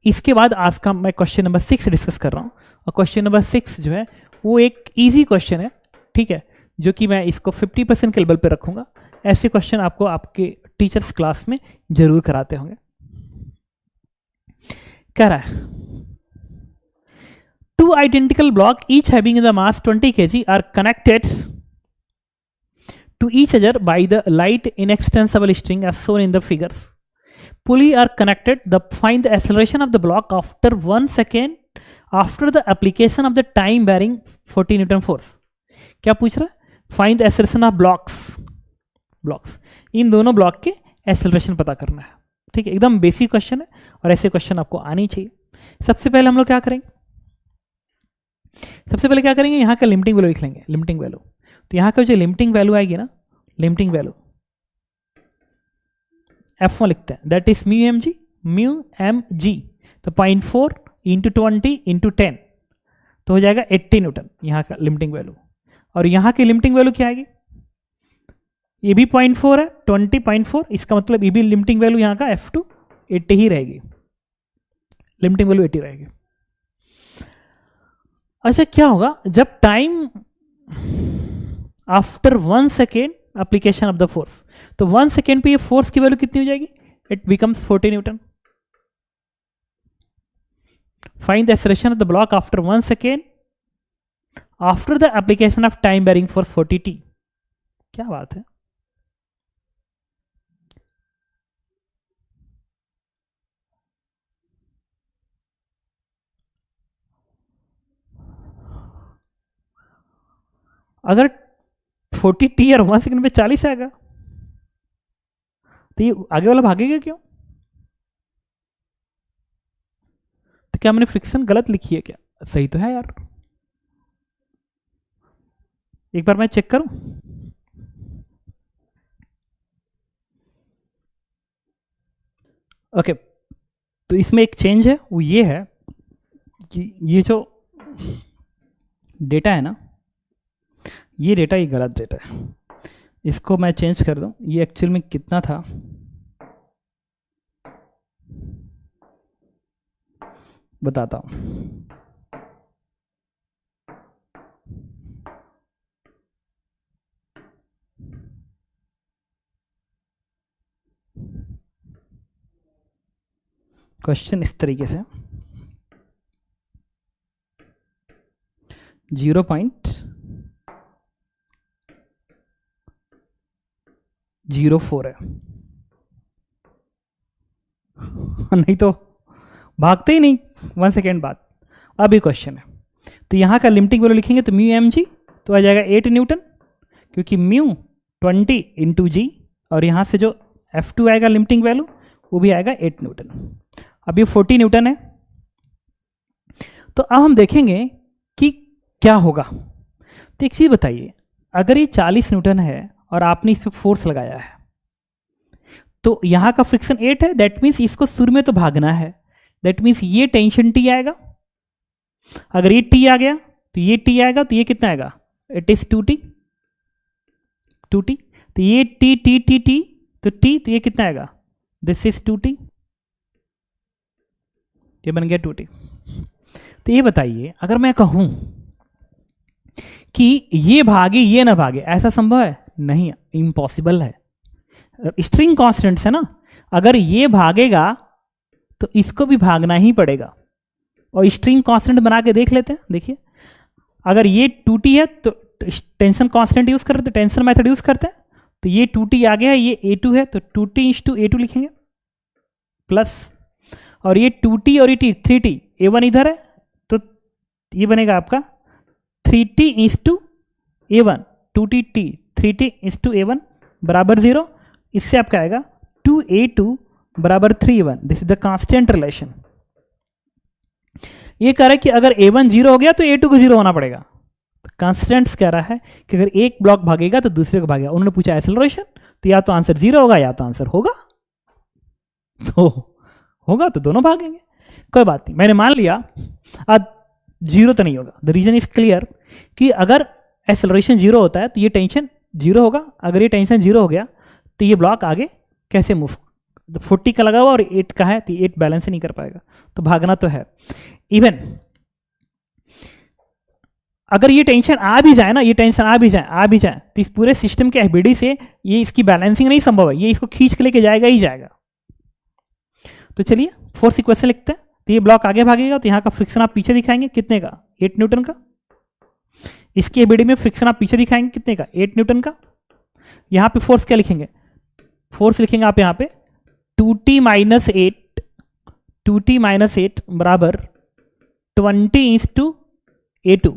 इसके बाद आज का मैं क्वेश्चन नंबर 6 डिस्कस कर रहा हूँ, और क्वेश्चन नंबर 6 जो है वो एक इजी क्वेश्चन है, ठीक है, जो कि मैं इसको 50% के लेवल पे रखूंगा। ऐसे क्वेश्चन आपको आपके टीचर्स क्लास में जरूर कराते होंगे। कह रहा है two identical blocks each having the mass 20 kg are connected to each other by the light inextensible string as shown in the figures. Pulley are connected. Find the acceleration of the block after 1 second after the application of the time bearing 40 Newton force. क्या पूछ रहा है? Find the acceleration of blocks. इन दोनों ब्लॉक के एक्सेलरेशन पता करना है। ठीक है, एकदम बेसिक क्वेश्चन है और ऐसे क्वेश्चन आपको आने चाहिए। सबसे पहले हम लोग क्या करेंगे, सबसे पहले क्या करेंगे, यहाँ का लिमिटिंग वैल्यू लिख लेंगे। लिमिटिंग वैल्यू, तो यहाँ का जो लिमिटिंग वैल्यू आएगी ना, लिमिटिंग वैल्यू F1 लिखते हैं, that is mu M g. तो 0.4 इंटू 20 इंटू 10 तो हो जाएगा 80 न्यूटन यहाँ का लिमिटिंग वैल्यू। और यहाँ की लिमिटिंग वैल्यू क्या आएगी, ये भी 0.4 है, 20.4, इसका मतलब ये भी लिमिटिंग वैल्यू यहाँ का F2 80 ही रहेगी, लिमिटिंग वैल्यू 80 रहेगी। अच्छा, क्या होगा जब time after 1 second application of the force, तो 1 सेकेंड पे ये फोर्स की वैल्यू कितनी हो जाएगी, it becomes 40 newton. Find the acceleration of the block after 1 second after the application of time varying force 40 t। क्या बात है, अगर 40 t और 1 सेकेंड में 40 आएगा तो ये आगे वाला भागेगा क्यों? तो क्या मैंने फ्रिक्शन गलत लिखी है क्या? सही तो है यार, एक बार मैं चेक करूं। ओके, तो इसमें एक चेंज है, वो ये है कि ये जो डेटा है ना, ये डेटा ये गलत डेटा है, इसको मैं चेंज कर दूं। ये एक्चुअल में कितना था, बताता हूं। क्वेश्चन इस तरीके से 0.04 है। नहीं तो भागते ही नहीं 1 सेकेंड बाद। अब ये क्वेश्चन है, तो यहाँ का लिमिटिंग वैल्यू लिखेंगे तो म्यू एम जी तो आ जाएगा 8 न्यूटन, क्योंकि म्यू 20 इंटू जी, और यहाँ से जो F2 आएगा लिमिटिंग वैल्यू वो भी आएगा 8 न्यूटन। अब ये 40 न्यूटन है। तो अब हम देखेंगे कि क्या होगा। तो एक चीज़ बताइए, अगर ये 40 न्यूटन है और आपने इस पर फोर्स लगाया है, तो यहाँ का फ्रिक्शन 8 है, दैट मीन्स इसको शुरू में तो भागना है, दैट मीन्स ये टेंशन T आएगा। अगर ये T आ गया तो ये T आएगा, तो ये कितना आएगा, इट इज 2T। तो ये T T T T तो T, तो ये कितना आएगा, दिस इज 2T, ये बन गया 2T। तो ये बताइए, अगर मैं कहूं कि ये भागे ये ना भागे, ऐसा संभव है? नहीं, इम्पॉसिबल है। स्ट्रिंग कांस्टेंट्स है ना, अगर ये भागेगा तो इसको भी भागना ही पड़ेगा। और स्ट्रिंग कांस्टेंट बना के देख लेते हैं। देखिए, अगर ये 2T है तो टेंशन कांस्टेंट यूज करते हैं, टेंशन मेथड यूज करते हैं, तो ये 2T आ गया है, ये A2 है तो 2T इंटू A2 लिखेंगे प्लस, और ये 2T और ये 3T, A1 इधर है तो ये बनेगा आपका 3T into A1, 2T 3T into A1 बराबर 0। इससे आपका आएगा 2A2 बराबर 3A1। This is the constant relation. ये कह रहा है कि अगर A1 0 हो गया तो A2 को 0 होना पड़ेगा। कांस्टेंट्स कह रहा है कि अगर एक ब्लॉक भागेगा तो दूसरे को भागेगा। उन्होंने पूछा एक्सेलरेशन, तो या तो आंसर 0 होगा या तो आंसर होगा, तो होगा तो दोनों भागेंगे। कोई बात नहीं, मैंने मान लिया आज 0 तो नहीं होगा। द रीजन इज क्लियर कि अगर एक्सेलरेशन 0 होता है तो ये टेंशन 0 होगा। अगर ये टेंशन 0 हो गया तो ये ब्लॉक आगे कैसे मूव, 40 का लगा हुआ और 8 का है तो 8 बैलेंस ही नहीं कर पाएगा, तो भागना तो है। इवन अगर ये टेंशन आ भी जाए ना, ये टेंशन आ भी जाए तो इस पूरे सिस्टम के एफबीडी से ये इसकी बैलेंसिंग नहीं संभव है, ये इसको खींच के लेके जाएगा ही जाएगा। तो चलिए फोर्स इक्वेशन लिखते हैं। तो ये ब्लॉक आगे भागेगा तो यहाँ का फ्रिक्शन आप पीछे दिखाएंगे कितने का, 8 न्यूटन का। इसके एफबीडी में फ्रिक्शन आप पीछे दिखाएंगे कितने का, 8 न्यूटन का। यहाँ पे फोर्स क्या लिखेंगे, फोर्स लिखेंगे आप यहाँ पे 2T माइनस 8 बराबर 20 इंटू A2,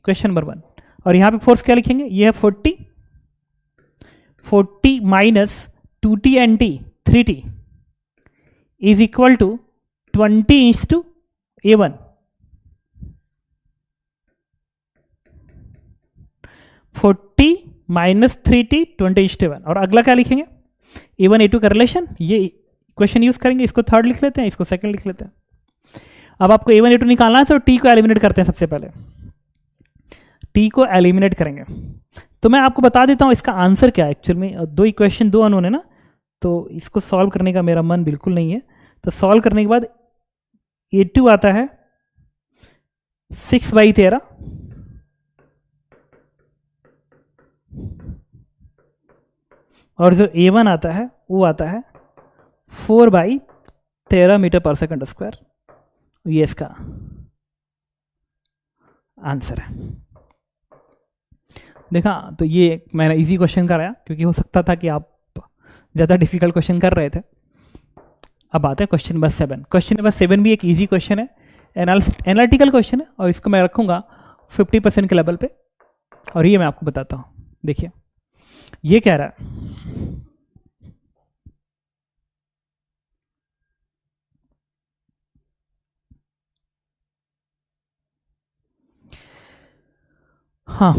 क्वेश्चन नंबर 1। और यहाँ पे फोर्स क्या लिखेंगे, ये है 40 minus 2T and T 3T is equal to 20 into A1। 40 minus 3T 20 into A1। और अगला क्या लिखेंगे, A1 A2 का रिलेशन, ये इक्वेशन यूज करेंगे। इसको थर्ड लिख लेते हैं, इसको सेकंड लिख लेते हैं। अब आपको A1 A2 निकालना है तो T को एलिमिनेट करते हैं। सबसे पहले T को एलिमिनेट करेंगे। तो मैं आपको बता देता हूँ इसका आंसर क्या है। एक्चुअल में दो इक्वेशन दो अननोन है ना, तो इसको सॉल्व करने का मेरा मन बिल्कुल नहीं है। तो सॉल्व करने के बाद A2 आता है 6/13 और जो A1 आता है वो आता है 4/13 मीटर पर सेकंड स्क्वायर। ये इसका आंसर है। देखा, तो ये मैंने इजी क्वेश्चन कराया क्योंकि हो सकता था कि आप ज़्यादा डिफिकल्ट क्वेश्चन कर रहे थे। अब आते हैं क्वेश्चन नंबर 7। क्वेश्चन नंबर 7 भी एक इजी क्वेश्चन है, एनालिटिकल क्वेश्चन है, और इसको मैं रखूंगा 50% के लेवल पे। और ये मैं आपको बताता हूँ। देखिए ये कह रहा है हाँ,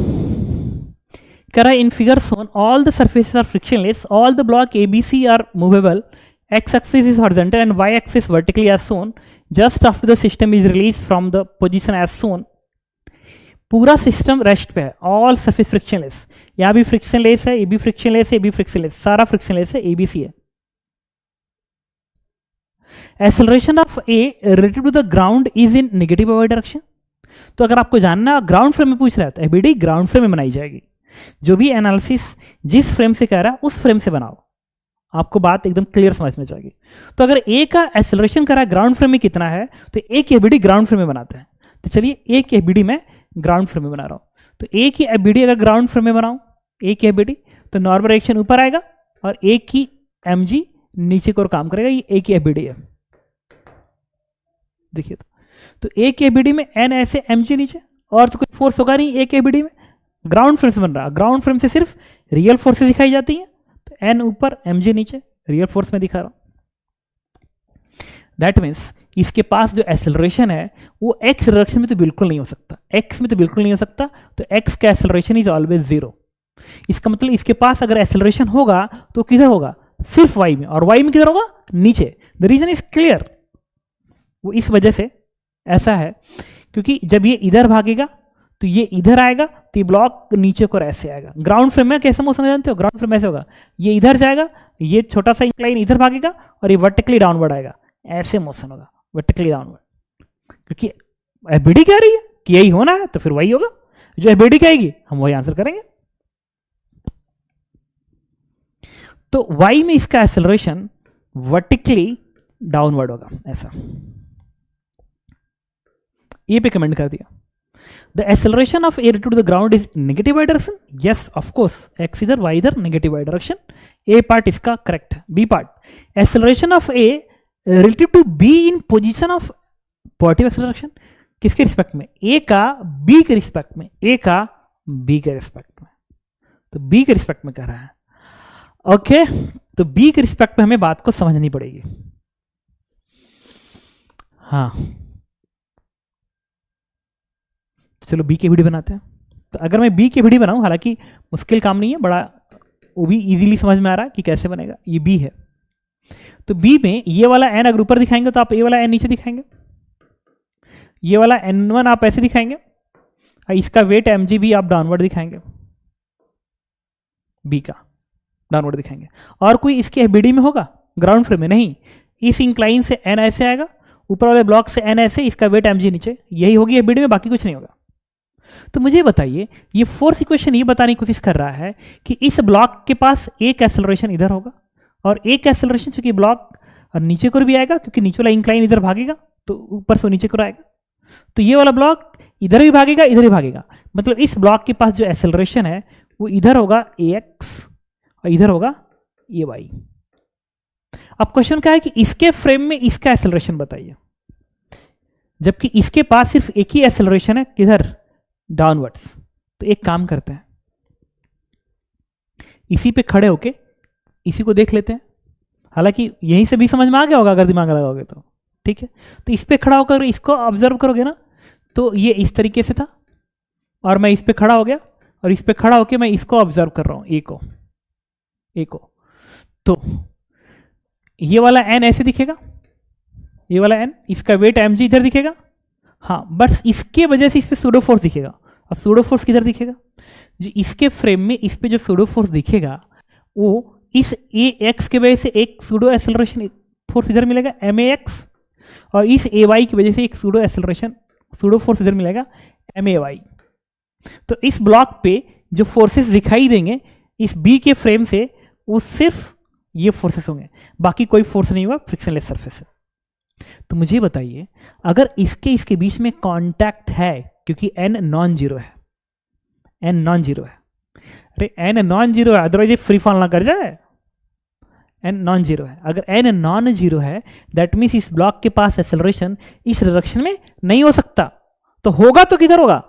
कह रहा है in figure shown all the surfaces are frictionless, all the block ABC are movable, x axis is horizontal and y axis vertically as shown, just after the system is released from the position as shown। पूरा सिस्टम रेस्ट पे है, ऑल सरफेस फ्रिक्शनलेस। यहाँ भी फ्रिक्शनलेस है, ये भी फ्रिक्शनलेस है, ये भी फ्रिक्शनलेस, सारा फ्रिक्शनलेस है, ABC है। Acceleration of A relative to the ground is in negative y direction. तो अगर आपको जानना ग्राउंड फ्रेम में पूछ रहा है तो एफबीडी ग्राउंड फ्रेम में बनाई जाएगी। जो भी एनालिसिस जिस फ्रेम से कह रहा है उस फ्रेम से बनाओ। आपको बात एकदम क्लियर समझ में जाएगी। तो अगर ए का एक्सेलरेशन करा ग्राउंड फ्रेम में कितना है, तो ए की एबीडी ग्राउंड फ्रेम में बनाते हैं। तो चलिए ए की एबीडी मैं ग्राउंड फ्रेम में बना रहा हूं। तो ए की एबीडी अगर ग्राउंड फ्रेम में बनाऊं, ए की एबीडी, तो नॉर्मल रिएक्शन ऊपर आएगा और ए की एमजी नीचे की ओर काम करेगा। ये ए की एबीडी है, देखिए। तो ए की एबीडी में एन ऐसे एमजी नीचे, और तो कोई फोर्स होगा नहीं ए की एबीडी में, ग्राउंड फ्रेम से बन रहा। ग्राउंड फ्रेम से सिर्फ रियल फोर्सेस दिखाई जाती हैं, तो एन ऊपर एमजी नीचे, रियल फोर्स में दिखा रहा हूं। दैट मीन्स इसके पास जो एक्सेलरेशन है वो एक्स डायरेक्शन में तो बिल्कुल नहीं हो सकता, एक्स में तो बिल्कुल नहीं हो सकता। तो एक्स का एक्सेलरेशन इज ऑलवेज जीरो। इसका मतलब इसके पास अगर एक्सेलरेशन होगा तो किधर होगा, सिर्फ वाई में, और वाई में किधर होगा, नीचे। The reason is clear. वो इस वजह से ऐसा है क्योंकि जब ये इधर भागेगा तो ये इधर आएगा, तो ये ब्लॉक नीचे को ऐसे आएगा। ग्राउंड फ्रेम में कैसा मोशन जानते हो, ग्राउंड फ्रेम ऐसे होगा, ये इधर जाएगा, ये छोटा सा इंक्लाइन इधर भागेगा और ये वर्टिकली डाउनवर्ड आएगा, ऐसे मोशन होगा वर्टिकली डाउनवर्ड। क्योंकि एबीडी कह रही है कि यही होना है, तो फिर वही होगा जो एबीडी कहेगी, हम वही आंसर करेंगे। तो वाई में इसका एक्सेलरेशन वर्टिकली डाउनवर्ड होगा, ऐसा। ए पे कमेंट कर दिया। The acceleration of A relative to the ground is negative y direction? Yes, of course. X इधर, y इधर, negative y direction. A part इसका correct है। B part, acceleration of A relative to B in position of positive acceleration, किसके रिस्पेक्ट में, A का B के रिस्पेक्ट में, A का B के रिस्पेक्ट में। तो B के रिस्पेक्ट में कह रहा है। ओके, तो B के रिस्पेक्ट में हमें बात को समझनी पड़ेगी। हाँ, चलो बी के वीडियो बनाते हैं। तो अगर मैं बी के वीडियो बनाऊं, हालांकि मुश्किल काम नहीं है, बड़ा वो भी इजीली समझ में आ रहा है कि कैसे बनेगा। ये बी है, तो बी में ये वाला एन अगर ऊपर दिखाएंगे तो आप ये वाला एन नीचे दिखाएंगे, ये वाला N1 आप ऐसे दिखाएंगे, और इसका वेट mg भी आप डाउनवर्ड दिखाएंगे, बी का डाउनवर्ड दिखाएंगे। और कोई इसके एबीडी में होगा, ग्राउंड फ्रेम में नहीं। इस इंक्लाइन से एन ऐसे आएगा, ऊपर वाले ब्लॉक से एन ऐसे, इसका वेट mg नीचे, यही होगी एबीडी में, बाकी कुछ नहीं होगा। तो मुझे बताइए, ये फोर्स इक्वेशन ये बताने की कोशिश कर रहा है कि इस ब्लॉक के पास एक एक्सेलरेशन इधर होगा और एक एक्सेलरेशन, चूंकि ब्लॉक और नीचे को भी आएगा क्योंकि नीचे वाला इंक्लाइन इधर भागेगा तो ऊपर से नीचे को आएगा, तो ये वाला ब्लॉक इधर भी भागेगा इधर भी भागेगा। मतलब इस ब्लॉक के पास जो एक्सेलरेशन है वो इधर होगा ax और इधर होगा ay। अब क्वेश्चन क्या है कि इसके फ्रेम में इसका एक्सेलरेशन बताइए, जबकि इसके पास सिर्फ एक ही एक्सेलरेशन है, किधर, डाउनवर्ड्स। तो एक काम करते हैं, इसी पे खड़े होके इसी को देख लेते हैं। हालांकि यहीं से भी समझ में आ गया होगा अगर दिमाग लगाओगे तो, ठीक है। तो इस पे खड़ा होकर इसको ऑब्जर्व करोगे ना, तो ये इस तरीके से था और मैं इस पे खड़ा हो गया और इस पे खड़ा होके मैं इसको ऑब्जर्व कर रहा हूं, ए को। तो ये वाला एन ऐसे दिखेगा, ये वाला एन, इसका वेट mg इधर दिखेगा, हाँ, बस इसके वजह से इस पे सूडो फोर्स दिखेगा। और सूडो फोर्स किधर दिखेगा, जो इसके फ्रेम में इस पे जो सूडो फोर्स दिखेगा वो इस ax के वजह से एक सूडो एक्सेलरेशन फोर्स इधर मिलेगा max, और इस ay की वजह से एक सूडो एक्सेलरेशन सूडो फोर्स इधर मिलेगा may। तो इस ब्लॉक पे जो फोर्सेस दिखाई देंगे इस बी के फ्रेम से, वो सिर्फ ये फोर्सेस होंगे, बाकी कोई फोर्स नहीं हुआ, फ्रिक्शनलेस सरफेस है। तो मुझे बताइए, अगर इसके बीच में कांटेक्ट है, क्योंकि n नॉन जीरो है, n नॉन जीरो है, अरे n नॉन जीरो है, अदरवाइज ये फ्री फॉल ना कर जाए। n नॉन जीरो है, अगर n नॉन जीरो है दैट मीन्स इस ब्लॉक के पास एक्सेलरेशन इस डायरेक्शन में नहीं हो सकता। तो होगा तो किधर होगा,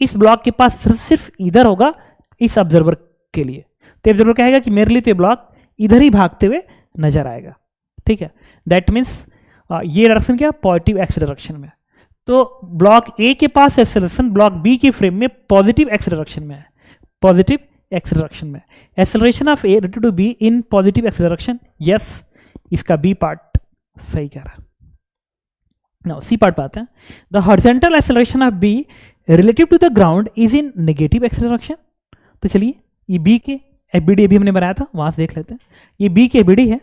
इस ब्लॉक के पास सिर्फ इधर होगा इस ऑब्जर्वर के लिए। तो ऑब्जर्वर कहेगा कि मेरे लिए तो ये ब्लॉक इधर ही भागते हुए नजर आएगा, ठीक है। दैट मीन्स ये डायरेक्शन क्या, पॉजिटिव एक्स डायरेक्शन में। तो ब्लॉक ए के पास एक्सेलरेशन ब्लॉक बी के फ्रेम में पॉजिटिव एक्स डायरेक्शन में है, पॉजिटिव एक्स डायरेक्शन में। Acceleration of A relative to B in positive x direction, yes, इसका बी पार्ट सही कह रहा है। नाउ सी पार्ट पाते हैं। The horizontal acceleration of B relative to the ground is in negative x direction. तो चलिए, ये बी के एबीडी अभी हमने बनाया था, वहां से देख लेते हैं। ये बी के एबीडी है,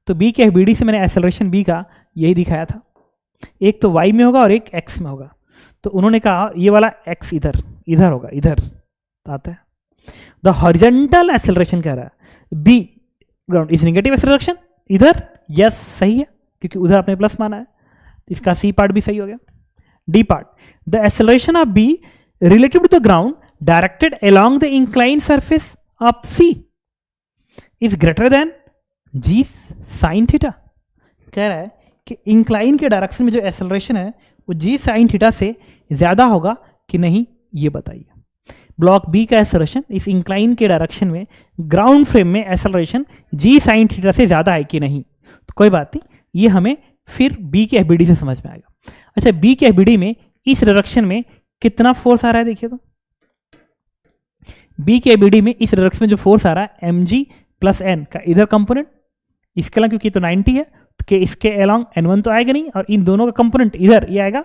तो बी के एबीडी से मैंने एक्सेलरेशन बी का यही दिखाया था, एक तो y में होगा और एक x में होगा। तो उन्होंने कहा ये वाला x इधर होगा, इधर आता है। द हॉरिजॉन्टल एक्सेलरेशन कह रहा है, b ground is negative acceleration इधर, यस सही है क्योंकि उधर आपने प्लस माना है, तो इसका सी पार्ट भी सही हो गया। D part, the acceleration of B relative to the ground directed along the incline surface of C is greater than g sine theta. कह रहा है कि इंक्लाइन के डायरेक्शन में जो एक्सेलरेशन है वो जी साइन थीटा से ज्यादा होगा कि नहीं, ये बताइए। ब्लॉक बी का एक्सेलरेशन इस इंक्लाइन के डायरेक्शन में ग्राउंड फ्रेम में एक्सेलरेशन जी साइन थीटा से ज्यादा है कि नहीं, तो कोई बात नहीं, ये हमें फिर बी के एफबीडी से समझ में आएगा। अच्छा, बी के एफबीडी में इस डायरेक्शन में कितना फोर्स आ रहा है देखिए, तो बी के एफबीडी में इस डायरेक्शन में जो फोर्स आ रहा है एम जी प्लस एन का इधर कंपोनेंट, इसके अलावा क्योंकि तो 90 है तो कि इसके अलोंग N1 तो आएगा नहीं, और इन दोनों का कंपोनेंट इधर ये आएगा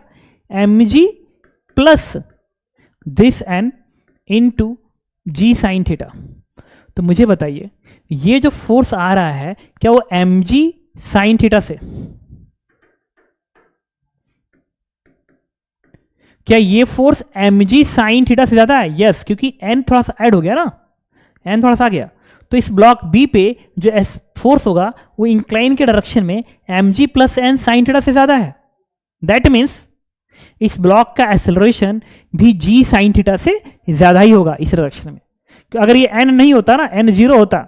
m g plus this N into g sine theta. तो मुझे बताइए ये जो फोर्स आ रहा है क्या वो एम जी साइन थीटा से, क्या ये force m g sine theta से ज्यादा है? यस, क्योंकि एन थोड़ा सा ऐड हो गया ना, एन थोड़ा सा आ गया, तो इस ब्लॉक बी पे जो फोर्स होगा वो इंक्लाइन के डायरेक्शन में m g plus N sine theta से ज्यादा है। दैट मीन्स इस ब्लॉक का एक्सेलरेशन भी जी साइन थीटा से ज्यादा ही होगा इस डायरेक्शन में। अगर ये एन नहीं होता ना, एन जीरो होता,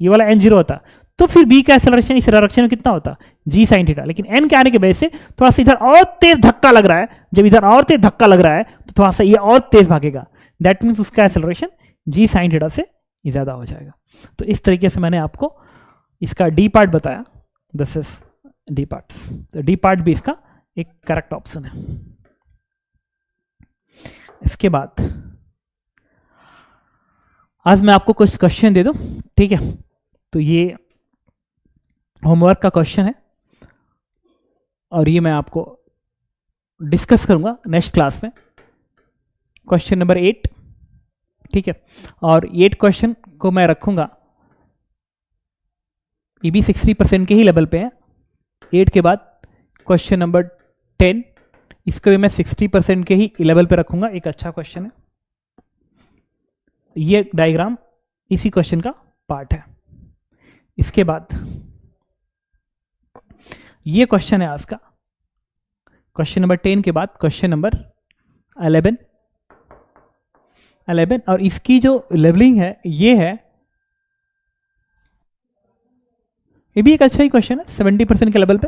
ये वाला एन जीरो होता, तो फिर बी का एक्सेलरेशन इस डायरेक्शन में कितना होता, जी साइन थीटा। लेकिन एन के आने की वजह से थोड़ा सा इधर और तेज धक्का लग रहा है, जब इधर और तेज धक्का लग रहा है तो थोड़ा सा ये और तेज भागेगा, दैट मीन्स उसका एक्सेलरेशन जी साइन थीटा से ज्यादा हो जाएगा। तो इस तरीके से मैंने आपको इसका डी पार्ट बताया, दिस इज डी पार्ट्स। तो डी पार्ट भी इसका एक करेक्ट ऑप्शन है। इसके बाद आज मैं आपको कुछ क्वेश्चन दे दूं, ठीक है, तो ये होमवर्क का क्वेश्चन है और ये मैं आपको डिस्कस करूंगा नेक्स्ट क्लास में, क्वेश्चन नंबर 8, ठीक है। और 8 क्वेश्चन को मैं रखूंगा, ये भी 60% के ही लेवल पे है। 8 के बाद क्वेश्चन नंबर 10, इसको भी मैं 60% के ही लेवल पे रखूंगा, एक अच्छा क्वेश्चन है। ये डायग्राम इसी क्वेश्चन का पार्ट है। इसके बाद ये क्वेश्चन है आज का, क्वेश्चन नंबर 10 के बाद क्वेश्चन नंबर 11, और इसकी जो लेवलिंग है ये है, ये भी एक अच्छा ही क्वेश्चन है 70% के लेवल पे।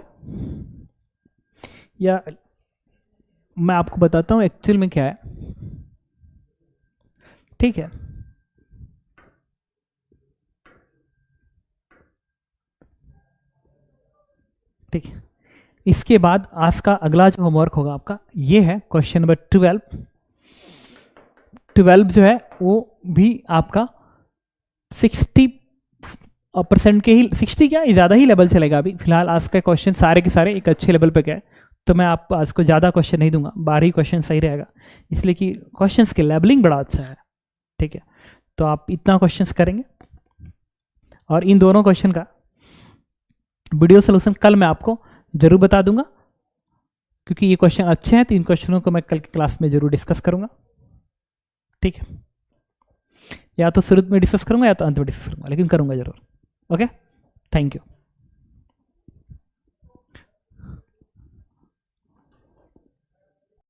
या मैं आपको बताता हूं एक्चुअल में क्या है, ठीक है। ठीक है, इसके बाद आज का अगला जो होमवर्क होगा आपका ये है क्वेश्चन नंबर 12 जो है वो भी आपका 60% के ही, 60 क्या ज़्यादा ही लेवल चलेगा। अभी फिलहाल आज का क्वेश्चन सारे के सारे एक अच्छे लेवल पे गए, तो मैं आप आज को ज़्यादा क्वेश्चन नहीं दूंगा, 12 ही क्वेश्चन सही रहेगा, इसलिए कि क्वेश्चंस की लेवलिंग बड़ा अच्छा है, ठीक है। तो आप इतना क्वेश्चंस करेंगे और इन दोनों क्वेश्चन का वीडियो सोल्यूशन कल मैं आपको जरूर बता दूंगा, क्योंकि ये क्वेश्चन अच्छे हैं, तो इन क्वेश्चनों को मैं कल की क्लास में जरूर डिस्कस करूंगा, ठीक है। या तो शुरू में डिस्कस करूंगा या तो अंत में डिस्कस करूंगा, लेकिन करूंगा जरूर। Okay, thank you.